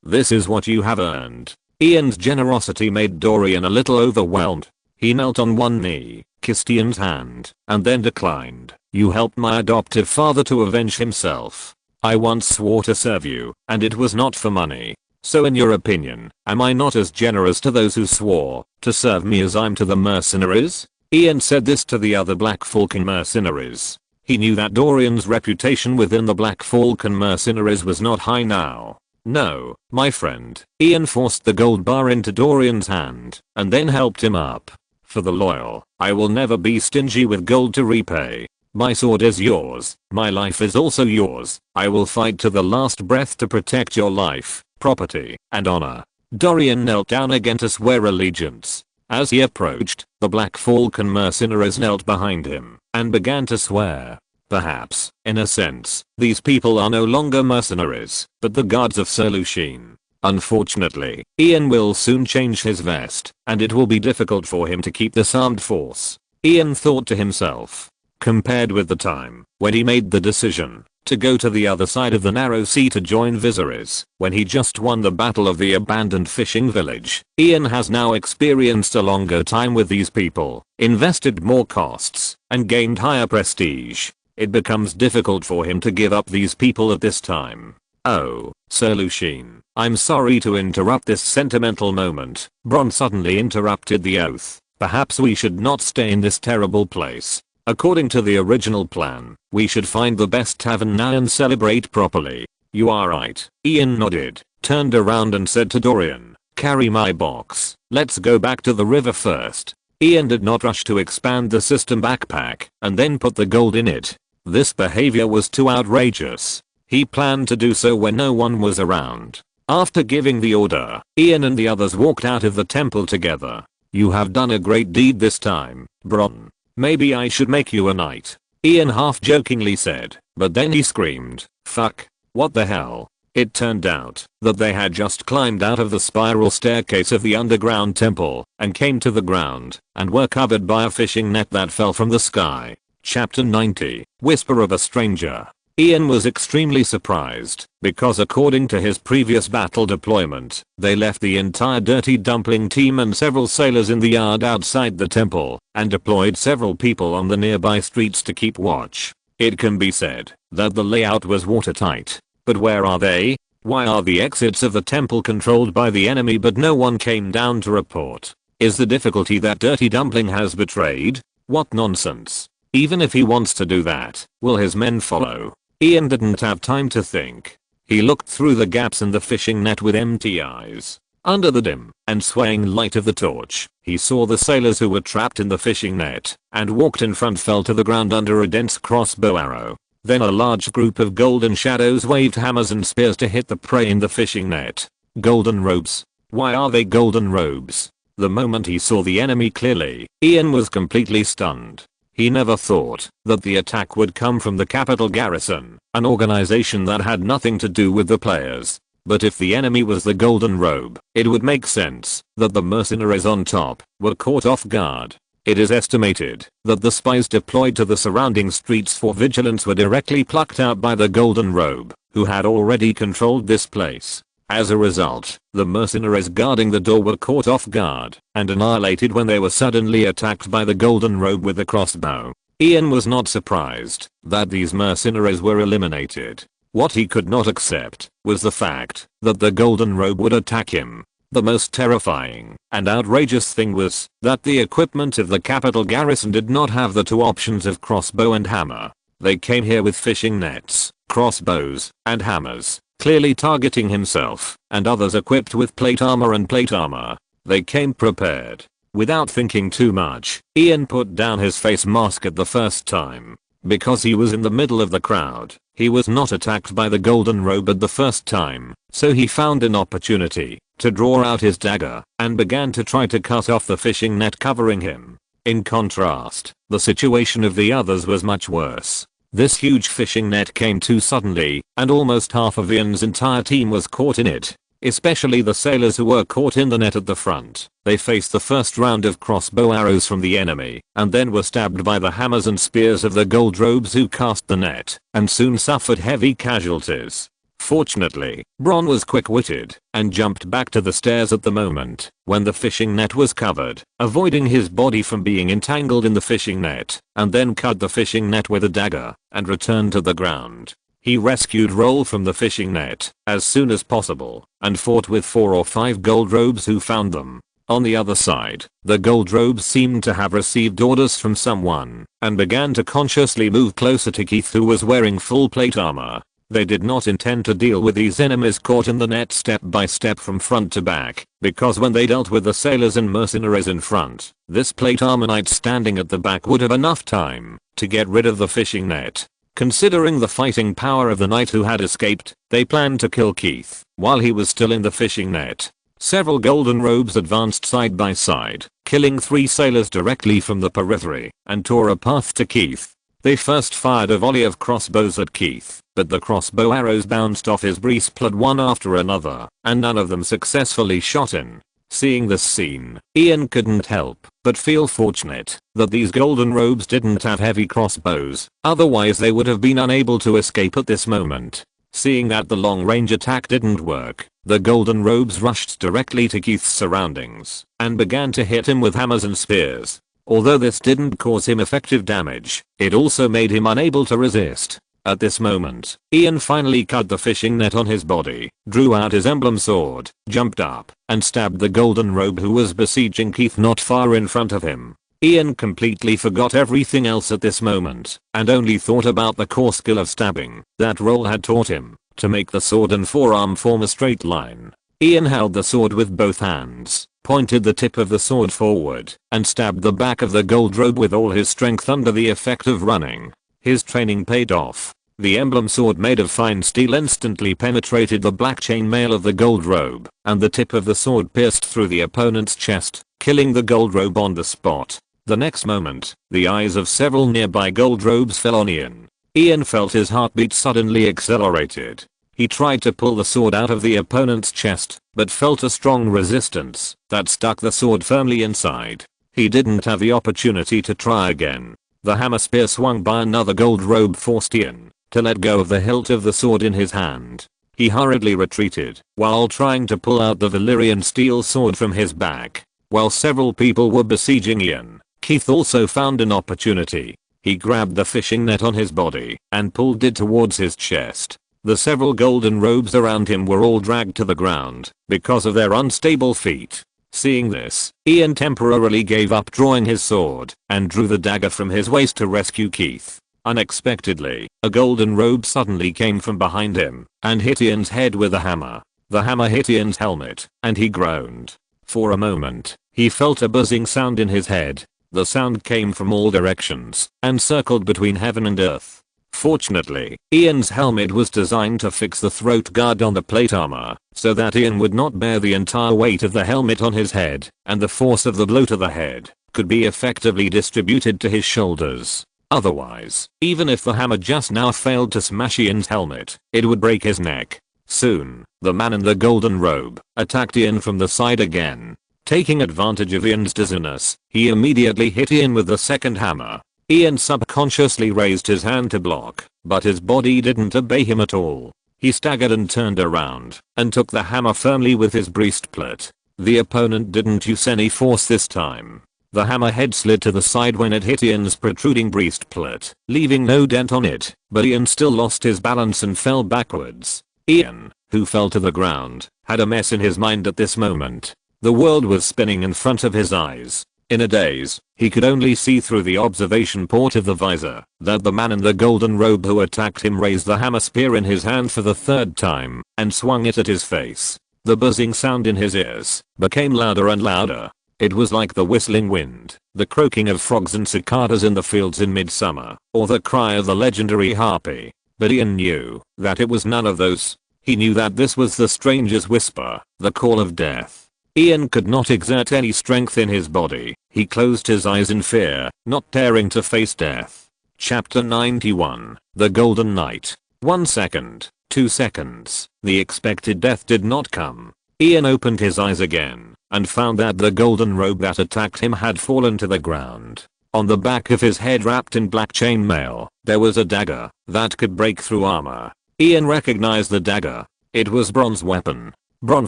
This is what you have earned. Ian's generosity made Dorian a little overwhelmed. He knelt on one knee, kissed Ian's hand, and then declined. You helped my adoptive father to avenge himself. I once swore to serve you, and it was not for money. So in your opinion, am I not as generous to those who swore to serve me as I'm to the mercenaries? Ian said this to the other Black Falcon mercenaries. He knew that Dorian's reputation within the Black Falcon mercenaries was not high now. No, my friend. Ian forced the gold bar into Dorian's hand and then helped him up. For the loyal, I will never be stingy with gold to repay. My sword is yours, my life is also yours. I will fight to the last breath to protect your life, property, and honor. Dorian knelt down again to swear allegiance. As he approached, the Black Falcon mercenaries knelt behind him and began to swear. Perhaps, in a sense, these people are no longer mercenaries, but the guards of Sir Lucien. Unfortunately, Ian will soon change his vest, and it will be difficult for him to keep this armed force. Ian thought to himself. Compared with the time when he made the decision to go to the other side of the narrow sea to join Viserys, when he just won the battle of the abandoned fishing village, Ian has now experienced a longer time with these people, invested more costs, and gained higher prestige. It becomes difficult for him to give up these people at this time. Oh, Sir Lucien, I'm sorry to interrupt this sentimental moment. Bronn suddenly interrupted the oath. Perhaps we should not stay in this terrible place. According to the original plan, we should find the best tavern now and celebrate properly. You are right. Ian nodded, turned around and said to Dorian, carry my box. Let's go back to the river first. Ian did not rush to expand the system backpack and then put the gold in it. This behavior was too outrageous. He planned to do so when no one was around. After giving the order, Ian and the others walked out of the temple together. You have done a great deed this time, Bronn. Maybe I should make you a knight. Ian half-jokingly said, but then he screamed, fuck, what the hell? It turned out that they had just climbed out of the spiral staircase of the underground temple and came to the ground and were covered by a fishing net that fell from the sky. Chapter 90, Whisper of a Stranger. Ian was extremely surprised because according to his previous battle deployment, they left the entire Dirty Dumpling team and several sailors in the yard outside the temple and deployed several people on the nearby streets to keep watch. It can be said that the layout was watertight. But where are they? Why are the exits of the temple controlled by the enemy but no one came down to report? Is the difficulty that Dirty Dumpling has betrayed? What nonsense. Even if he wants to do that, will his men follow? Ian didn't have time to think. He looked through the gaps in the fishing net with empty eyes. Under the dim and swaying light of the torch, he saw the sailors who were trapped in the fishing net and walked in front fell to the ground under a dense crossbow arrow. Then a large group of golden shadows waved hammers and spears to hit the prey in the fishing net. Golden robes. Why are they golden robes? The moment he saw the enemy clearly, Ian was completely stunned. He never thought that the attack would come from the capital garrison, an organization that had nothing to do with the players. But if the enemy was the Golden Robe, it would make sense that the mercenaries on top were caught off guard. It is estimated that the spies deployed to the surrounding streets for vigilance were directly plucked out by the Golden Robe, who had already controlled this place. As a result, the mercenaries guarding the door were caught off guard and annihilated when they were suddenly attacked by the Golden Robe with a crossbow. Ian was not surprised that these mercenaries were eliminated. What he could not accept was the fact that the Golden Robe would attack him. The most terrifying and outrageous thing was that the equipment of the capital garrison did not have the two options of crossbow and hammer. They came here with fishing nets, crossbows, and hammers, clearly targeting himself and others equipped with plate armor and plate armor. They came prepared. Without thinking too much, Ian put down his face mask at the first time. Because he was in the middle of the crowd, he was not attacked by the Golden Robe at the first time, so he found an opportunity to draw out his dagger and began to try to cut off the fishing net covering him. In contrast, the situation of the others was much worse. This huge fishing net came too suddenly, and almost half of Ian's entire team was caught in it. Especially the sailors who were caught in the net at the front. They faced the first round of crossbow arrows from the enemy and then were stabbed by the hammers and spears of the gold robes who cast the net and soon suffered heavy casualties. Fortunately, Bronn was quick-witted and jumped back to the stairs at the moment when the fishing net was covered, avoiding his body from being entangled in the fishing net, and then cut the fishing net with a dagger and returned to the ground. He rescued Roll from the fishing net as soon as possible and fought with 4 or 5 gold robes who found them. On the other side, the gold robes seemed to have received orders from someone and began to consciously move closer to Keith, who was wearing full plate armor. They did not intend to deal with these enemies caught in the net step by step from front to back, because when they dealt with the sailors and mercenaries in front, this plate armor knight standing at the back would have enough time to get rid of the fishing net. Considering the fighting power of the knight who had escaped, they planned to kill Keith while he was still in the fishing net. Several golden robes advanced side by side, killing 3 sailors directly from the periphery, and tore a path to Keith. They first fired a volley of crossbows at Keith, but the crossbow arrows bounced off his breastplate one after another, and none of them successfully shot him. Seeing this scene, Ian couldn't help but feel fortunate that these golden robes didn't have heavy crossbows, otherwise they would have been unable to escape at this moment. Seeing that the long-range attack didn't work, the golden robes rushed directly to Keith's surroundings and began to hit him with hammers and spears. Although this didn't cause him effective damage, it also made him unable to resist. At this moment, Ian finally cut the fishing net on his body, drew out his emblem sword, jumped up, and stabbed the golden robe who was besieging Keith not far in front of him. Ian completely forgot everything else at this moment, and only thought about the core skill of stabbing that Roll had taught him, to make the sword and forearm form a straight line. Ian held the sword with both hands, pointed the tip of the sword forward, and stabbed the back of the gold robe with all his strength under the effect of running. His training paid off. The emblem sword made of fine steel instantly penetrated the black chainmail of the gold robe, and the tip of the sword pierced through the opponent's chest, killing the gold robe on the spot. The next moment, the eyes of several nearby gold robes fell on Ian. Ian felt his heartbeat suddenly accelerated. He tried to pull the sword out of the opponent's chest, but felt a strong resistance that stuck the sword firmly inside. He didn't have the opportunity to try again. The hammer spear swung by another gold robe forced Ian to let go of the hilt of the sword in his hand. He hurriedly retreated while trying to pull out the Valyrian steel sword from his back. While several people were besieging Ian, Keith also found an opportunity. He grabbed the fishing net on his body and pulled it towards his chest. The several golden robes around him were all dragged to the ground because of their unstable feet. Seeing this, Ian temporarily gave up drawing his sword and drew the dagger from his waist to rescue Keith. Unexpectedly, a golden robe suddenly came from behind him and hit Ian's head with a hammer. The hammer hit Ian's helmet, and he groaned. For a moment, he felt a buzzing sound in his head. The sound came from all directions and circled between heaven and earth. Fortunately, Ian's helmet was designed to fix the throat guard on the plate armor, so that Ian would not bear the entire weight of the helmet on his head, and the force of the blow to the head could be effectively distributed to his shoulders. Otherwise, even if the hammer just now failed to smash Ian's helmet, it would break his neck. Soon, the man in the golden robe attacked Ian from the side again. Taking advantage of Ian's dizziness, he immediately hit Ian with the second hammer. Ian subconsciously raised his hand to block, but his body didn't obey him at all. He staggered and turned around and took the hammer firmly with his breastplate. The opponent didn't use any force this time. The hammer head slid to the side when it hit Ian's protruding breastplate, leaving no dent on it, but Ian still lost his balance and fell backwards. Ian, who fell to the ground, had a mess in his mind at this moment. The world was spinning in front of his eyes. In a daze, he could only see through the observation port of the visor that the man in the golden robe who attacked him raised the hammer spear in his hand for the third time and swung it at his face. The buzzing sound in his ears became louder and louder. It was like the whistling wind, the croaking of frogs and cicadas in the fields in midsummer, or the cry of the legendary harpy. But Ian knew that it was none of those. He knew that this was the stranger's whisper, the call of death. Ian could not exert any strength in his body. He closed his eyes in fear, not daring to face death. Chapter 91, The Golden Knight. 1 second, 2 seconds. The expected death did not come. Ian opened his eyes again and found that the golden robe that attacked him had fallen to the ground. On the back of his head, wrapped in black chainmail, there was a dagger that could break through armor. Ian recognized the dagger. It was Bron's weapon. Bron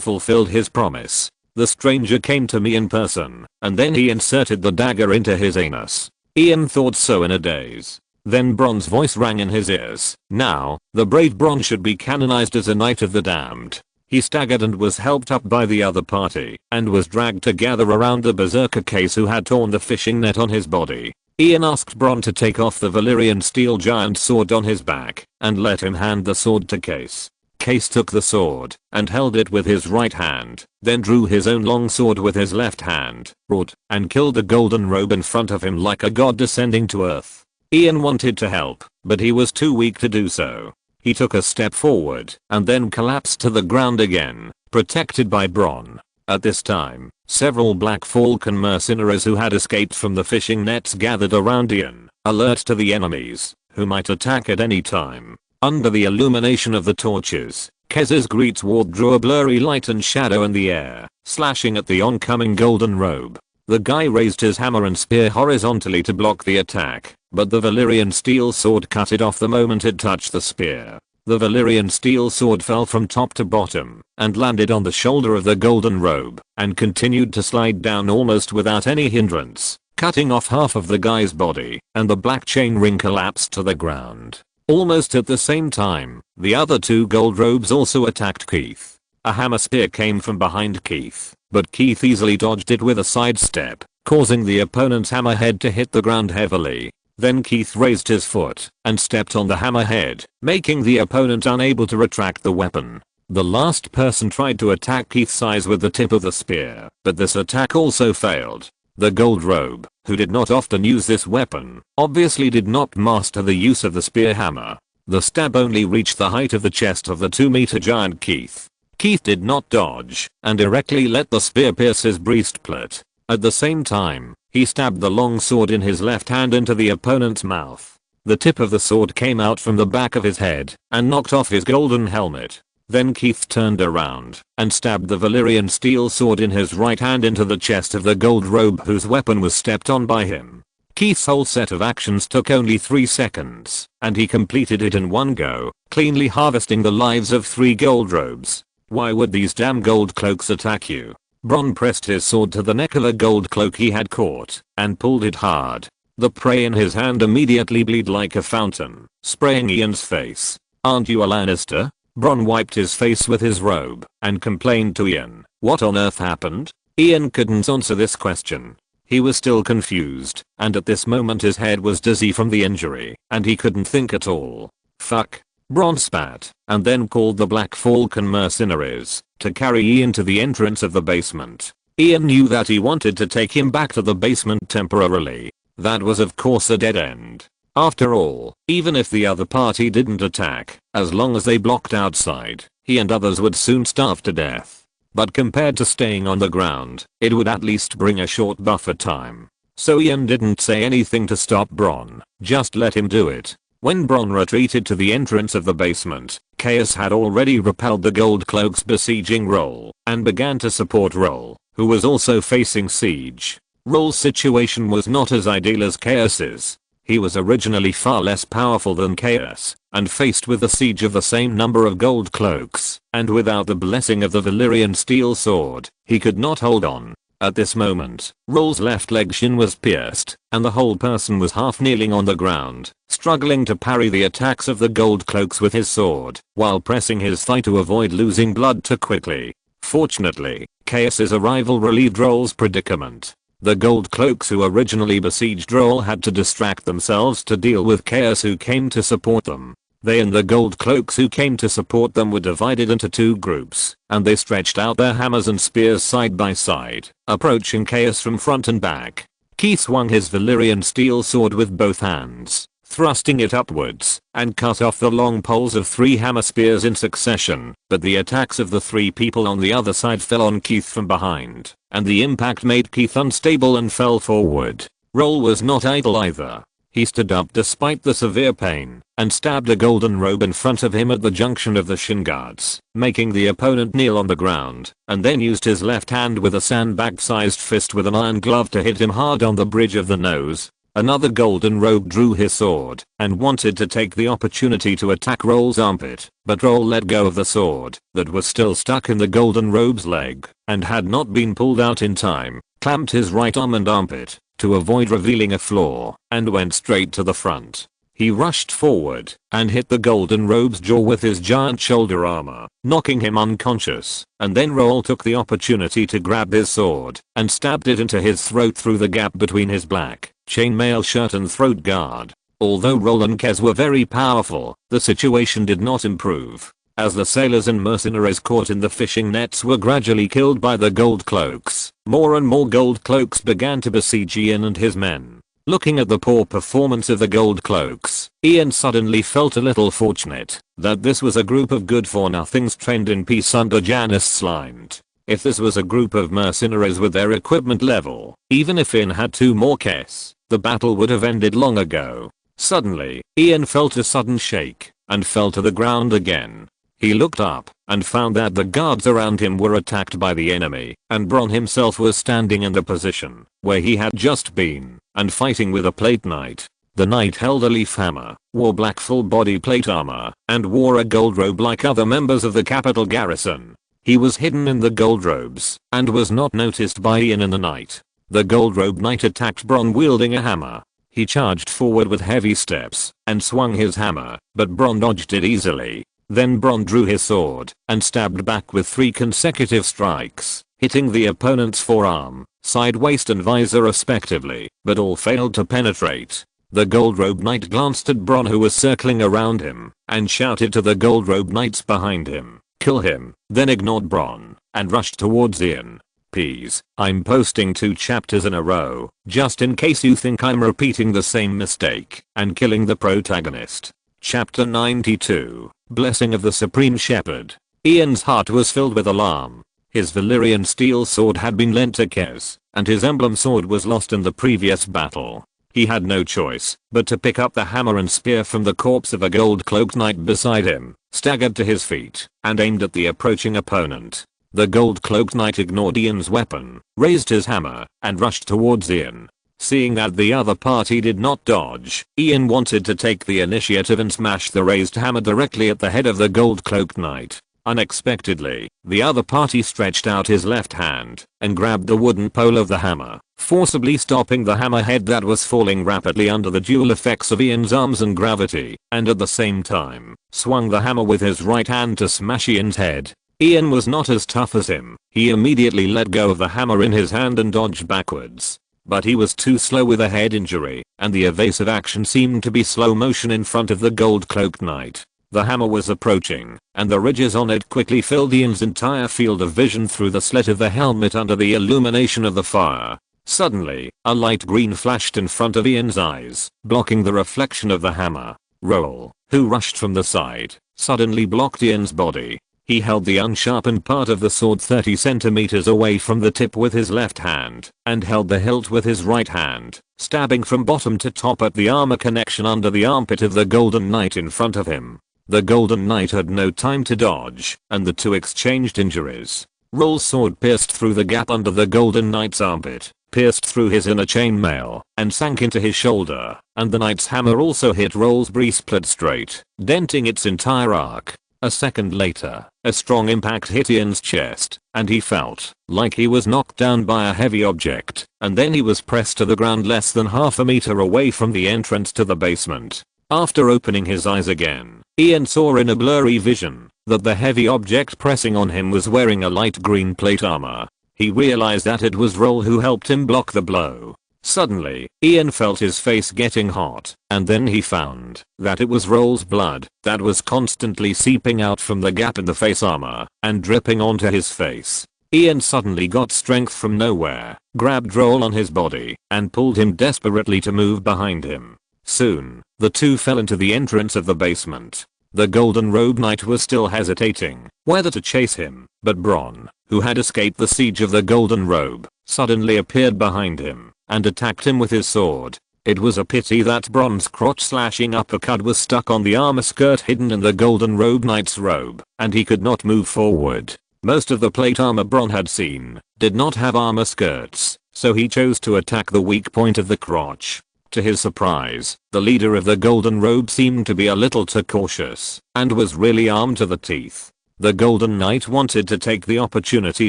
fulfilled his promise. The stranger came to me in person, and then he inserted the dagger into his anus. Ian thought so in a daze. Then Bron's voice rang in his ears. Now, the brave Bron should be canonized as a knight of the damned. He staggered and was helped up by the other party, and was dragged to gather around the berserker case who had torn the fishing net on his body. Ian asked Bron to take off the Valyrian steel giant sword on his back, and let him hand the sword to Case. Case took the sword and held it with his right hand, then drew his own long sword with his left hand, roared, and killed the golden robe in front of him like a god descending to earth. Ian wanted to help, but he was too weak to do so. He took a step forward and then collapsed to the ground again, protected by Bron. At this time, several Black Falcon mercenaries who had escaped from the fishing nets gathered around Ian, alert to the enemies, who might attack at any time. Under the illumination of the torches, Kez's great sword drew a blurry light and shadow in the air, slashing at the oncoming golden robe. The guy raised his hammer and spear horizontally to block the attack, but the Valyrian steel sword cut it off the moment it touched the spear. The Valyrian steel sword fell from top to bottom and landed on the shoulder of the golden robe and continued to slide down almost without any hindrance, cutting off half of the guy's body, and the black chain ring collapsed to the ground. Almost at the same time, the other two gold robes also attacked Keith. A hammer spear came from behind Keith, but Keith easily dodged it with a sidestep, causing the opponent's hammerhead to hit the ground heavily. Then Keith raised his foot and stepped on the hammerhead, making the opponent unable to retract the weapon. The last person tried to attack Keith's eyes with the tip of the spear, but this attack also failed. The gold robe, who did not often use this weapon, obviously did not master the use of the spear hammer. The stab only reached the height of the chest of the 2-meter giant Keith. Keith did not dodge and directly let the spear pierce his breastplate. At the same time, he stabbed the long sword in his left hand into the opponent's mouth. The tip of the sword came out from the back of his head and knocked off his golden helmet. Then Keith turned around and stabbed the Valyrian steel sword in his right hand into the chest of the gold robe whose weapon was stepped on by him. Keith's whole set of actions took only 3 seconds, and he completed it in one go, cleanly harvesting the lives of 3 gold robes. Why would these damn gold cloaks attack you? Bron pressed his sword to the neck of a gold cloak he had caught and pulled it hard. The prey in his hand immediately bled like a fountain, spraying Ian's face. "Aren't you a Lannister?" Bron wiped his face with his robe and complained to Ian. "What on earth happened?" Ian couldn't answer this question. He was still confused, and at this moment his head was dizzy from the injury, and he couldn't think at all. Fuck. Bronn spat, and then called the Black Falcon mercenaries to carry Ian to the entrance of the basement. Ian knew that he wanted to take him back to the basement temporarily. That was of course a dead end. After all, even if the other party didn't attack, as long as they blocked outside, he and others would soon starve to death. But compared to staying on the ground, it would at least bring a short buffer time. So Ian didn't say anything to stop Bronn, just let him do it. When Bronn retreated to the entrance of the basement, Chaos had already repelled the Gold Cloaks besieging Roll, and began to support Roll, who was also facing siege. Roll's situation was not as ideal as Chaos's. He was originally far less powerful than Chaos, and faced with the siege of the same number of Gold Cloaks, and without the blessing of the Valyrian steel sword, he could not hold on. At this moment, Roll's left leg shin was pierced, and the whole person was half kneeling on the ground, struggling to parry the attacks of the Gold Cloaks with his sword, while pressing his thigh to avoid losing blood too quickly. Fortunately, Chaos's arrival relieved Roll's predicament. The Gold Cloaks who originally besieged Roll had to distract themselves to deal with Chaos who came to support them. They and the Gold Cloaks who came to support them were divided into two groups, and they stretched out their hammers and spears side by side, approaching Chaos from front and back. Ki swung his Valyrian steel sword with both hands, thrusting it upwards, and cut off the long poles of 3 hammer spears in succession, but the attacks of the 3 people on the other side fell on Keith from behind, and the impact made Keith unstable and fell forward. Roll was not idle either. He stood up despite the severe pain, and stabbed a golden robe in front of him at the junction of the shin guards, making the opponent kneel on the ground, and then used his left hand with a sandbag-sized fist with an iron glove to hit him hard on the bridge of the nose. Another golden robe drew his sword, and wanted to take the opportunity to attack Roll's armpit, but Roll let go of the sword, that was still stuck in the golden robe's leg, and had not been pulled out in time, clamped his right arm and armpit, to avoid revealing a flaw, and went straight to the front. He rushed forward, and hit the golden robe's jaw with his giant shoulder armor, knocking him unconscious, and then Roll took the opportunity to grab his sword, and stabbed it into his throat through the gap between his black chainmail shirt and throat guard. Although Roll and Kez were very powerful, the situation did not improve, as the sailors and mercenaries caught in the fishing nets were gradually killed by the Gold Cloaks. More and more Gold Cloaks began to besiege Ian and his men. Looking at the poor performance of the Gold Cloaks, Ian suddenly felt a little fortunate that this was a group of good-for-nothings trained in peace under Janis Slimed. If this was a group of mercenaries with their equipment level, even if Ian had 2 more Kes, the battle would have ended long ago. Suddenly, Ian felt a sudden shake, and fell to the ground again. He looked up, and found that the guards around him were attacked by the enemy, and Bronn himself was standing in the position where he had just been, and fighting with a plate knight. The knight held a leaf hammer, wore black full body plate armor, and wore a gold robe like other members of the capital garrison. He was hidden in the gold robes, and was not noticed by Ian and the knight. The gold robe knight attacked Bronn wielding a hammer. He charged forward with heavy steps, and swung his hammer, but Bronn dodged it easily. Then Bronn drew his sword, and stabbed back with 3 consecutive strikes, hitting the opponent's forearm, side waist and visor respectively, but all failed to penetrate. The gold robe knight glanced at Bronn who was circling around him, and shouted to the gold robe knights behind him, "Kill him," then ignored Bronn, and rushed towards Ian. Please, I'm posting 2 chapters in a row, just in case you think I'm repeating the same mistake, and killing the protagonist. Chapter 92, Blessing of the Supreme Shepherd. Ian's heart was filled with alarm. His Valyrian steel sword had been lent to Kez, and his emblem sword was lost in the previous battle. He had no choice but to pick up the hammer and spear from the corpse of a gold-cloaked knight beside him, staggered to his feet, and aimed at the approaching opponent. The gold-cloaked knight ignored Ian's weapon, raised his hammer, and rushed towards Ian. Seeing that the other party did not dodge, Ian wanted to take the initiative and smash the raised hammer directly at the head of the gold-cloaked knight. Unexpectedly, the other party stretched out his left hand and grabbed the wooden pole of the hammer, forcibly stopping the hammerhead that was falling rapidly under the dual effects of Ian's arms and gravity, and at the same time, swung the hammer with his right hand to smash Ian's head. Ian was not as tough as him. He immediately let go of the hammer in his hand and dodged backwards. But he was too slow with a head injury, and the evasive action seemed to be slow motion in front of the gold-cloaked knight. The hammer was approaching, and the ridges on it quickly filled Ian's entire field of vision through the slit of the helmet under the illumination of the fire. Suddenly, a light green flashed in front of Ian's eyes, blocking the reflection of the hammer. Roll, who rushed from the side, suddenly blocked Ian's body. He held the unsharpened part of the sword 30 centimeters away from the tip with his left hand, and held the hilt with his right hand, stabbing from bottom to top at the armor connection under the armpit of the Golden Knight in front of him. The Golden Knight had no time to dodge, and the two exchanged injuries. Roll's sword pierced through the gap under the Golden Knight's armpit, pierced through his inner chainmail, and sank into his shoulder, and the Knight's hammer also hit Roll's breastplate straight, denting its entire arc. A second later, a strong impact hit Ian's chest, and he felt like he was knocked down by a heavy object, and then he was pressed to the ground less than half a meter away from the entrance to the basement. After opening his eyes again, Ian saw in a blurry vision that the heavy object pressing on him was wearing a light green plate armor. He realized that it was Roll who helped him block the blow. Suddenly, Ian felt his face getting hot, and then he found that it was Roll's blood that was constantly seeping out from the gap in the face armor and dripping onto his face. Ian suddenly got strength from nowhere, grabbed Roll on his body, and pulled him desperately to move behind him. Soon, the two fell into the entrance of the basement. The Golden Robe Knight was still hesitating whether to chase him, but Bronn, who had escaped the siege of the Golden Robe, suddenly appeared behind him and attacked him with his sword. It was a pity that Bronn's crotch-slashing uppercut was stuck on the armor skirt hidden in the Golden Robe Knight's robe, and he could not move forward. Most of the plate armor Bronn had seen did not have armor skirts, so he chose to attack the weak point of the crotch. To his surprise, the leader of the Golden Robe seemed to be a little too cautious, and was really armed to the teeth. The Golden Knight wanted to take the opportunity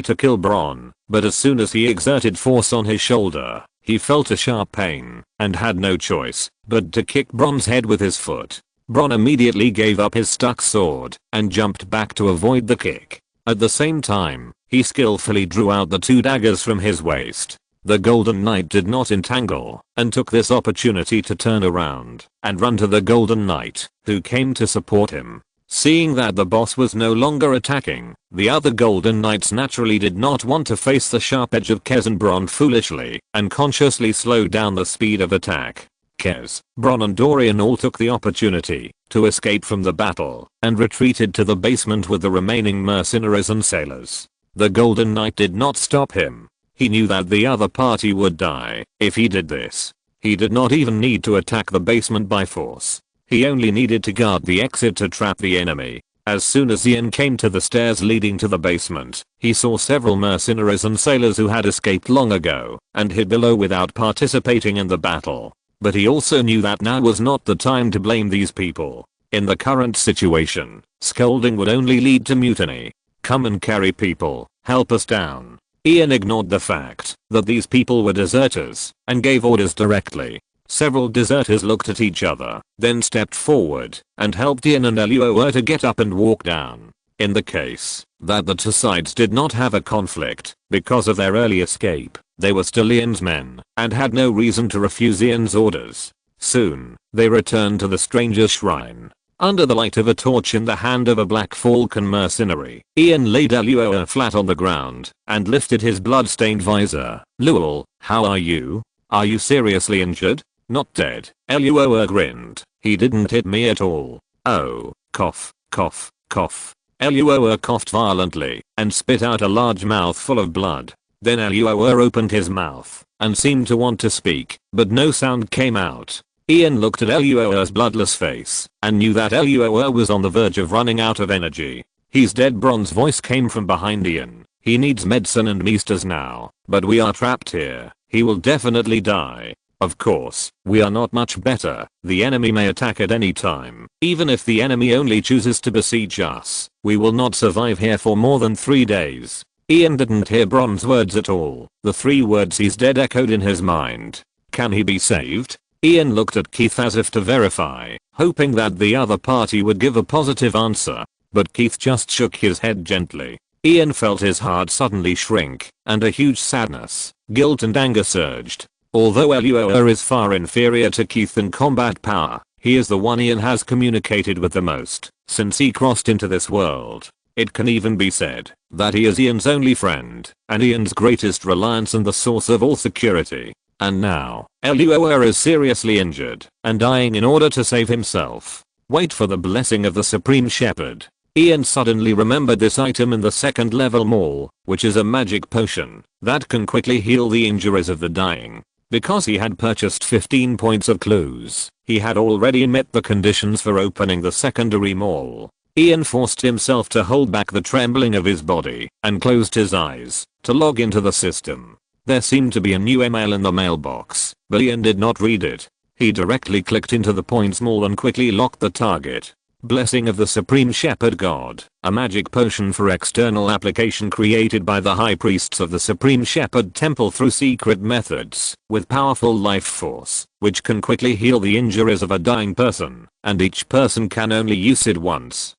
to kill Bronn, but as soon as he exerted force on his shoulder, he felt a sharp pain, and had no choice but to kick Bronn's head with his foot. Bronn immediately gave up his stuck sword, and jumped back to avoid the kick. At the same time, he skillfully drew out the two daggers from his waist. The Golden Knight did not entangle, and took this opportunity to turn around and run to the Golden Knight, who came to support him. Seeing that the boss was no longer attacking, the other Golden Knights naturally did not want to face the sharp edge of Kez and Bronn foolishly, and consciously slowed down the speed of attack. Kez, Bronn and Dorian all took the opportunity to escape from the battle, and retreated to the basement with the remaining mercenaries and sailors. The Golden Knight did not stop him. He knew that the other party would die if he did this. He did not even need to attack the basement by force. He only needed to guard the exit to trap the enemy. As soon as Ian came to the stairs leading to the basement, he saw several mercenaries and sailors who had escaped long ago and hid below without participating in the battle. But he also knew that now was not the time to blame these people. In the current situation, scolding would only lead to mutiny. Come and carry people, help us down. Ian ignored the fact that these people were deserters and gave orders directly. Several deserters looked at each other, then stepped forward and helped Ian and Luo to get up and walk down. In the case that the two sides did not have a conflict because of their early escape, they were still Ian's men and had no reason to refuse Ian's orders. Soon, they returned to the stranger's shrine. Under the light of a torch in the hand of a Black Falcon mercenary, Ian laid Luo flat on the ground and lifted his blood-stained visor. "Luo, how are you? Are you seriously injured?" "Not dead." Luo grinned. "He didn't hit me at all." "Oh." Cough, cough, cough. Luo coughed violently and spit out a large mouthful of blood. Then Luo opened his mouth and seemed to want to speak, but no sound came out. Ian looked at Luo's bloodless face and knew that Luo was on the verge of running out of energy. "He's dead." Bronn's voice came from behind Ian. "He needs medicine and meisters now, but we are trapped here. He will definitely die. Of course, we are not much better. The enemy may attack at any time. Even if the enemy only chooses to besiege us, we will not survive here for more than 3 days." Ian didn't hear Bronn's words at all. The 3 words "he's dead" echoed in his mind. Can he be saved? Ian looked at Keith as if to verify, hoping that the other party would give a positive answer, but Keith just shook his head gently. Ian felt his heart suddenly shrink, and a huge sadness, guilt and anger surged. Although Luoa is far inferior to Keith in combat power, he is the one Ian has communicated with the most since he crossed into this world. It can even be said that he is Ian's only friend, and Ian's greatest reliance and the source of all security. And now, Luoa is seriously injured and dying in order to save himself. Wait for the blessing of the Supreme Shepherd. Ian suddenly remembered this item in the second level mall, which is a magic potion that can quickly heal the injuries of the dying. Because he had purchased 15 points of clues, he had already met the conditions for opening the secondary mall. Ian forced himself to hold back the trembling of his body and closed his eyes to log into the system. There seemed to be a new email in the mailbox, but Ian did not read it. He directly clicked into the points mall and quickly locked the target. Blessing of the Supreme Shepherd God, a magic potion for external application created by the high priests of the Supreme Shepherd Temple through secret methods, with powerful life force, which can quickly heal the injuries of a dying person, and each person can only use it once.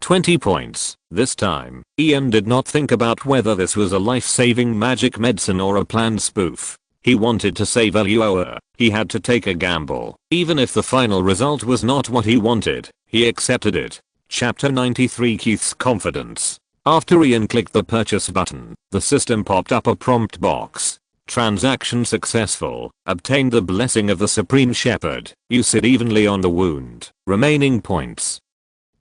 20 points. This time, Ian did not think about whether this was a life-saving magic medicine or a planned spoof. He wanted to save Luoa. He had to take a gamble. Even if the final result was not what he wanted, he accepted it. Chapter 93 Keith's Confidence. After Ian clicked the purchase button, the system popped up a prompt box. Transaction successful. Obtained the blessing of the Supreme Shepherd. Use it evenly on the wound. Remaining points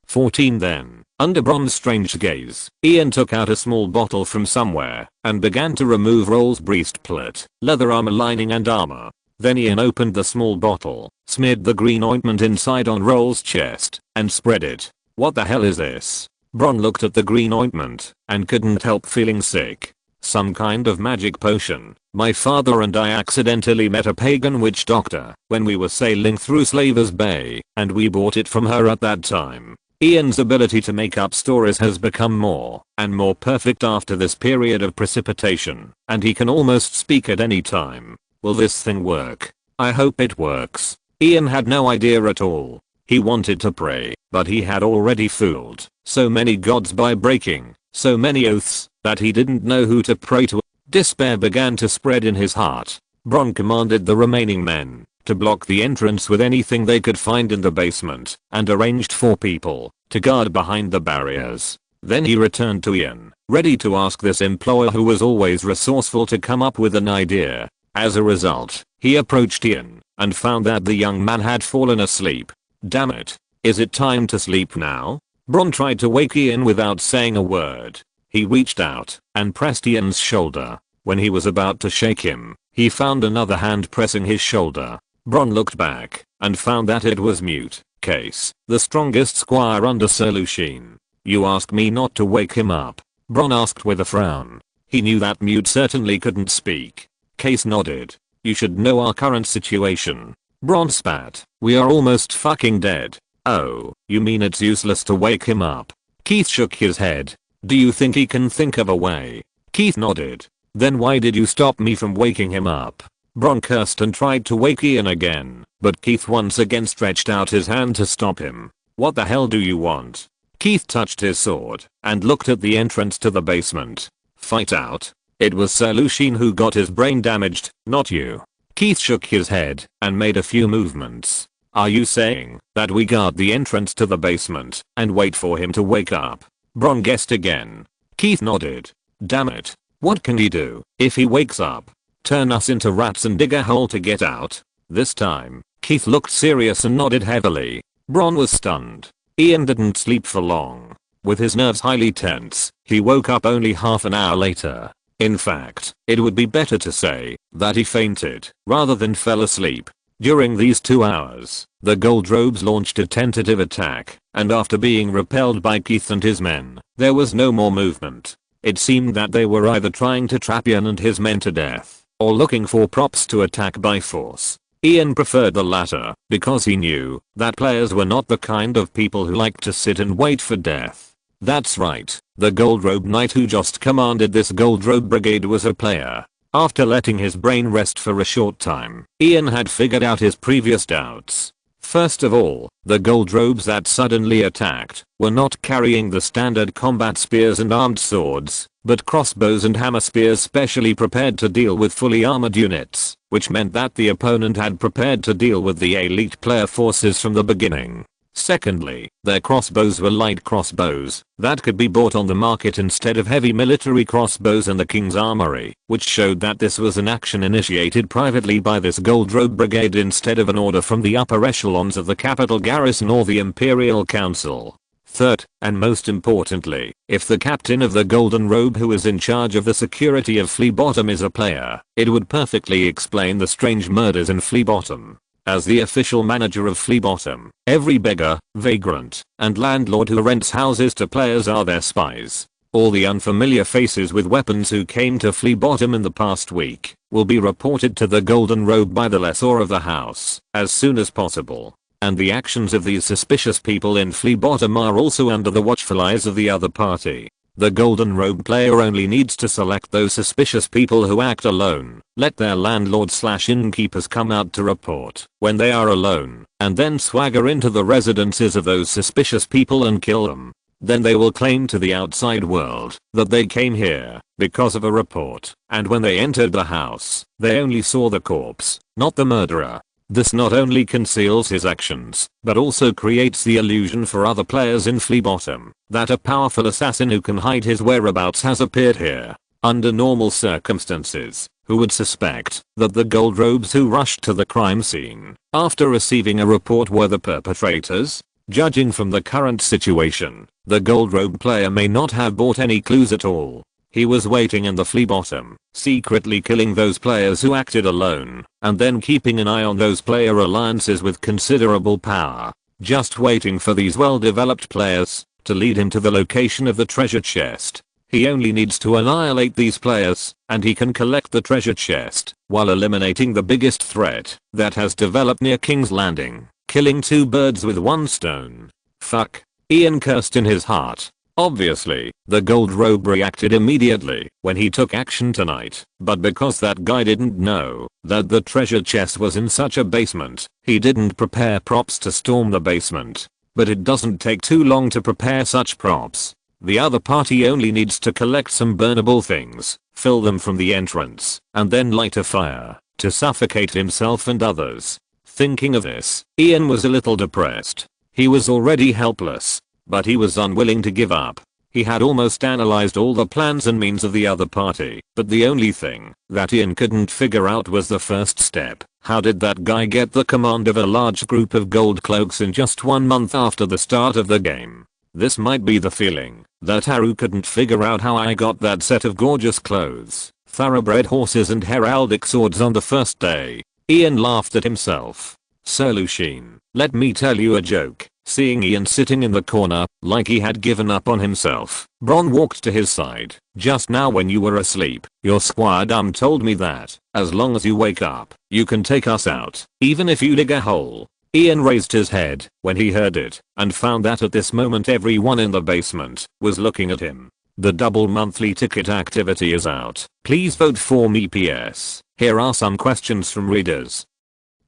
14. Then, under Bron's strange gaze, Ian took out a small bottle from somewhere and began to remove Roll's breastplate, leather armor lining and armor. Then Ian opened the small bottle, smeared the green ointment inside on Roll's chest, and spread it. What the hell is this? Bron looked at the green ointment and couldn't help feeling sick. Some kind of magic potion. My father and I accidentally met a pagan witch doctor when we were sailing through Slaver's Bay, and we bought it from her at that time. Ian's ability to make up stories has become more and more perfect after this period of precipitation, and he can almost speak at any time. Will this thing work? I hope it works. Ian had no idea at all. He wanted to pray, but he had already fooled so many gods by breaking so many oaths that he didn't know who to pray to. Despair began to spread in his heart. Bron commanded the remaining men to block the entrance with anything they could find in the basement, and arranged 4 people to guard behind the barriers. Then he returned to Ian, ready to ask this employer who was always resourceful to come up with an idea. As a result, he approached Ian and found that the young man had fallen asleep. Damn it. Is it time to sleep now? Bron tried to wake Ian without saying a word. He reached out and pressed Ian's shoulder. When he was about to shake him, he found another hand pressing his shoulder. Bron looked back and found that it was Mute Case, the strongest squire under Sir Lucien. You ask me not to wake him up? Bron asked with a frown. He knew that Mute certainly couldn't speak. Case nodded. You should know our current situation. Bron spat. We are almost fucking dead. Oh, you mean it's useless to wake him up? Keith shook his head. Do you think he can think of a way? Keith nodded. Then why did you stop me from waking him up? Bron cursed and tried to wake Ian again, but Keith once again stretched out his hand to stop him. What the hell do you want? Keith touched his sword and looked at the entrance to the basement. Fight out. It was Sir Lucien who got his brain damaged, not you. Keith shook his head and made a few movements. Are you saying that we guard the entrance to the basement and wait for him to wake up? Bron guessed again. Keith nodded. Damn it. What can he do if he wakes up? Turn us into rats and dig a hole to get out? This time, Keith looked serious and nodded heavily. Bron was stunned. Ian didn't sleep for long. With his nerves highly tense, he woke up only half an hour later. In fact, it would be better to say that he fainted rather than fell asleep. During these 2 hours, the Gold Robes launched a tentative attack, and after being repelled by Keith and his men, there was no more movement. It seemed that they were either trying to trap Ian and his men to death, or looking for props to attack by force. Ian preferred the latter, because he knew that players were not the kind of people who liked to sit and wait for death. That's right, the Gold Robe Knight who just commanded this Gold Robe Brigade was a player. After letting his brain rest for a short time, Ian had figured out his previous doubts. First of all, the gold robes that suddenly attacked were not carrying the standard combat spears and armed swords, but crossbows and hammer spears specially prepared to deal with fully armored units, which meant that the opponent had prepared to deal with the elite player forces from the beginning. Secondly, their crossbows were light crossbows that could be bought on the market instead of heavy military crossbows in the king's armory, which showed that this was an action initiated privately by this gold robe brigade instead of an order from the upper echelons of the capital garrison or the Imperial Council. Third, and most importantly, if the captain of the golden robe who is in charge of the security of Flea Bottom is a player, it would perfectly explain the strange murders in Flea Bottom. As the official manager of Flea Bottom, every beggar, vagrant, and landlord who rents houses to players are their spies. All the unfamiliar faces with weapons who came to Flea Bottom in the past week will be reported to the Golden Robe by the lessor of the house as soon as possible. And the actions of these suspicious people in Flea Bottom are also under the watchful eyes of the other party. The Golden Robe player only needs to select those suspicious people who act alone, let their landlords/innkeepers come out to report when they are alone, and then swagger into the residences of those suspicious people and kill them. Then they will claim to the outside world that they came here because of a report, and when they entered the house, they only saw the corpse, not the murderer. This not only conceals his actions, but also creates the illusion for other players in Flea Bottom that a powerful assassin who can hide his whereabouts has appeared here. Under normal circumstances, who would suspect that the gold robes who rushed to the crime scene after receiving a report were the perpetrators? Judging from the current situation, the gold robe player may not have bought any clues at all. He was waiting in the Flea Bottom, secretly killing those players who acted alone, and then keeping an eye on those player alliances with considerable power, just waiting for these well-developed players to lead him to the location of the treasure chest. He only needs to annihilate these players, and he can collect the treasure chest, while eliminating the biggest threat that has developed near King's Landing, killing two birds with one stone. Fuck. Ian cursed in his heart. Obviously, the gold robe reacted immediately when he took action tonight, but because that guy didn't know that the treasure chest was in such a basement, he didn't prepare props to storm the basement. But it doesn't take too long to prepare such props. The other party only needs to collect some burnable things, fill them from the entrance, and then light a fire to suffocate himself and others. Thinking of this, Ian was a little depressed. He was already helpless, but he was unwilling to give up. He had almost analyzed all the plans and means of the other party, but the only thing that Ian couldn't figure out was the first step. How did that guy get the command of a large group of gold cloaks in just 1 month after the start of the game? This might be the feeling that Haru couldn't figure out how I got that set of gorgeous clothes, thoroughbred horses and heraldic swords on the first day. Ian laughed at himself. So Lucien, let me tell you a joke. Seeing Ian sitting in the corner, like he had given up on himself, Bronn walked to his side. Just now when you were asleep, your squire Dum told me that, as long as you wake up, you can take us out, even if you dig a hole. Ian raised his head when he heard it, and found that at this moment everyone in the basement was looking at him. The double monthly ticket activity is out. Please vote for me. PS. Here are some questions from readers.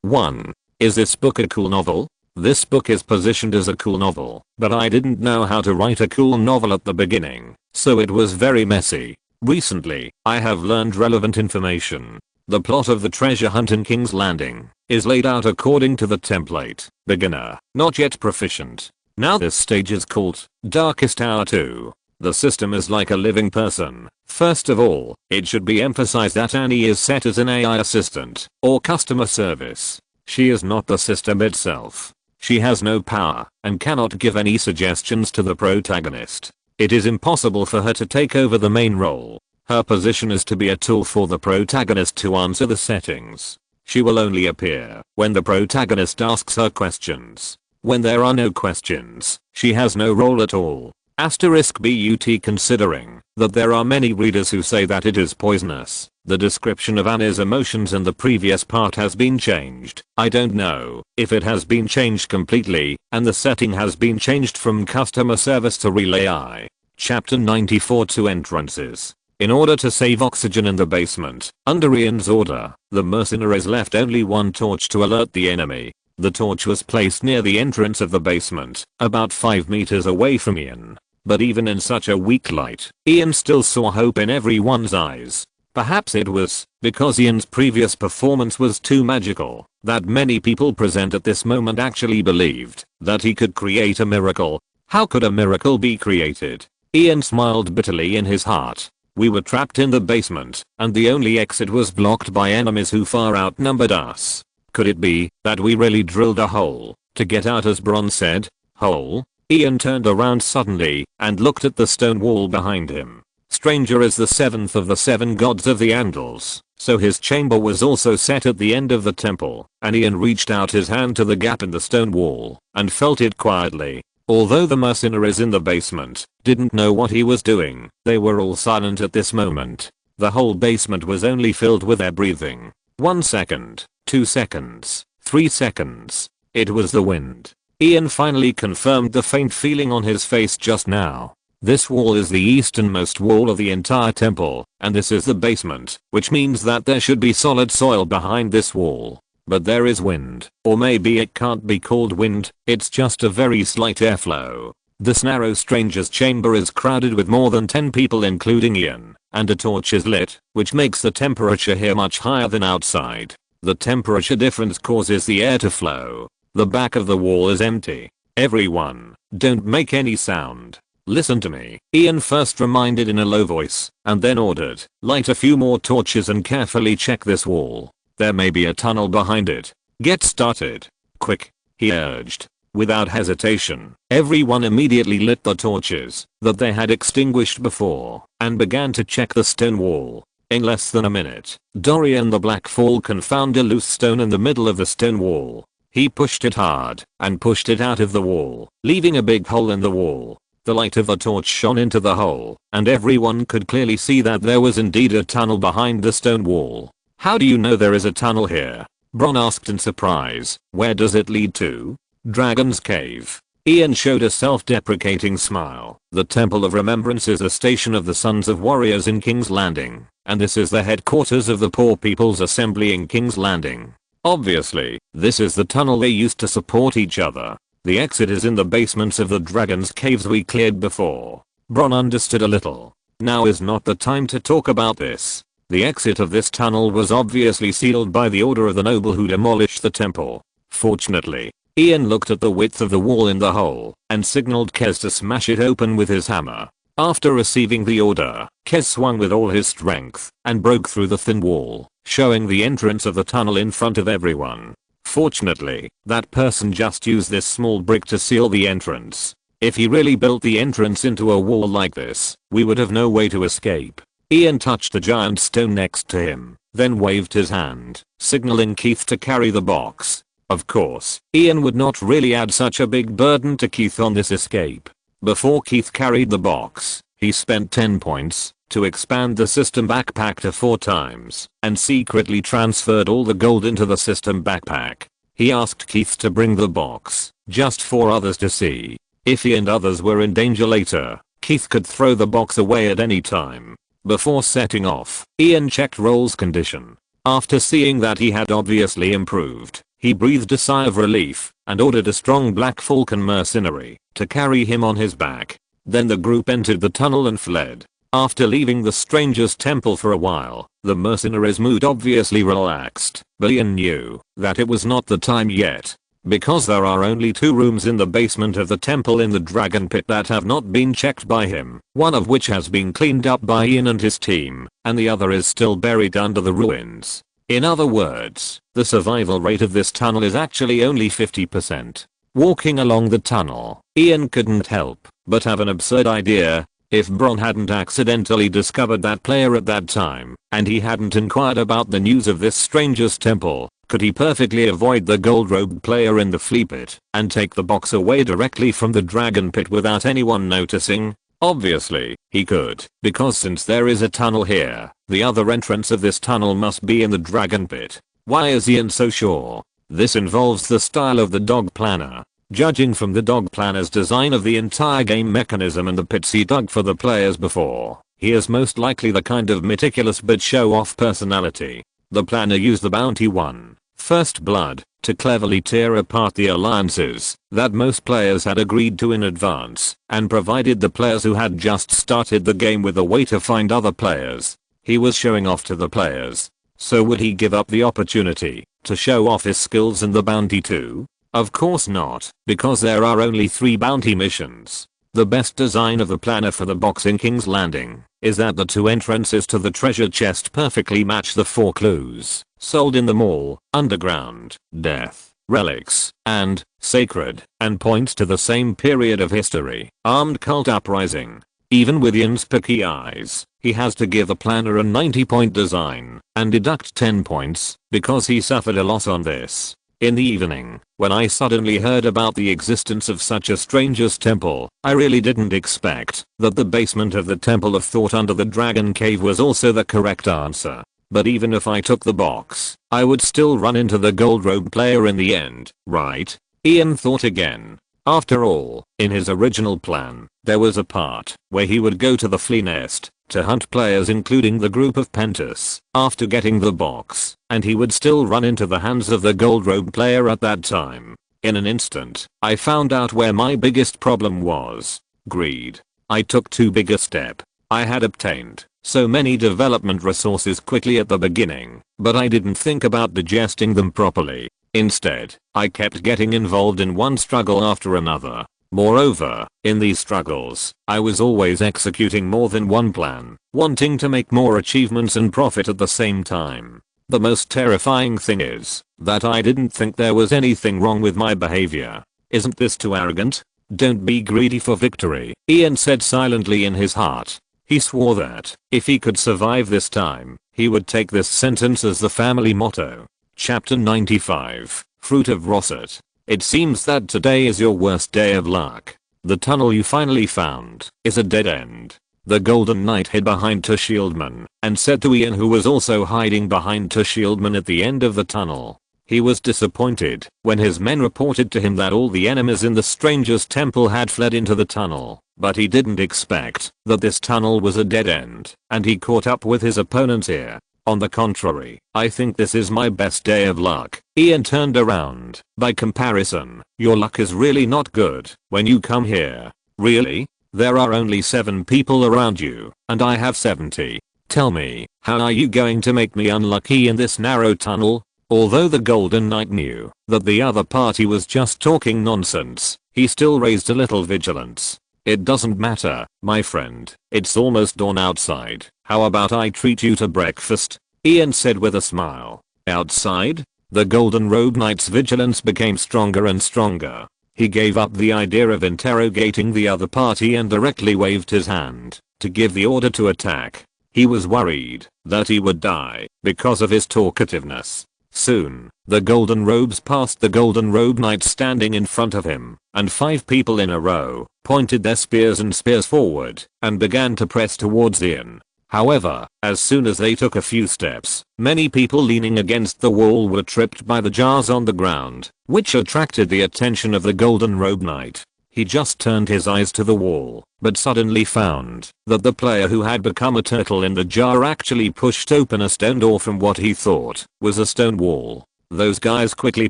1. Is this book a cool novel? This book is positioned as a cool novel, but I didn't know how to write a cool novel at the beginning, so it was very messy. Recently, I have learned relevant information. The plot of the treasure hunt in King's Landing is laid out according to the template, beginner, not yet proficient. Now this stage is called Darkest Hour 2. The system is like a living person. First of all, it should be emphasized that Annie is set as an AI assistant, or customer service. She is not the system itself. She has no power, and cannot give any suggestions to the protagonist. It is impossible for her to take over the main role. Her position is to be a tool for the protagonist to answer the settings. She will only appear when the protagonist asks her questions. When there are no questions, she has no role at all. *but considering that there are many readers who say that it is poisonous. The description of Annie's emotions in the previous part has been changed. I don't know if it has been changed completely, and the setting has been changed from customer service to real AI. Chapter 94 to entrances. In order to save oxygen in the basement, under Ian's order, the mercenaries left only one torch to alert the enemy. The torch was placed near the entrance of the basement, about 5 meters away from Ian. But even in such a weak light, Ian still saw hope in everyone's eyes. Perhaps it was because Ian's previous performance was too magical that many people present at this moment actually believed that he could create a miracle. How could a miracle be created? Ian smiled bitterly in his heart. We were trapped in the basement, and the only exit was blocked by enemies who far outnumbered us. Could it be that we really drilled a hole to get out, as Bronn said? Hole? Ian turned around suddenly and looked at the stone wall behind him. Stranger is the seventh of the 7 gods of the Andals, so his chamber was also set at the end of the temple, and Ian reached out his hand to the gap in the stone wall and felt it quietly. Although the mercenaries in the basement didn't know what he was doing, they were all silent at this moment. The whole basement was only filled with their breathing. 1 second, 2 seconds, 3 seconds. It was the wind. Ian finally confirmed the faint feeling on his face just now. This wall is the easternmost wall of the entire temple, and this is the basement, which means that there should be solid soil behind this wall. But there is wind, or maybe it can't be called wind, it's just a very slight airflow. This narrow stranger's chamber is crowded with more than 10 people including Ian, and a torch is lit, which makes the temperature here much higher than outside. The temperature difference causes the air to flow. The back of the wall is empty. Everyone, don't make any sound. Listen to me, Ian first reminded in a low voice, and then ordered, light a few more torches and carefully check this wall. There may be a tunnel behind it. Get started. Quick, he urged. Without hesitation, everyone immediately lit the torches that they had extinguished before and began to check the stone wall. In less than a minute, Dorian the Black Falcon found a loose stone in the middle of the stone wall. He pushed it hard and pushed it out of the wall, leaving a big hole in the wall. The light of the torch shone into the hole, and everyone could clearly see that there was indeed a tunnel behind the stone wall. How do you know there is a tunnel here? Bronn asked in surprise. Where does it lead to? Dragon's Cave. Ian showed a self-deprecating smile. The Temple of Remembrance is a station of the Sons of Warriors in King's Landing, and this is the headquarters of the Poor People's Assembly in King's Landing. Obviously, this is the tunnel they used to support each other. The exit is in the basements of the Dragon's Caves we cleared before. Bronn understood a little. Now is not the time to talk about this. The exit of this tunnel was obviously sealed by the order of the noble who demolished the temple. Fortunately, Ian looked at the width of the wall in the hole and signaled Kes to smash it open with his hammer. After receiving the order, Kes swung with all his strength and broke through the thin wall, showing the entrance of the tunnel in front of everyone. Fortunately, that person just used this small brick to seal the entrance. If he really built the entrance into a wall like this, we would have no way to escape. Ian touched the giant stone next to him, then waved his hand, signaling Keith to carry the box. Of course, Ian would not really add such a big burden to Keith on this escape. Before Keith carried the box, he spent 10 points to expand the system backpack to 4 times and secretly transferred all the gold into the system backpack. He asked Keith to bring the box, just for others to see. If he and others were in danger later, Keith could throw the box away at any time. Before setting off, Ian checked Roll's condition. After seeing that he had obviously improved, he breathed a sigh of relief and ordered a strong Black Falcon mercenary to carry him on his back. Then the group entered the tunnel and fled. After leaving the stranger's temple for a while, the mercenary's mood obviously relaxed, but Ian knew that it was not the time yet. Because there are only 2 rooms in the basement of the temple in the dragon pit that have not been checked by him, one of which has been cleaned up by Ian and his team, and the other is still buried under the ruins. In other words, the survival rate of this tunnel is actually only 50%. Walking along the tunnel, Ian couldn't help but have an absurd idea. If Bronn hadn't accidentally discovered that player at that time, and he hadn't inquired about the news of this stranger's temple, could he perfectly avoid the gold-robed player in the flea pit and take the box away directly from the dragon pit without anyone noticing? Obviously, he could, because since there is a tunnel here, the other entrance of this tunnel must be in the dragon pit. Why is Ian so sure? This involves the style of the dog planner. Judging from the dog planner's design of the entire game mechanism and the pits he dug for the players before, he is most likely the kind of meticulous but show-off personality. The planner used the bounty 1 First Blood, to cleverly tear apart the alliances that most players had agreed to in advance, and provided the players who had just started the game with a way to find other players. He was showing off to the players. So would he give up the opportunity to show off his skills in the bounty too? Of course not, because there are only 3 bounty missions. The best design of the planner for the box in King's Landing is that the 2 entrances to the treasure chest perfectly match the 4 clues sold in the mall: underground, death, relics, and sacred, and points to the same period of history, armed cult uprising. Even with Ian's picky eyes, he has to give the planner a 90-point design and deduct 10 points because he suffered a loss on this. In the evening, when I suddenly heard about the existence of such a stranger's temple, I really didn't expect that the basement of the Temple of Thought under the Dragon Cave was also the correct answer. But even if I took the box, I would still run into the gold robe player in the end, right? Ian thought again. After all, in his original plan, there was a part where he would go to the flea nest to hunt players including the group of Pentus after getting the box, and he would still run into the hands of the gold robe player at that time. In an instant, I found out where my biggest problem was: greed. I took too big a step. I had obtained so many development resources quickly at the beginning, but I didn't think about digesting them properly. Instead, I kept getting involved in one struggle after another. Moreover, in these struggles, I was always executing more than one plan, wanting to make more achievements and profit at the same time. The most terrifying thing is that I didn't think there was anything wrong with my behavior. Isn't this too arrogant? Don't be greedy for victory, Ian said silently in his heart. He swore that if he could survive this time, he would take this sentence as the family motto. Chapter 95, Fruit of Rosset. It seems that today is your worst day of luck. The tunnel you finally found is a dead end. The Golden Knight hid behind two shieldmen and said to Ian, who was also hiding behind two shieldmen at the end of the tunnel. He was disappointed when his men reported to him that all the enemies in the stranger's temple had fled into the tunnel, but he didn't expect that this tunnel was a dead end, and he caught up with his opponents here. On the contrary, I think this is my best day of luck. Ian turned around. By comparison, your luck is really not good when you come here. Really? There are only 7 people around you, and I have 70. Tell me, how are you going to make me unlucky in this narrow tunnel? Although the Golden Knight knew that the other party was just talking nonsense, he still raised a little vigilance. It doesn't matter, my friend. It's almost dawn outside. How about I treat you to breakfast? Ian said with a smile. Outside? The Golden Robe Knight's vigilance became stronger and stronger. He gave up the idea of interrogating the other party and directly waved his hand to give the order to attack. He was worried that he would die because of his talkativeness. Soon, the Golden Robes passed the Golden Robe Knight standing in front of him, and 5 people in a row pointed their spears forward and began to press towards Ian. However, as soon as they took a few steps, many people leaning against the wall were tripped by the jars on the ground, which attracted the attention of the Golden Robe Knight. He just turned his eyes to the wall, but suddenly found that the player who had become a turtle in the jar actually pushed open a stone door from what he thought was a stone wall. Those guys quickly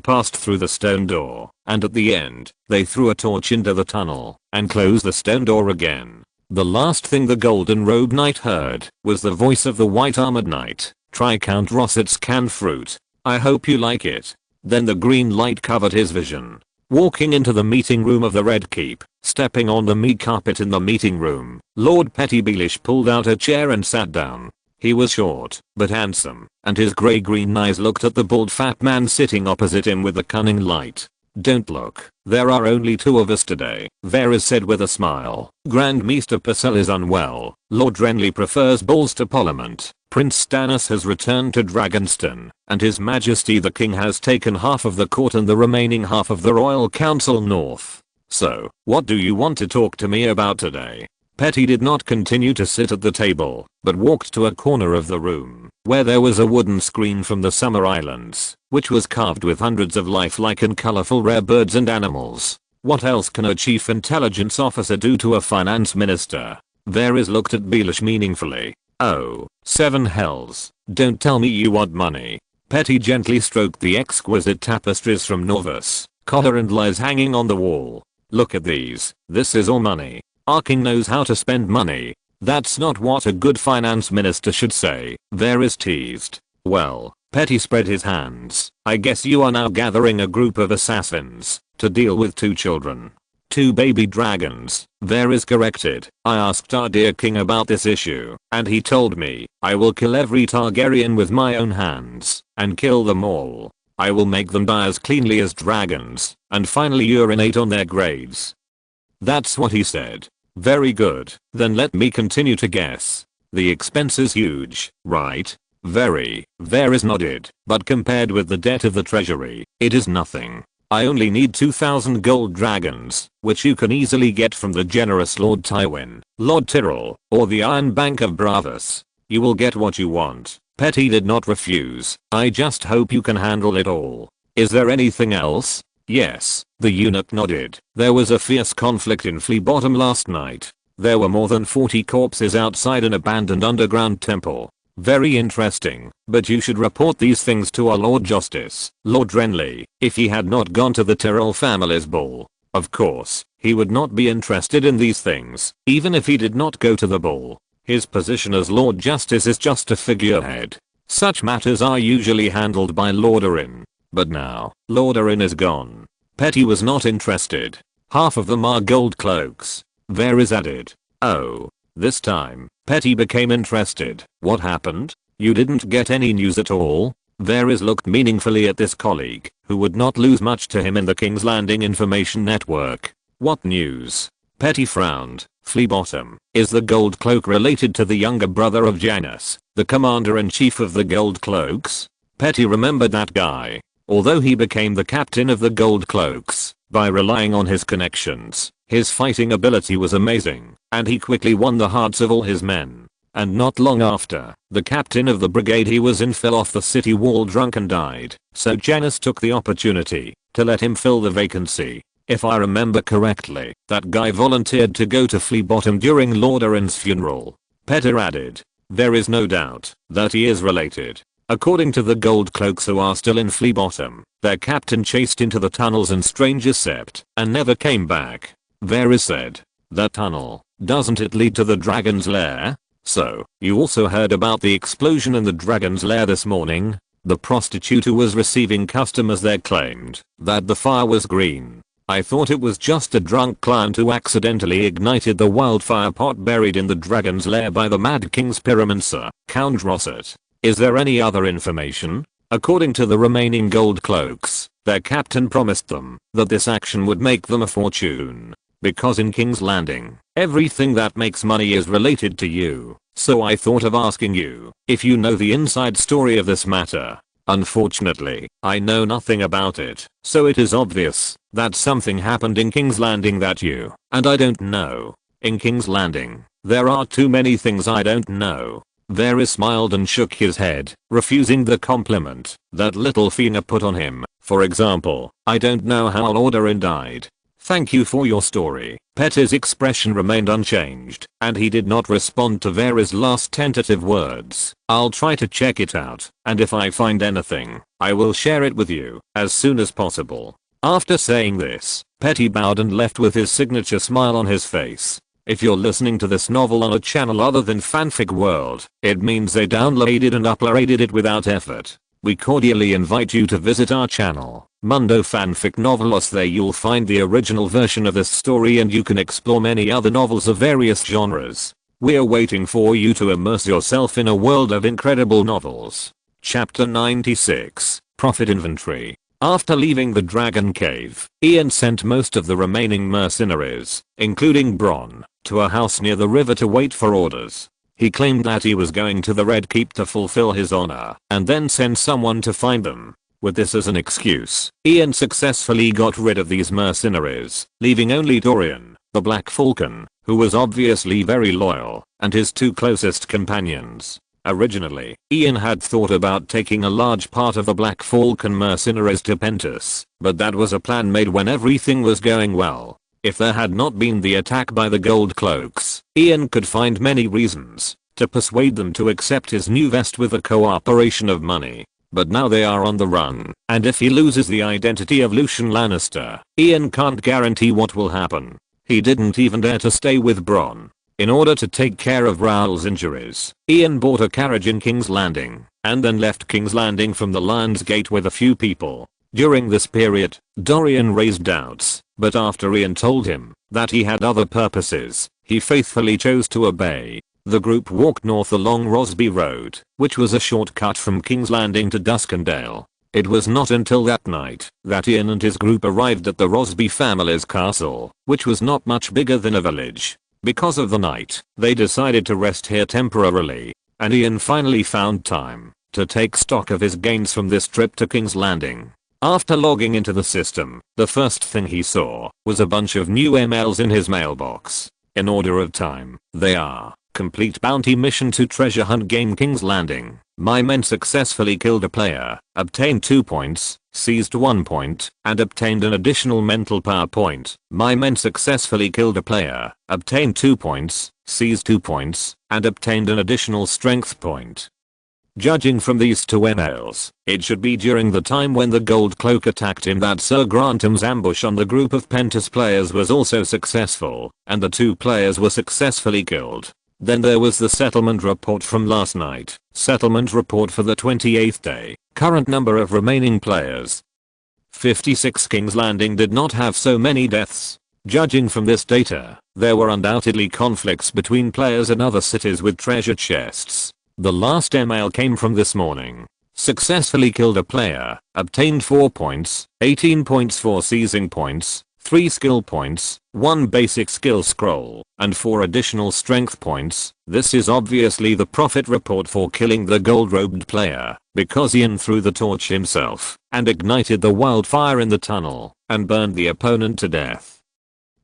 passed through the stone door, and at the end, they threw a torch into the tunnel and closed the stone door again. The last thing the Golden Robe Knight heard was the voice of the White Armored Knight. Try Count Rosset's canned fruit. I hope you like it. Then the green light covered his vision. Walking into the meeting room of the Red Keep, stepping on the meat carpet in the meeting room, Lord Petty Baelish pulled out a chair and sat down. He was short, but handsome, and his grey-green eyes looked at the bald fat man sitting opposite him with a cunning light. Don't look, there are only 2 of us today, Varys said with a smile. Grand Maester Purcell is unwell, Lord Renly prefers balls to parliament, Prince Stannis has returned to Dragonstone, and His Majesty the King has taken half of the court and the remaining half of the Royal Council north. So, what do you want to talk to me about today? Petty did not continue to sit at the table, but walked to a corner of the room, where there was a wooden screen from the Summer Islands, which was carved with hundreds of lifelike and colorful rare birds and animals. What else can a chief intelligence officer do to a finance minister? Varys looked at Baelish meaningfully. Oh, 7 hells. Don't tell me you want money. Petty gently stroked the exquisite tapestries from Novus, collar and lies hanging on the wall. Look at these. This is all money. Our king knows how to spend money. That's not what a good finance minister should say, Varys teased. Well, Petty spread his hands. I guess you are now gathering a group of assassins to deal with 2 children. 2 baby dragons, Varys corrected. I asked our dear king about this issue, and he told me, I will kill every Targaryen with my own hands, and kill them all. I will make them die as cleanly as dragons, and finally urinate on their graves. That's what he said. Very good, then let me continue to guess. The expense is huge, right? Very. Varys nodded, but compared with the debt of the treasury, it is nothing. I only need 2,000 gold dragons, which you can easily get from the generous Lord Tywin, Lord Tyrell, or the Iron Bank of Bravos. You will get what you want. Petty did not refuse. I just hope you can handle it all. Is there anything else? Yes, the eunuch nodded. There was a fierce conflict in Flea Bottom last night. There were more than 40 corpses outside an abandoned underground temple. Very interesting, but you should report these things to our Lord Justice, Lord Renly, if he had not gone to the Tyrell family's ball. Of course, he would not be interested in these things, even if he did not go to the ball. His position as Lord Justice is just a figurehead. Such matters are usually handled by Lord Arryn. But now, Lord Arryn is gone. Petty was not interested. Half of them are gold cloaks. Varys added. Oh. This time, Petty became interested. What happened? You didn't get any news at all? Varys looked meaningfully at this colleague, who would not lose much to him in the King's Landing information network. What news? Petty frowned. Flea Bottom. Is the gold cloak related to the younger brother of Janus, the commander-in-chief of the gold cloaks? Petty remembered that guy. Although he became the captain of the gold cloaks, by relying on his connections, his fighting ability was amazing, and he quickly won the hearts of all his men. And not long after, the captain of the brigade he was in fell off the city wall drunk and died, so Janus took the opportunity to let him fill the vacancy. If I remember correctly, that guy volunteered to go to Flea Bottom during Lord Arryn's funeral. Petter added. There is no doubt that he is related. According to the gold cloaks who are still in Flea Bottom, their captain chased into the tunnels in Stranger's Sept and never came back. Varys said. That tunnel, doesn't it lead to the dragon's lair? So, you also heard about the explosion in the dragon's lair this morning? The prostitute who was receiving customers there claimed that the fire was green. I thought it was just a drunk client who accidentally ignited the wildfire pot buried in the dragon's lair by the Mad King's pyromancer, Count Rosset. Is there any other information? According to the remaining gold cloaks, their captain promised them that this action would make them a fortune. Because in King's Landing, everything that makes money is related to you. So I thought of asking you if you know the inside story of this matter. Unfortunately, I know nothing about it, so it is obvious that something happened in King's Landing that you and I don't know. In King's Landing, there are too many things I don't know. Varys smiled and shook his head, refusing the compliment that little Fina put on him. For example, I don't know how Lord Arryn died. Thank you for your story. Petter's expression remained unchanged, and he did not respond to Varys' last tentative words. I'll try to check it out, and if I find anything, I will share it with you as soon as possible. After saying this, Petty bowed and left with his signature smile on his face. If you're listening to this novel on a channel other than Fanfic World, it means they downloaded and uploaded it without effort. We cordially invite you to visit our channel, Mundo Fanfic Novelos. There you'll find the original version of this story and you can explore many other novels of various genres. We're waiting for you to immerse yourself in a world of incredible novels. Chapter 96, Profit Inventory. After leaving the Dragon Cave, Ian sent most of the remaining mercenaries, including Bronn, to a house near the river to wait for orders. He claimed that he was going to the Red Keep to fulfill his honor and then send someone to find them. With this as an excuse, Ian successfully got rid of these mercenaries, leaving only Dorian, the Black Falcon, who was obviously very loyal, and his 2 closest companions. Originally, Ian had thought about taking a large part of the Black Falcon mercenaries to Pentus, but that was a plan made when everything was going well. If there had not been the attack by the Gold Cloaks, Ian could find many reasons to persuade them to accept his new vest with the cooperation of money. but now they are on the run, and if he loses the identity of Lucian Lannister, Ian can't guarantee what will happen. He didn't even dare to stay with Bronn. In order to take care of Raoul's injuries, Ian bought a carriage in King's Landing, and then left King's Landing from the Lion's Gate with a few people. During this period, Dorian raised doubts, but after Ian told him that he had other purposes, he faithfully chose to obey. The group walked north along Rosby Road, which was a shortcut from King's Landing to Duskendale. It was not until that night that Ian and his group arrived at the Rosby family's castle, which was not much bigger than a village. Because of the night, they decided to rest here temporarily, and Ian finally found time to take stock of his gains from this trip to King's Landing. After logging into the system, the first thing he saw was a bunch of new emails in his mailbox. In order of time, they are: complete bounty mission to treasure hunt game King's Landing. My men successfully killed a player, obtained 2 points, seized 1 point, and obtained an additional mental power point. My men successfully killed a player, obtained 2 points, seized 2 points, and obtained an additional strength point. Judging from these 2 emails, it should be during the time when the Gold Cloak attacked him that Sir Grantam's ambush on the group of Pentis players was also successful, and the 2 players were successfully killed. Then there was the settlement report from last night. Settlement report for the 28th day. Current number of remaining players: 56. King's Landing did not have so many deaths. Judging from this data, there were undoubtedly conflicts between players in other cities with treasure chests. The last email came from this morning. Successfully killed a player, obtained 4 points, 18 points for seizing points, 3 skill points, 1 basic skill scroll, and 4 additional strength points. This is obviously the profit report for killing the gold-robed player, because Ian threw the torch himself, and ignited the wildfire in the tunnel, and burned the opponent to death.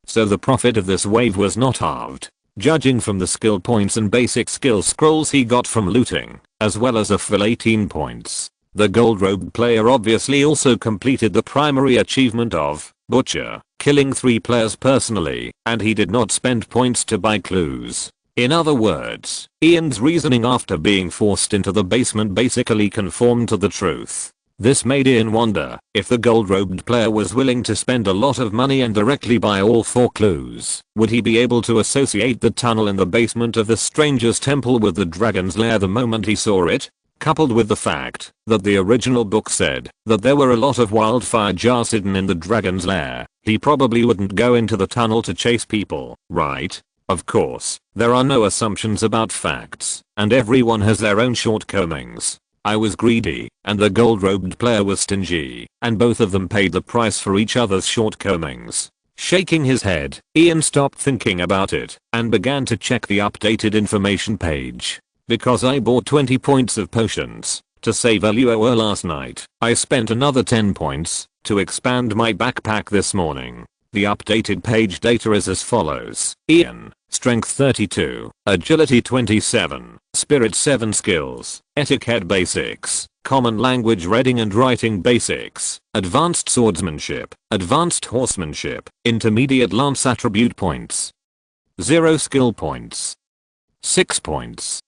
So the profit of this wave was not halved. Judging from the skill points and basic skill scrolls he got from looting, as well as a full 18 points. The gold-robed player obviously also completed the primary achievement of Butcher, killing 3 players personally, and he did not spend points to buy clues. In other words, Ian's reasoning after being forced into the basement basically conformed to the truth. This made Ian wonder if the gold-robed player was willing to spend a lot of money and directly buy all 4 clues. Would he be able to associate the tunnel in the basement of the Stranger's Temple with the Dragon's Lair the moment he saw it? Coupled with the fact that the original book said that there were a lot of wildfire jars hidden in the Dragon's Lair, he probably wouldn't go into the tunnel to chase people, right? Of course, there are no assumptions about facts, and everyone has their own shortcomings. I was greedy, and the gold-robed player was stingy, and both of them paid the price for each other's shortcomings. Shaking his head, Ian stopped thinking about it, and began to check the updated information page. Because I bought 20 points of potions to save Valyria last night, I spent another 10 points to expand my backpack this morning. The updated page data is as follows: Ian, Strength 32, Agility 27, Spirit 7 skills, Etiquette basics, Common language reading and writing basics, Advanced swordsmanship, Advanced horsemanship, Intermediate lance attribute points. 0 skill points. 6 points.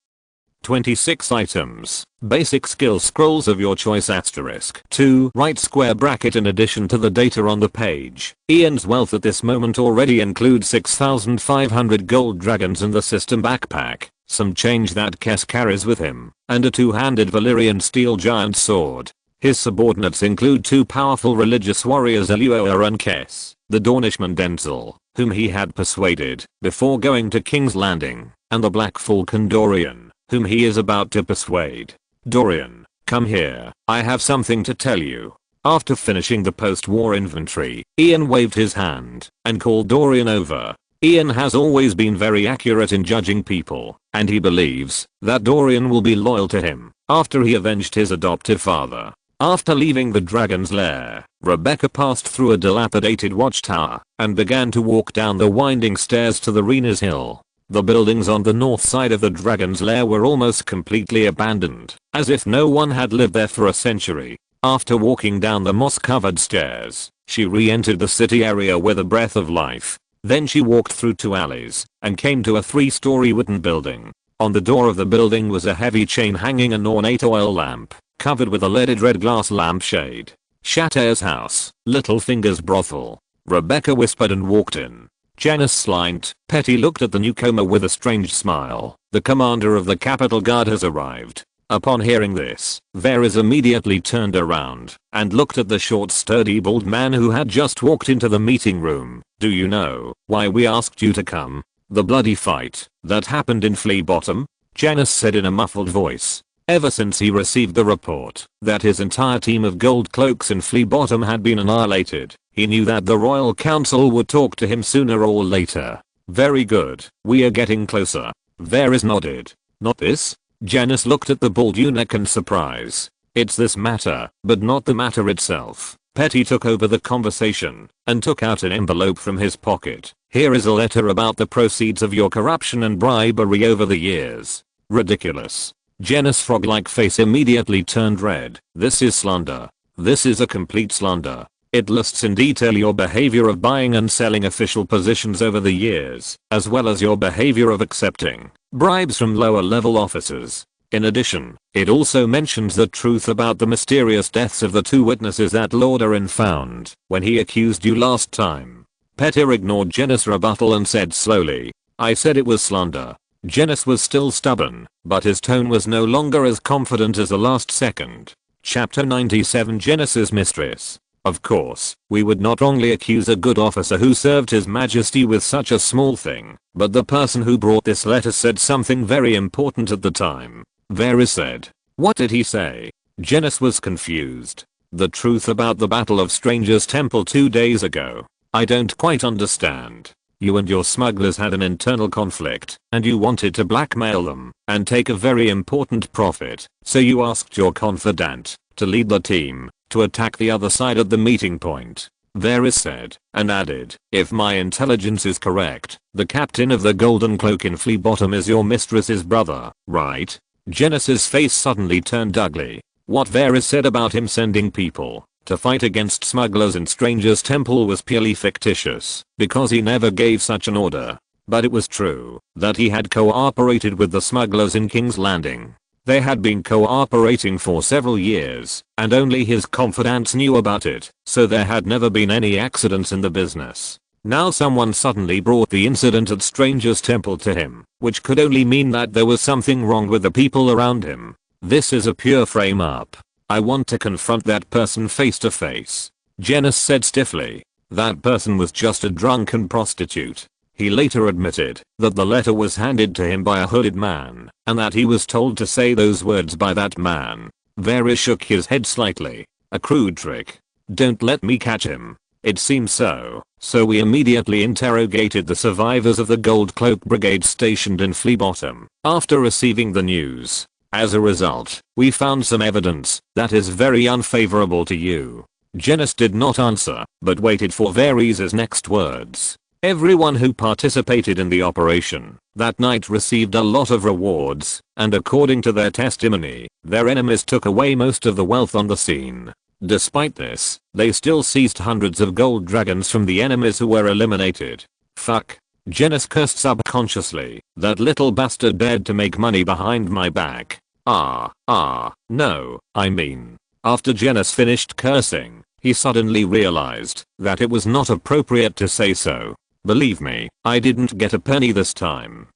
26 items. Basic skill scrolls of your choice asterisk 2 right square bracket. In addition to the data on the page, Ian's wealth at this moment already includes 6,500 gold dragons in the system backpack, some change that Kes carries with him, and a 2-handed Valyrian steel giant sword. His subordinates include 2 powerful religious warriors, Eluoa and Kes, the Dornishman Denzel, whom he had persuaded before going to King's Landing, and the Black Falcon Dorian, whom he is about to persuade. Dorian, come here, I have something to tell you. After finishing the post-war inventory, Ian waved his hand and called Dorian over. Ian has always been very accurate in judging people, and he believes that Dorian will be loyal to him after he avenged his adoptive father. After leaving the Dragon's Lair, Rebecca passed through a dilapidated watchtower and began to walk down the winding stairs to the Rena's Hill. The buildings on the north side of the Dragon's Lair were almost completely abandoned, as if no one had lived there for a century. After walking down the moss-covered stairs, she re-entered the city area with a breath of life. Then she walked through 2 alleys and came to a 3-story wooden building. On the door of the building was a heavy chain hanging an ornate oil lamp. covered with a leaded red glass lampshade. Shatter's house, Littlefinger's brothel. Rebecca whispered and walked in. Janice slimed. Petty looked at the newcomer with a strange smile. The commander of the Capitol Guard has arrived. Upon hearing this, Varys immediately turned around and looked at the short sturdy bald man who had just walked into the meeting room. Do you know why we asked you to come? The bloody fight that happened in Flea Bottom? Janice said in a muffled voice. Ever since he received the report that his entire team of gold cloaks in Flea Bottom had been annihilated, he knew that the Royal Council would talk to him sooner or later. Very good, we are getting closer. Varys nodded. Not this? Janice looked at the bald eunuch in surprise. It's this matter, but not the matter itself. Petty took over the conversation and took out an envelope from his pocket. Here is a letter about the proceeds of your corruption and bribery over the years. Ridiculous. Janice's frog-like face immediately turned red. This is slander. This is a complete slander. It lists in detail your behavior of buying and selling official positions over the years, as well as your behavior of accepting bribes from lower level officers. In addition, it also mentions the truth about the mysterious deaths of the 2 witnesses that Lord Arryn found when he accused you last time. Petter ignored Janice's rebuttal and said slowly, I said it was slander. Janice was still stubborn, but his tone was no longer as confident as the last second. Chapter 97 Janice's Mistress. Of course, we would not wrongly accuse a good officer who served his majesty with such a small thing, but the person who brought this letter said something very important at the time. Varys said. What did he say? Janice was confused. The truth about the Battle of Strangers Temple 2 days ago. I don't quite understand. You and your smugglers had an internal conflict, and you wanted to blackmail them and take a very important profit, so you asked your confidant to lead the team to attack the other side at the meeting point. Varys said, and added, if my intelligence is correct, the captain of the Golden Cloak in Flea Bottom is your mistress's brother, right? Janice's face suddenly turned ugly. What Varys said about him sending people to fight against smugglers in Stranger's Temple was purely fictitious, because he never gave such an order. But it was true that he had cooperated with the smugglers in King's Landing. They had been cooperating for several years, and only his confidants knew about it, so there had never been any accidents in the business. Now someone suddenly brought the incident at Stranger's Temple to him, which could only mean that there was something wrong with the people around him. This is a pure frame up. I want to confront that person face to face. Janice said stiffly. That person was just a drunken prostitute. He later admitted that the letter was handed to him by a hooded man, and that he was told to say those words by that man. Varys shook his head slightly. A crude trick. Don't let me catch him. It seems so. So we immediately interrogated the survivors of the Gold Cloak Brigade stationed in Flea Bottom after receiving the news. As a result, we found some evidence that is very unfavorable to you. Janice did not answer, but waited for Varys' next words. Everyone who participated in the operation that night received a lot of rewards, and according to their testimony, their enemies took away most of the wealth on the scene. Despite this, they still seized hundreds of gold dragons from the enemies who were eliminated. Fuck. Janice cursed subconsciously. That little bastard dared to make money behind my back. No, I mean. After Janice finished cursing, he suddenly realized that it was not appropriate to say so. Believe me, I didn't get a penny this time.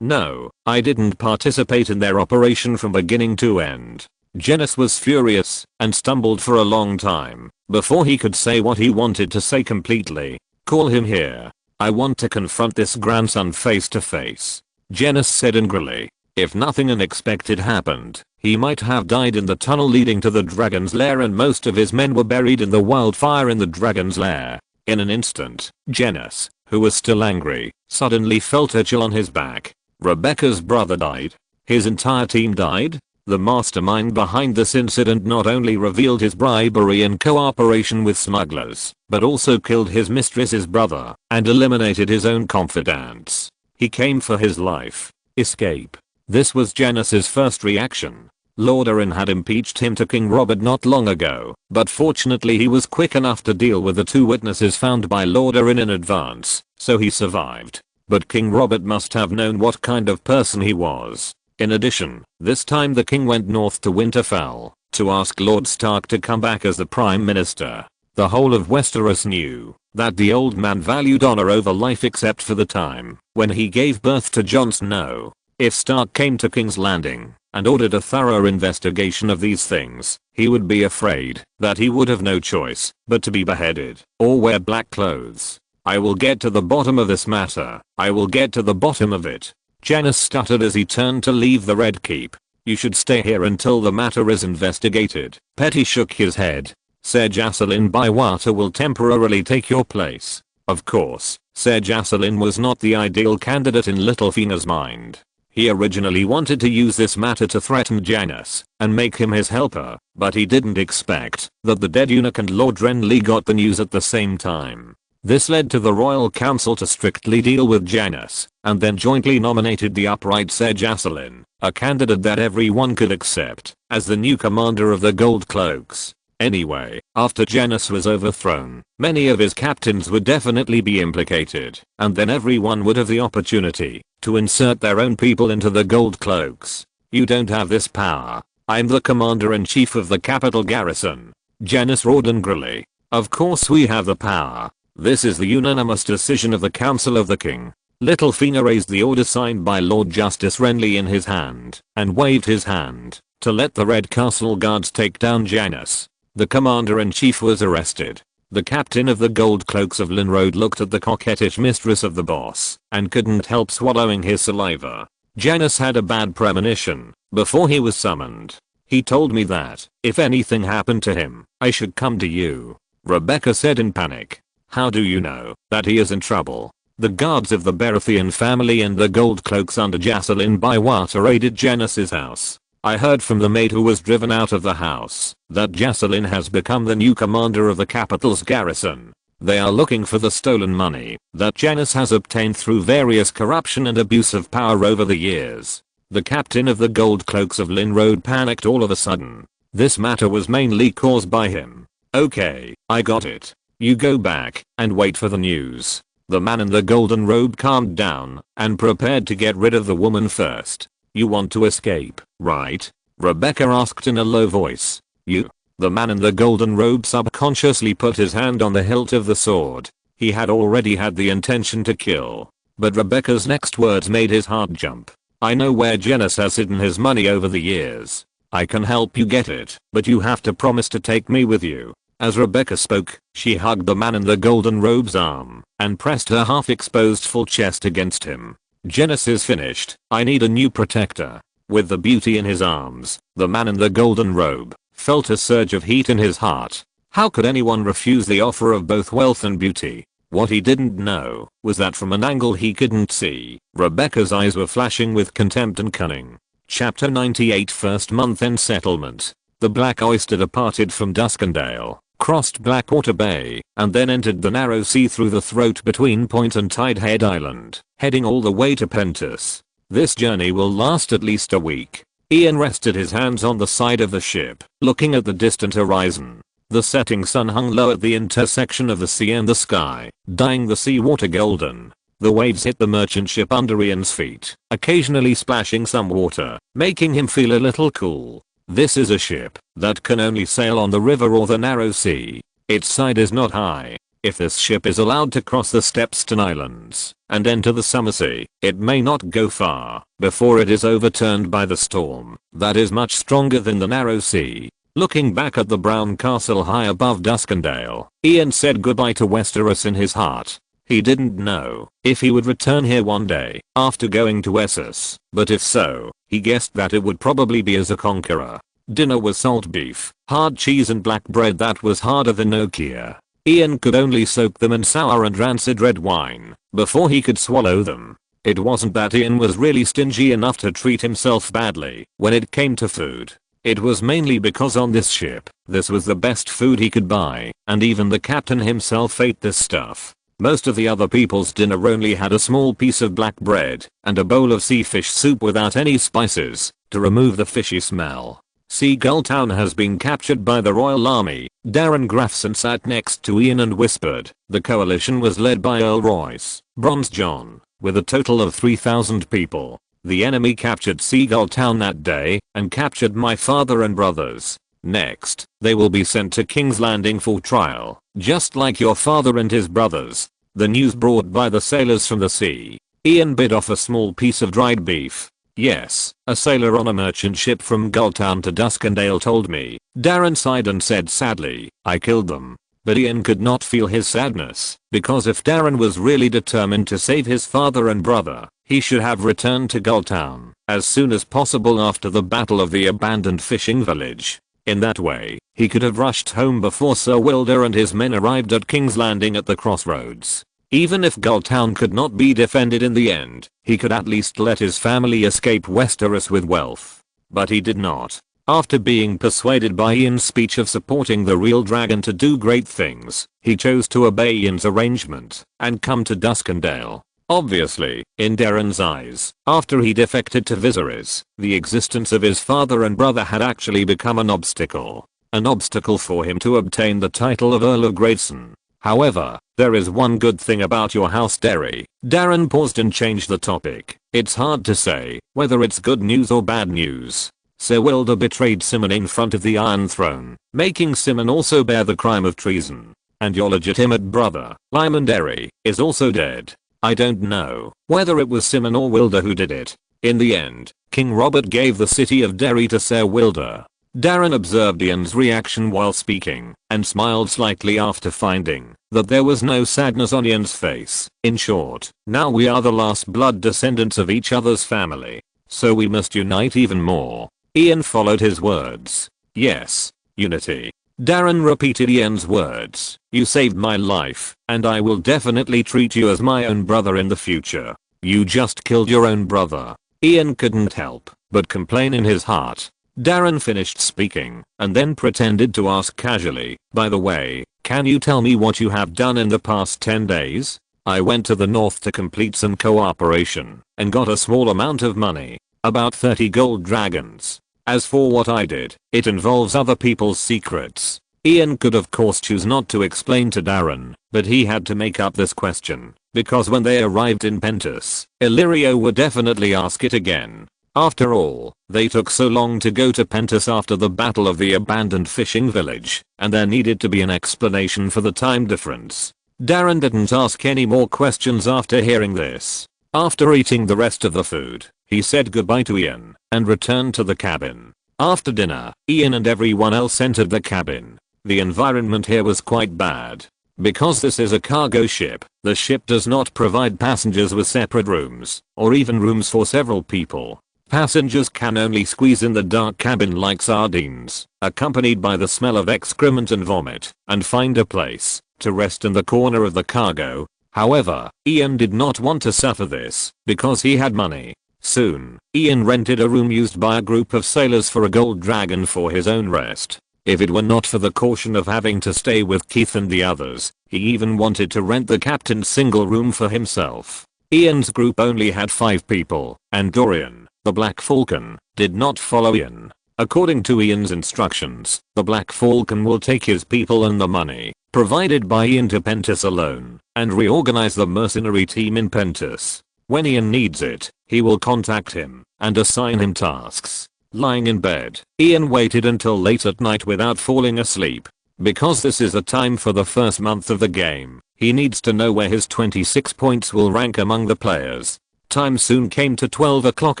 No, I didn't participate in their operation from beginning to end. Janice was furious and stumbled for a long time before he could say what he wanted to say completely. Call him here. I want to confront this grandson face to face. Janice said angrily. If nothing unexpected happened, he might have died in the tunnel leading to the dragon's lair, and most of his men were buried in the wildfire in the dragon's lair. In an instant, Janice, who was still angry, suddenly felt a chill on his back. Rebecca's brother died. His entire team died. The mastermind behind this incident not only revealed his bribery and cooperation with smugglers, but also killed his mistress's brother and eliminated his own confidants. He came for his life. Escape. This was Janice's first reaction. Lord Arryn had impeached him to King Robert not long ago, but fortunately he was quick enough to deal with the 2 witnesses found by Lord Arryn in advance, so he survived. But King Robert must have known what kind of person he was. In addition, this time the king went north to Winterfell to ask Lord Stark to come back as the Prime Minister. The whole of Westeros knew that the old man valued honor over life except for the time when he gave birth to Jon Snow. If Stark came to King's Landing and ordered a thorough investigation of these things, he would be afraid that he would have no choice but to be beheaded or wear black clothes. I will get to the bottom of this matter. I will get to the bottom of it. Janos stuttered as he turned to leave the Red Keep. You should stay here until the matter is investigated. Petty shook his head. Ser Jacelyn Bywater will temporarily take your place. Of course, Ser Jacelyn was not the ideal candidate in Littlefingers' mind. He originally wanted to use this matter to threaten Janos and make him his helper, but he didn't expect that the dead eunuch and Lord Renly got the news at the same time. This led to the Royal Council to strictly deal with Janos, and then jointly nominated the upright Ser Jacelyn, a candidate that everyone could accept, as the new commander of the Gold Cloaks. Anyway, after Janos was overthrown, many of his captains would definitely be implicated, and then everyone would have the opportunity to insert their own people into the Gold Cloaks. You don't have this power. I'm the commander-in-chief of the capital garrison. Janos roared angrily. Of course we have the power. This is the unanimous decision of the Council of the King. Littlefinger raised the order signed by Lord Justice Renly in his hand, and waved his hand to let the Red Castle guards take down Janos. The commander-in-chief was arrested. The captain of the Gold Cloaks of Linroad looked at the coquettish mistress of the boss and couldn't help swallowing his saliva. Janos had a bad premonition before he was summoned. He told me that if anything happened to him, I should come to you. Rebecca said in panic. How do you know that he is in trouble? The guards of the Baratheon family and the Gold Cloaks under Jacelyn Bywater raided Janos's house. I heard from the maid who was driven out of the house that Jacelyn has become the new commander of the capital's garrison. They are looking for the stolen money that Janos has obtained through various corruption and abuse of power over the years. The captain of the Gold Cloaks of Linroad panicked all of a sudden. This matter was mainly caused by him. Okay, I got it. You go back and wait for the news. The man in the golden robe calmed down and prepared to get rid of the woman first. You want to escape, right? Rebecca asked in a low voice. You? The man in the golden robe subconsciously put his hand on the hilt of the sword. He had already had the intention to kill. But Rebecca's next words made his heart jump. I know where Janos has hidden his money over the years. I can help you get it, but you have to promise to take me with you. As Rebecca spoke, she hugged the man in the golden robe's arm and pressed her half-exposed full chest against him. Janos is finished. I need a new protector. With the beauty in his arms, the man in the golden robe felt a surge of heat in his heart. How could anyone refuse the offer of both wealth and beauty? What he didn't know was that from an angle he couldn't see, Rebecca's eyes were flashing with contempt and cunning. Chapter 98 First Month in Settlement. The Black Oyster departed from Duskendale, crossed Blackwater Bay, and then entered the narrow sea through the throat between Point and Tidehead Island, heading all the way to Pentus. This journey will last at least a week. Ian rested his hands on the side of the ship, looking at the distant horizon. The setting sun hung low at the intersection of the sea and the sky, dyeing the seawater golden. The waves hit the merchant ship under Ian's feet, occasionally splashing some water, making him feel a little cool. This is a ship that can only sail on the river or the narrow sea. Its side is not high. If this ship is allowed to cross the Stepstone Islands and enter the summer sea, it may not go far before it is overturned by the storm that is much stronger than the narrow sea. Looking back at the brown castle high above Duskendale, Ian said goodbye to Westeros in his heart. He didn't know if he would return here one day after going to Essos, but if so, he guessed that it would probably be as a conqueror. Dinner was salt beef, hard cheese and black bread that was harder than Nokia. Ian could only soak them in sour and rancid red wine before he could swallow them. It wasn't that Ian was really stingy enough to treat himself badly when it came to food. It was mainly because on this ship, this was the best food he could buy, and even the captain himself ate this stuff. Most of the other people's dinner only had a small piece of black bread and a bowl of sea fish soup without any spices to remove the fishy smell. Seagull Town has been captured by the Royal Army. Darren Grafson sat next to Ian and whispered. The coalition was led by Earl Royce, Bronze John, with a total of 3,000 people. The enemy captured Seagull Town that day and captured my father and brothers. Next, they will be sent to King's Landing for trial, just like your father and his brothers. The news brought by the sailors from the sea. Ian bit off a small piece of dried beef. Yes, a sailor on a merchant ship from Gulltown to Duskendale told me. Darren sighed and said sadly, I killed them. But Ian could not feel his sadness, because if Darren was really determined to save his father and brother, he should have returned to Gulltown as soon as possible after the battle of the abandoned fishing village. In that way, he could have rushed home before Sir Wilder and his men arrived at King's Landing at the crossroads. Even if Gulltown could not be defended in the end, he could at least let his family escape Westeros with wealth. But he did not. After being persuaded by Ian's speech of supporting the real dragon to do great things, he chose to obey Ian's arrangement and come to Duskendale. Obviously, in Darren's eyes, after he defected to Viserys, the existence of his father and brother had actually become an obstacle. An obstacle for him to obtain the title of Earl of Grayson. However, there is one good thing about your house, Derry. Darren paused and changed the topic. It's hard to say whether it's good news or bad news. Sir Wilder betrayed Simon in front of the Iron Throne, making Simon also bear the crime of treason. And your legitimate brother, Lyman Derry, is also dead. I don't know whether it was Simon or Wilder who did it. In the end, King Robert gave the city of Derry to Sir Wilder. Darren observed Ian's reaction while speaking, and smiled slightly after finding that there was no sadness on Ian's face. In short, now we are the last blood descendants of each other's family. So we must unite even more. Ian followed his words. Yes, unity. Darren repeated Ian's words. You saved my life, and I will definitely treat you as my own brother in the future. You just killed your own brother. Ian couldn't help but complain in his heart. Darren finished speaking, and then pretended to ask casually, by the way, can you tell me what you have done in the past 10 days? I went to the north to complete some cooperation, and got a small amount of money, about 30 gold dragons. As for what I did, it involves other people's secrets. Ian could of course choose not to explain to Darren, but he had to make up this question, because when they arrived in Pentos, Illyrio would definitely ask it again. After all, they took so long to go to Pentos after the battle of the abandoned fishing village, and there needed to be an explanation for the time difference. Darren didn't ask any more questions after hearing this. After eating the rest of the food, he said goodbye to Ian, and returned to the cabin. After dinner, Ian and everyone else entered the cabin. The environment here was quite bad. Because this is a cargo ship, the ship does not provide passengers with separate rooms, or even rooms for several people. Passengers can only squeeze in the dark cabin like sardines, accompanied by the smell of excrement and vomit, and find a place to rest in the corner of the cargo. However, Ian did not want to suffer this, because he had money. Soon, Ian rented a room used by a group of sailors for a gold dragon for his own rest. If it were not for the caution of having to stay with Keith and the others, he even wanted to rent the captain's single room for himself. Ian's group only had 5 people, and Dorian, the Black Falcon, did not follow Ian. According to Ian's instructions, the Black Falcon will take his people and the money provided by Ian to Pentos alone, and reorganize the mercenary team in Pentos. When Ian needs it, he will contact him and assign him tasks. Lying in bed, Ian waited until late at night without falling asleep. Because this is a time for the first month of the game, he needs to know where his 26 points will rank among the players. Time soon came to 12 o'clock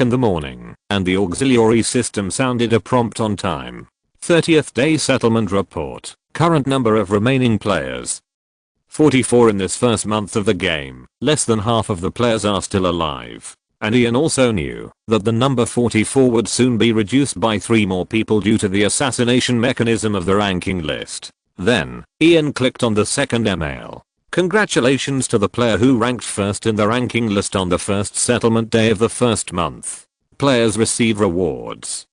in the morning, and the auxiliary system sounded a prompt on time. 30th day settlement report. Current number of remaining players. 44 in this first month of the game. Less than half of the players are still alive. And Ian also knew that the number 44 would soon be reduced by 3 more people due to the assassination mechanism of the ranking list. Then, Ian clicked on the second email. Congratulations to the player who ranked first in the ranking list on the first settlement day of the first month. Players receive rewards.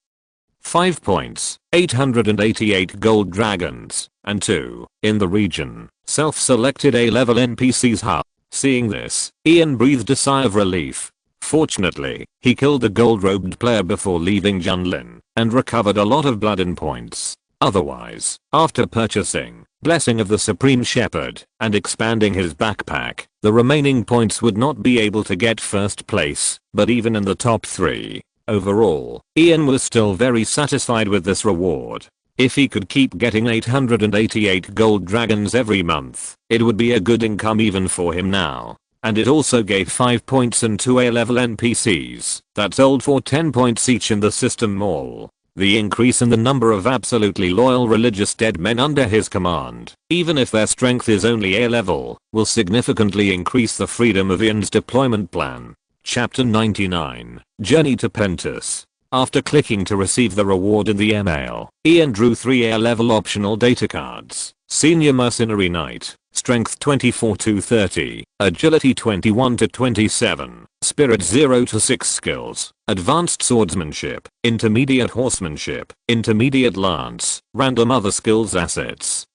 5 points, 888 gold dragons, and 2, in the region, self-selected A-level NPCs hub. Seeing this, Ian breathed a sigh of relief. Fortunately, he killed a gold-robed player before leaving Junlin, and recovered a lot of blood and points. Otherwise, after purchasing Blessing of the Supreme Shepherd and expanding his backpack, the remaining points would not be able to get first place, but even in the top 3. Overall, Ian was still very satisfied with this reward. If he could keep getting 888 gold dragons every month, it would be a good income even for him now. And it also gave 5 points and 2 A-level NPCs that sold for 10 points each in the system mall. The increase in the number of absolutely loyal religious dead men under his command, even if their strength is only A-level, will significantly increase the freedom of Ian's deployment plan. Chapter 99, Journey to Pentus. After clicking to receive the reward in the email, Ian drew 3 A-level optional data cards. Senior Mercenary Knight, Strength 24 to 30, Agility 21 to 27, Spirit 0 to 6 skills, Advanced Swordsmanship, Intermediate Horsemanship, Intermediate Lance, Random other skills assets.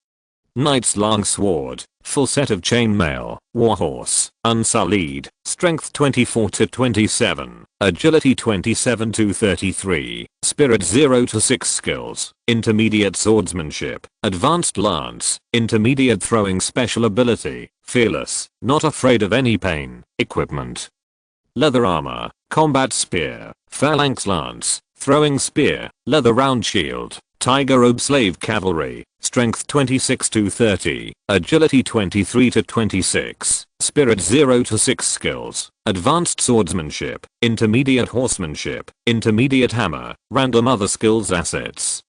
Knight's Longsword, full set of chainmail, Warhorse, Unsullied, Strength 24 to 27, Agility 27 to 33, Spirit 0 to 6 skills, Intermediate Swordsmanship, Advanced Lance, Intermediate Throwing Special Ability, Fearless, Not Afraid of Any Pain, Equipment. Leather Armor, Combat Spear, Phalanx Lance, Throwing Spear, Leather Round Shield, Tiger Robe Slave Cavalry, Strength 26 to 30, Agility 23 to 26, Spirit 0 to 6 skills, Advanced Swordsmanship, Intermediate Horsemanship, Intermediate Hammer, Random other skills assets.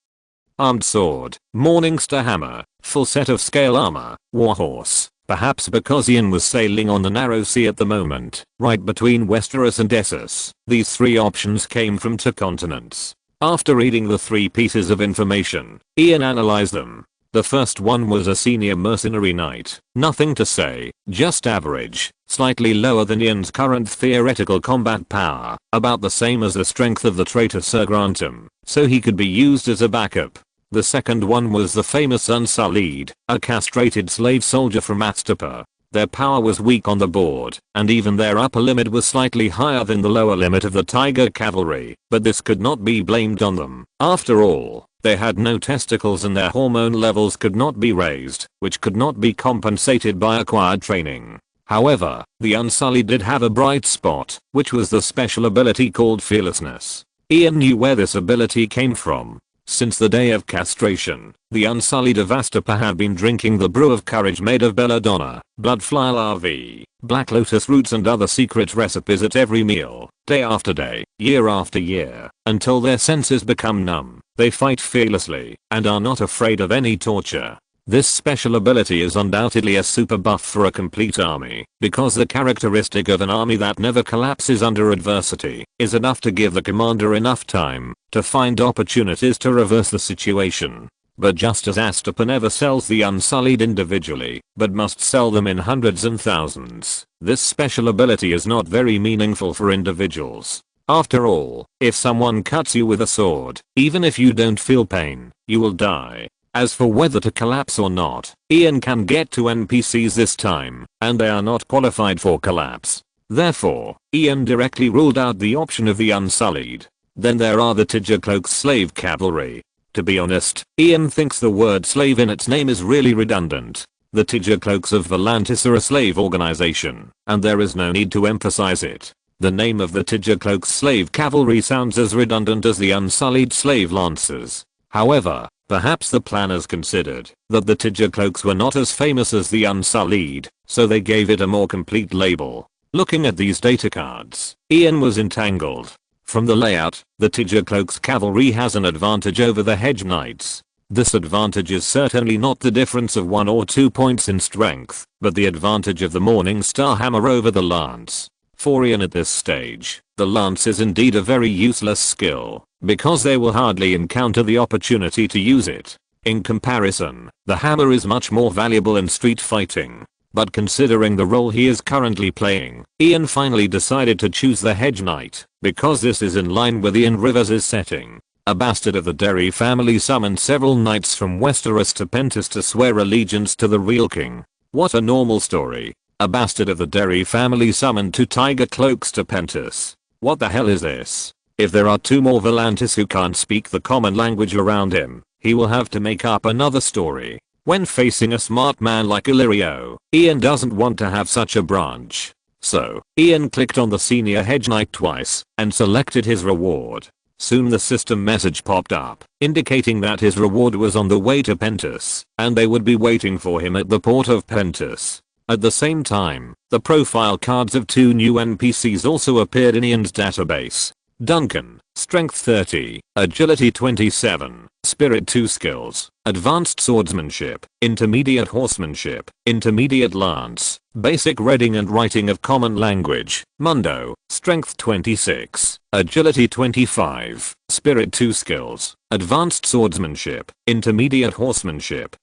Armed Sword, Morningstar Hammer, full set of scale armor, Warhorse. Perhaps because Ian was sailing on the narrow sea at the moment, right between Westeros and Essos, these 3 options came from 2 continents. After reading the 3 pieces of information, Ian analyzed them. The first one was a senior mercenary knight, nothing to say, just average, slightly lower than Ian's current theoretical combat power, about the same as the strength of the traitor Sir Grantham, so he could be used as a backup. The second one was the famous Unsullied, a castrated slave soldier from Astapa. Their power was weak on the board, and even their upper limit was slightly higher than the lower limit of the Tiger Cavalry, but this could not be blamed on them. After all, they had no testicles and their hormone levels could not be raised, which could not be compensated by acquired training. However, the Unsullied did have a bright spot, which was the special ability called Fearlessness. Ian knew where this ability came from. Since the day of castration, the Unsullied of Astapa had been drinking the brew of courage made of belladonna, bloodfly larvae, black lotus roots and other secret recipes at every meal, day after day, year after year, until their senses become numb. They fight fearlessly, and are not afraid of any torture. This special ability is undoubtedly a super buff for a complete army, because the characteristic of an army that never collapses under adversity is enough to give the commander enough time to find opportunities to reverse the situation. But just as Astapa never sells the Unsullied individually, but must sell them in hundreds and thousands, this special ability is not very meaningful for individuals. After all, if someone cuts you with a sword, even if you don't feel pain, you will die. As for whether to collapse or not, Ian can get to NPCs this time, and they are not qualified for collapse. Therefore, Ian directly ruled out the option of the Unsullied. Then there are the Tigercloak's slave cavalry. To be honest, Ian thinks the word slave in its name is really redundant. The Tigercloaks of Volantis are a slave organization, and there is no need to emphasize it. The name of the Tigercloak's slave cavalry sounds as redundant as the Unsullied slave lancers. However, perhaps the planners considered that the Tigercloaks were not as famous as the Unsullied, so they gave it a more complete label. Looking at these data cards, Ian was entangled. From the layout, the Tigercloak's cavalry has an advantage over the Hedge Knights. This advantage is certainly not the difference of 1 or 2 points in strength, but the advantage of the Morningstar Hammer over the Lance. For Ian at this stage, the Lance is indeed a very useless skill, because they will hardly encounter the opportunity to use it. In comparison, the hammer is much more valuable in street fighting. But considering the role he is currently playing, Ian finally decided to choose the Hedge Knight, because this is in line with Ian Rivers' setting. A bastard of the Derry family summoned several knights from Westeros to Pentus to swear allegiance to the real king. What a normal story. A bastard of the Derry family summoned 2 tiger cloaks to Pentus. What the hell is this? If there are 2 more Volantis who can't speak the common language around him, he will have to make up another story. When facing a smart man like Illyrio, Ian doesn't want to have such a branch. So, Ian clicked on the senior Hedge Knight twice, and selected his reward. Soon the system message popped up, indicating that his reward was on the way to Pentus, and they would be waiting for him at the port of Pentus. At the same time, the profile cards of 2 new NPCs also appeared in Ian's database. Duncan, Strength 30, Agility 27, Spirit 2 skills, Advanced Swordsmanship, Intermediate Horsemanship, Intermediate Lance, Basic Reading and Writing of Common Language. Mundo, Strength 26, Agility 25, Spirit 2 skills, Advanced Swordsmanship, Intermediate Horsemanship,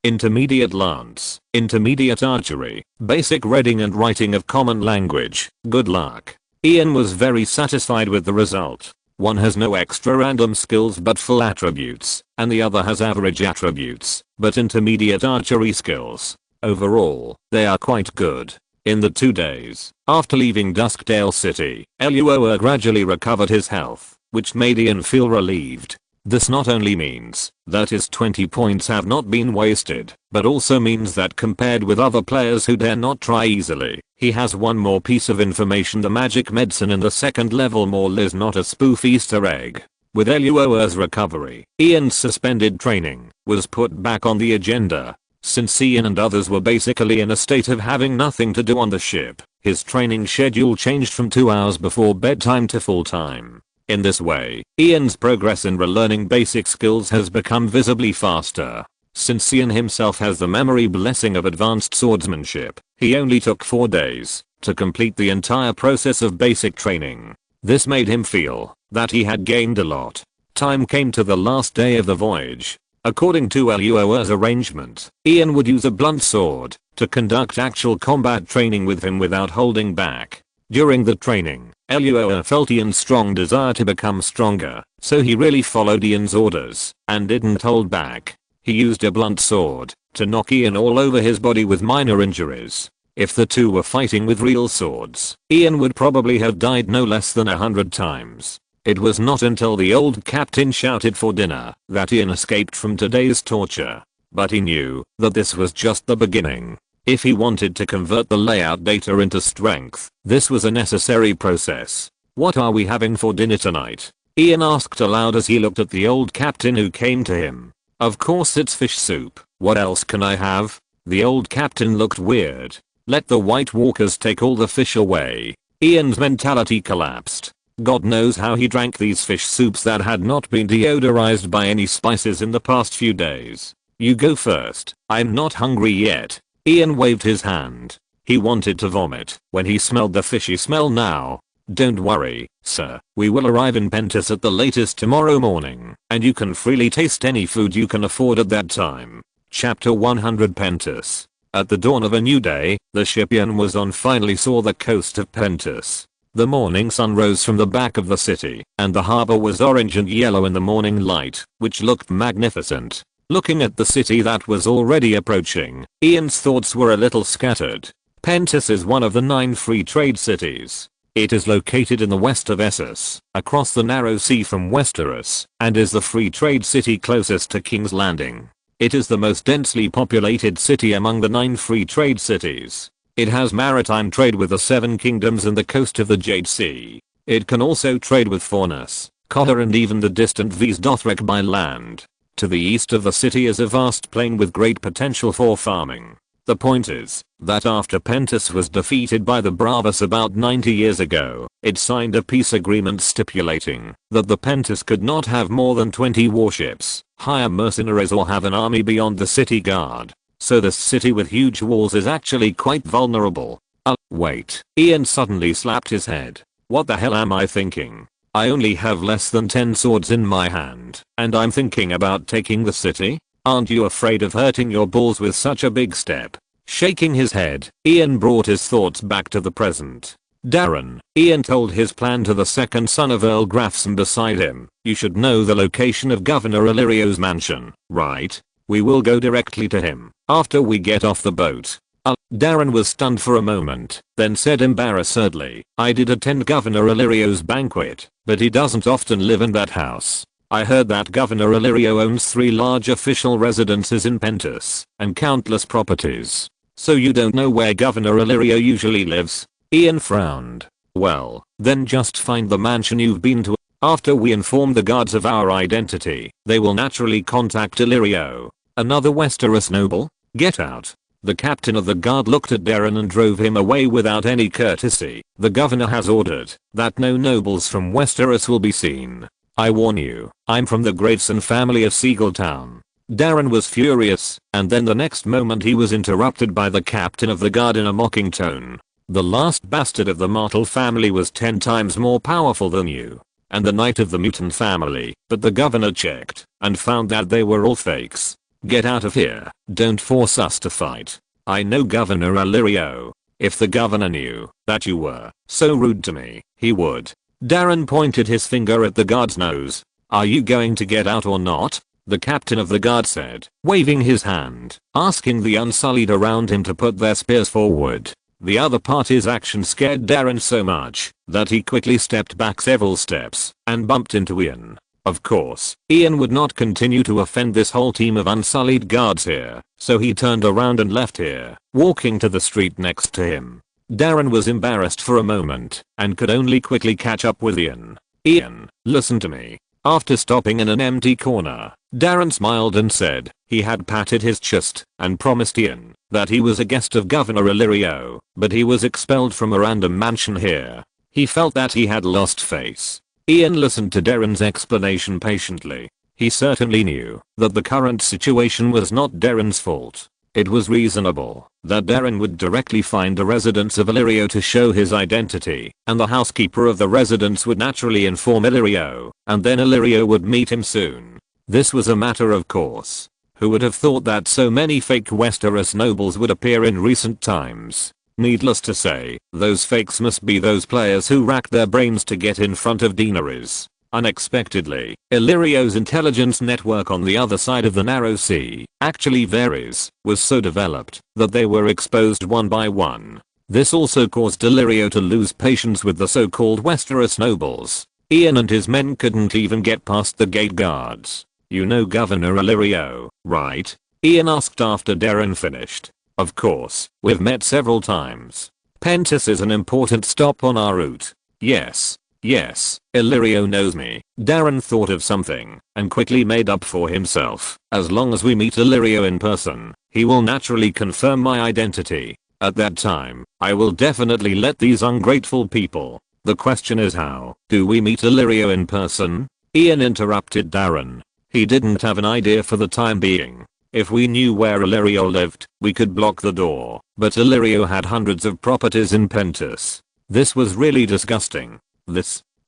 Intermediate Lance, Intermediate Archery, Basic Reading and Writing of Common Language. Good luck. Ian was very satisfied with the result. One has no extra random skills but full attributes, and the other has average attributes, but intermediate archery skills. Overall, they are quite good. In the 2 days after leaving Duskdale City, Eluoa gradually recovered his health, which made Ian feel relieved. This not only means that his 20 points have not been wasted, but also means that compared with other players who dare not try easily, he has one more piece of information: the magic medicine in the 2nd level mall is not a spoof Easter egg. With Eluoa's recovery, Ian's suspended training was put back on the agenda. Since Ian and others were basically in a state of having nothing to do on the ship, his training schedule changed from 2 hours before bedtime to full time. In this way, Ian's progress in relearning basic skills has become visibly faster. Since Ian himself has the memory blessing of advanced swordsmanship, he only took 4 days to complete the entire process of basic training. This made him feel that he had gained a lot. Time came to the last day of the voyage. According to Eluoa's arrangement, Ian would use a blunt sword to conduct actual combat training with him without holding back. During the training, Eluoa felt Ian's strong desire to become stronger, so he really followed Ian's orders and didn't hold back. He used a blunt sword to knock Ian all over his body with minor injuries. If the two were fighting with real swords, Ian would probably have died no less than 100 times. It was not until the old captain shouted for dinner that Ian escaped from today's torture. But he knew that this was just the beginning. If he wanted to convert the layout data into strength, this was a necessary process. "What are we having for dinner tonight?" Ian asked aloud as he looked at the old captain who came to him. "Of course it's fish soup. What else can I have?" The old captain looked weird. "Let the White Walkers take all the fish away." Ian's mentality collapsed. God knows how he drank these fish soups that had not been deodorized by any spices in the past few days. "You go first. I'm not hungry yet." Ian waved his hand. He wanted to vomit when he smelled the fishy smell now. "Don't worry, sir. We will arrive in Pentus at the latest tomorrow morning, and you can freely taste any food you can afford at that time." Chapter 100 Pentus. At the dawn of a new day, the ship Ian was on finally saw the coast of Pentus. The morning sun rose from the back of the city, and the harbor was orange and yellow in the morning light, which looked magnificent. Looking at the city that was already approaching, Ian's thoughts were a little scattered. Pentus is one of the 9 free trade cities. It is located in the west of Essos, across the narrow sea from Westeros, and is the free trade city closest to King's Landing. It is the most densely populated city among the 9 free trade cities. It has maritime trade with the 7 kingdoms and the coast of the Jade Sea. It can also trade with Faunus, Cotter and even the distant Vise Dothrek by land. To the east of the city is a vast plain with great potential for farming. The point is that after Pentus was defeated by the Bravos about 90 years ago, it signed a peace agreement stipulating that the Pentus could not have more than 20 warships, hire mercenaries or have an army beyond the city guard. So this city with huge walls is actually quite vulnerable. Wait. Ian suddenly slapped his head. What the hell am I thinking? I only have less than 10 swords in my hand, and I'm thinking about taking the city? Aren't you afraid of hurting your balls with such a big step? Shaking his head, Ian brought his thoughts back to the present. "Darren," Ian told his plan to the second son of Earl Grafson beside him, "you should know the location of Governor Illyrio's mansion, right? We will go directly to him after we get off the boat." Darren was stunned for a moment, then said embarrassedly, "I did attend Governor Illyrio's banquet, but he doesn't often live in that house. I heard that Governor Illyrio owns 3 large official residences in Pentus and countless properties. So you don't know where Governor Illyrio usually lives?" Ian frowned. "Well, then just find the mansion you've been to." After we inform the guards of our identity, they will naturally contact Illyrio. Another Westeros noble? Get out. The captain of the guard looked at Darren and drove him away without any courtesy. The governor has ordered that no nobles from Westeros will be seen. I warn you, I'm from the Grayson family of Seagulltown. Darren was furious, and then the next moment he was interrupted by the captain of the guard in a mocking tone. The last bastard of the Martell family was 10 times more powerful than you. And the knight of the mutant family, but the governor checked and found that they were all fakes. Get out of here. Don't force us to fight. I know Governor Illyrio. If the governor knew that you were so rude to me, he would. Darren pointed his finger at the guard's nose. Are you going to get out or not? The captain of the guard said, waving his hand, asking the Unsullied around him to put their spears forward. The other party's action scared Darren so much that he quickly stepped back several steps and bumped into Ian. Of course, Ian would not continue to offend this whole team of Unsullied guards here, so he turned around and left here, walking to the street next to him. Darren was embarrassed for a moment and could only quickly catch up with Ian. Ian, listen to me. After stopping in an empty corner, Darren smiled and said he had patted his chest and promised Ian that he was a guest of Governor Illyrio, but he was expelled from a random mansion here. He felt that he had lost face. Ian listened to Darren's explanation patiently. He certainly knew that the current situation was not Darren's fault. It was reasonable that Darren would directly find the residents of Illyrio to show his identity, and the housekeeper of the residence would naturally inform Illyrio, and then Illyrio would meet him soon. This was a matter of course. Who would have thought that so many fake Westeros nobles would appear in recent times? Needless to say, those fakes must be those players who racked their brains to get in front of Daenerys. Unexpectedly, Illyrio's intelligence network on the other side of the narrow sea, actually Varys, was so developed that they were exposed one by one. This also caused Illyrio to lose patience with the so-called Westeros nobles. Ian and his men couldn't even get past the gate guards. You know Governor Illyrio, right? Ian asked after Darren finished. Of course, we've met several times. Pentis is an important stop on our route. Yes, Illyrio knows me. Darren thought of something and quickly made up for himself. As long as we meet Illyrio in person, he will naturally confirm my identity. At that time, I will definitely let these ungrateful people. The question is, how do we meet Illyrio in person? Ian interrupted Darren. He didn't have an idea for the time being. If we knew where Illyrio lived, we could block the door, but Illyrio had hundreds of properties in Pentis. This was really disgusting.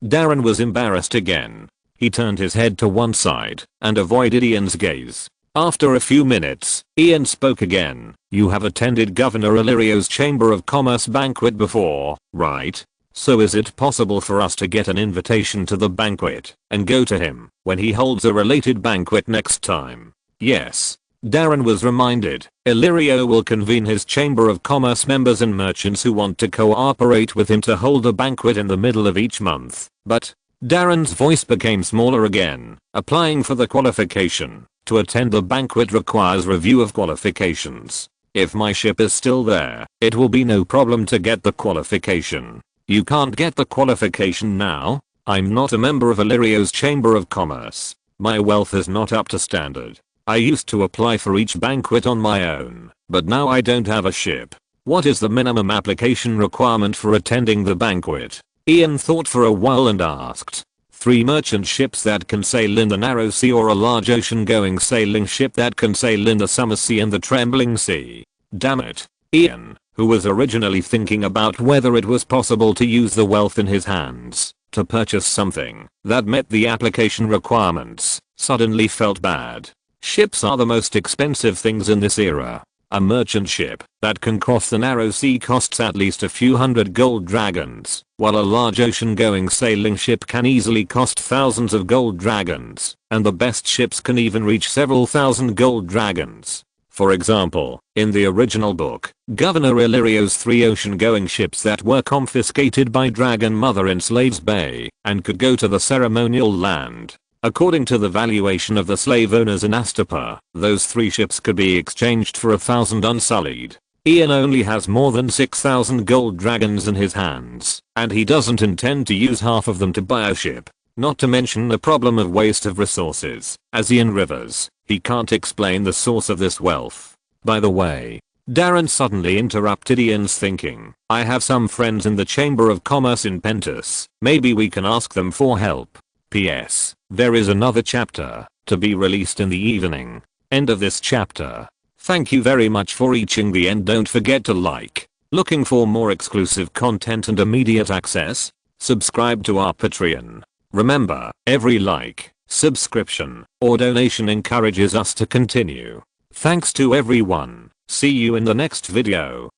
Darren was embarrassed again. He turned his head to one side and avoided Ian's gaze. After a few minutes, Ian spoke again. You have attended Governor Illyrio's Chamber of Commerce banquet before, right? So is it possible for us to get an invitation to the banquet and go to him when he holds a related banquet next time? Yes. Darren was reminded. Illyrio will convene his Chamber of Commerce members and merchants who want to cooperate with him to hold a banquet in the middle of each month. But Darren's voice became smaller again. Applying for the qualification to attend the banquet requires review of qualifications. If my ship is still there, it will be no problem to get the qualification. You can't get the qualification now. I'm not a member of Illyrio's Chamber of Commerce. My wealth is not up to standard. I used to apply for each banquet on my own, but now I don't have a ship. What is the minimum application requirement for attending the banquet? Ian thought for a while and asked. 3 merchant ships that can sail in the narrow sea, or a large ocean-going sailing ship that can sail in the summer sea and the trembling sea. Damn it. Ian, who was originally thinking about whether it was possible to use the wealth in his hands to purchase something that met the application requirements, suddenly felt bad. Ships are the most expensive things in this era. A merchant ship that can cross the narrow sea costs at least a few hundred gold dragons, while a large ocean-going sailing ship can easily cost thousands of gold dragons, and the best ships can even reach several thousand gold dragons. For example, in the original book, Governor Illyrio's 3 ocean-going ships that were confiscated by Dragon Mother in Slaves Bay and could go to the ceremonial land. According to the valuation of the slave owners in Astapa, those 3 ships could be exchanged for 1,000 Unsullied. Ian only has more than 6,000 gold dragons in his hands, and he doesn't intend to use half of them to buy a ship. Not to mention the problem of waste of resources, as Ian Rivers, he can't explain the source of this wealth. By the way, Darren suddenly interrupted Ian's thinking. I have some friends in the Chamber of Commerce in Pentus, maybe we can ask them for help. P.S. There is another chapter, to be released in the evening. End of this chapter. Thank you very much for reaching the end. Don't forget to like. Looking for more exclusive content and immediate access? Subscribe to our Patreon. Remember, every like, subscription, or donation encourages us to continue. Thanks to everyone. See you in the next video.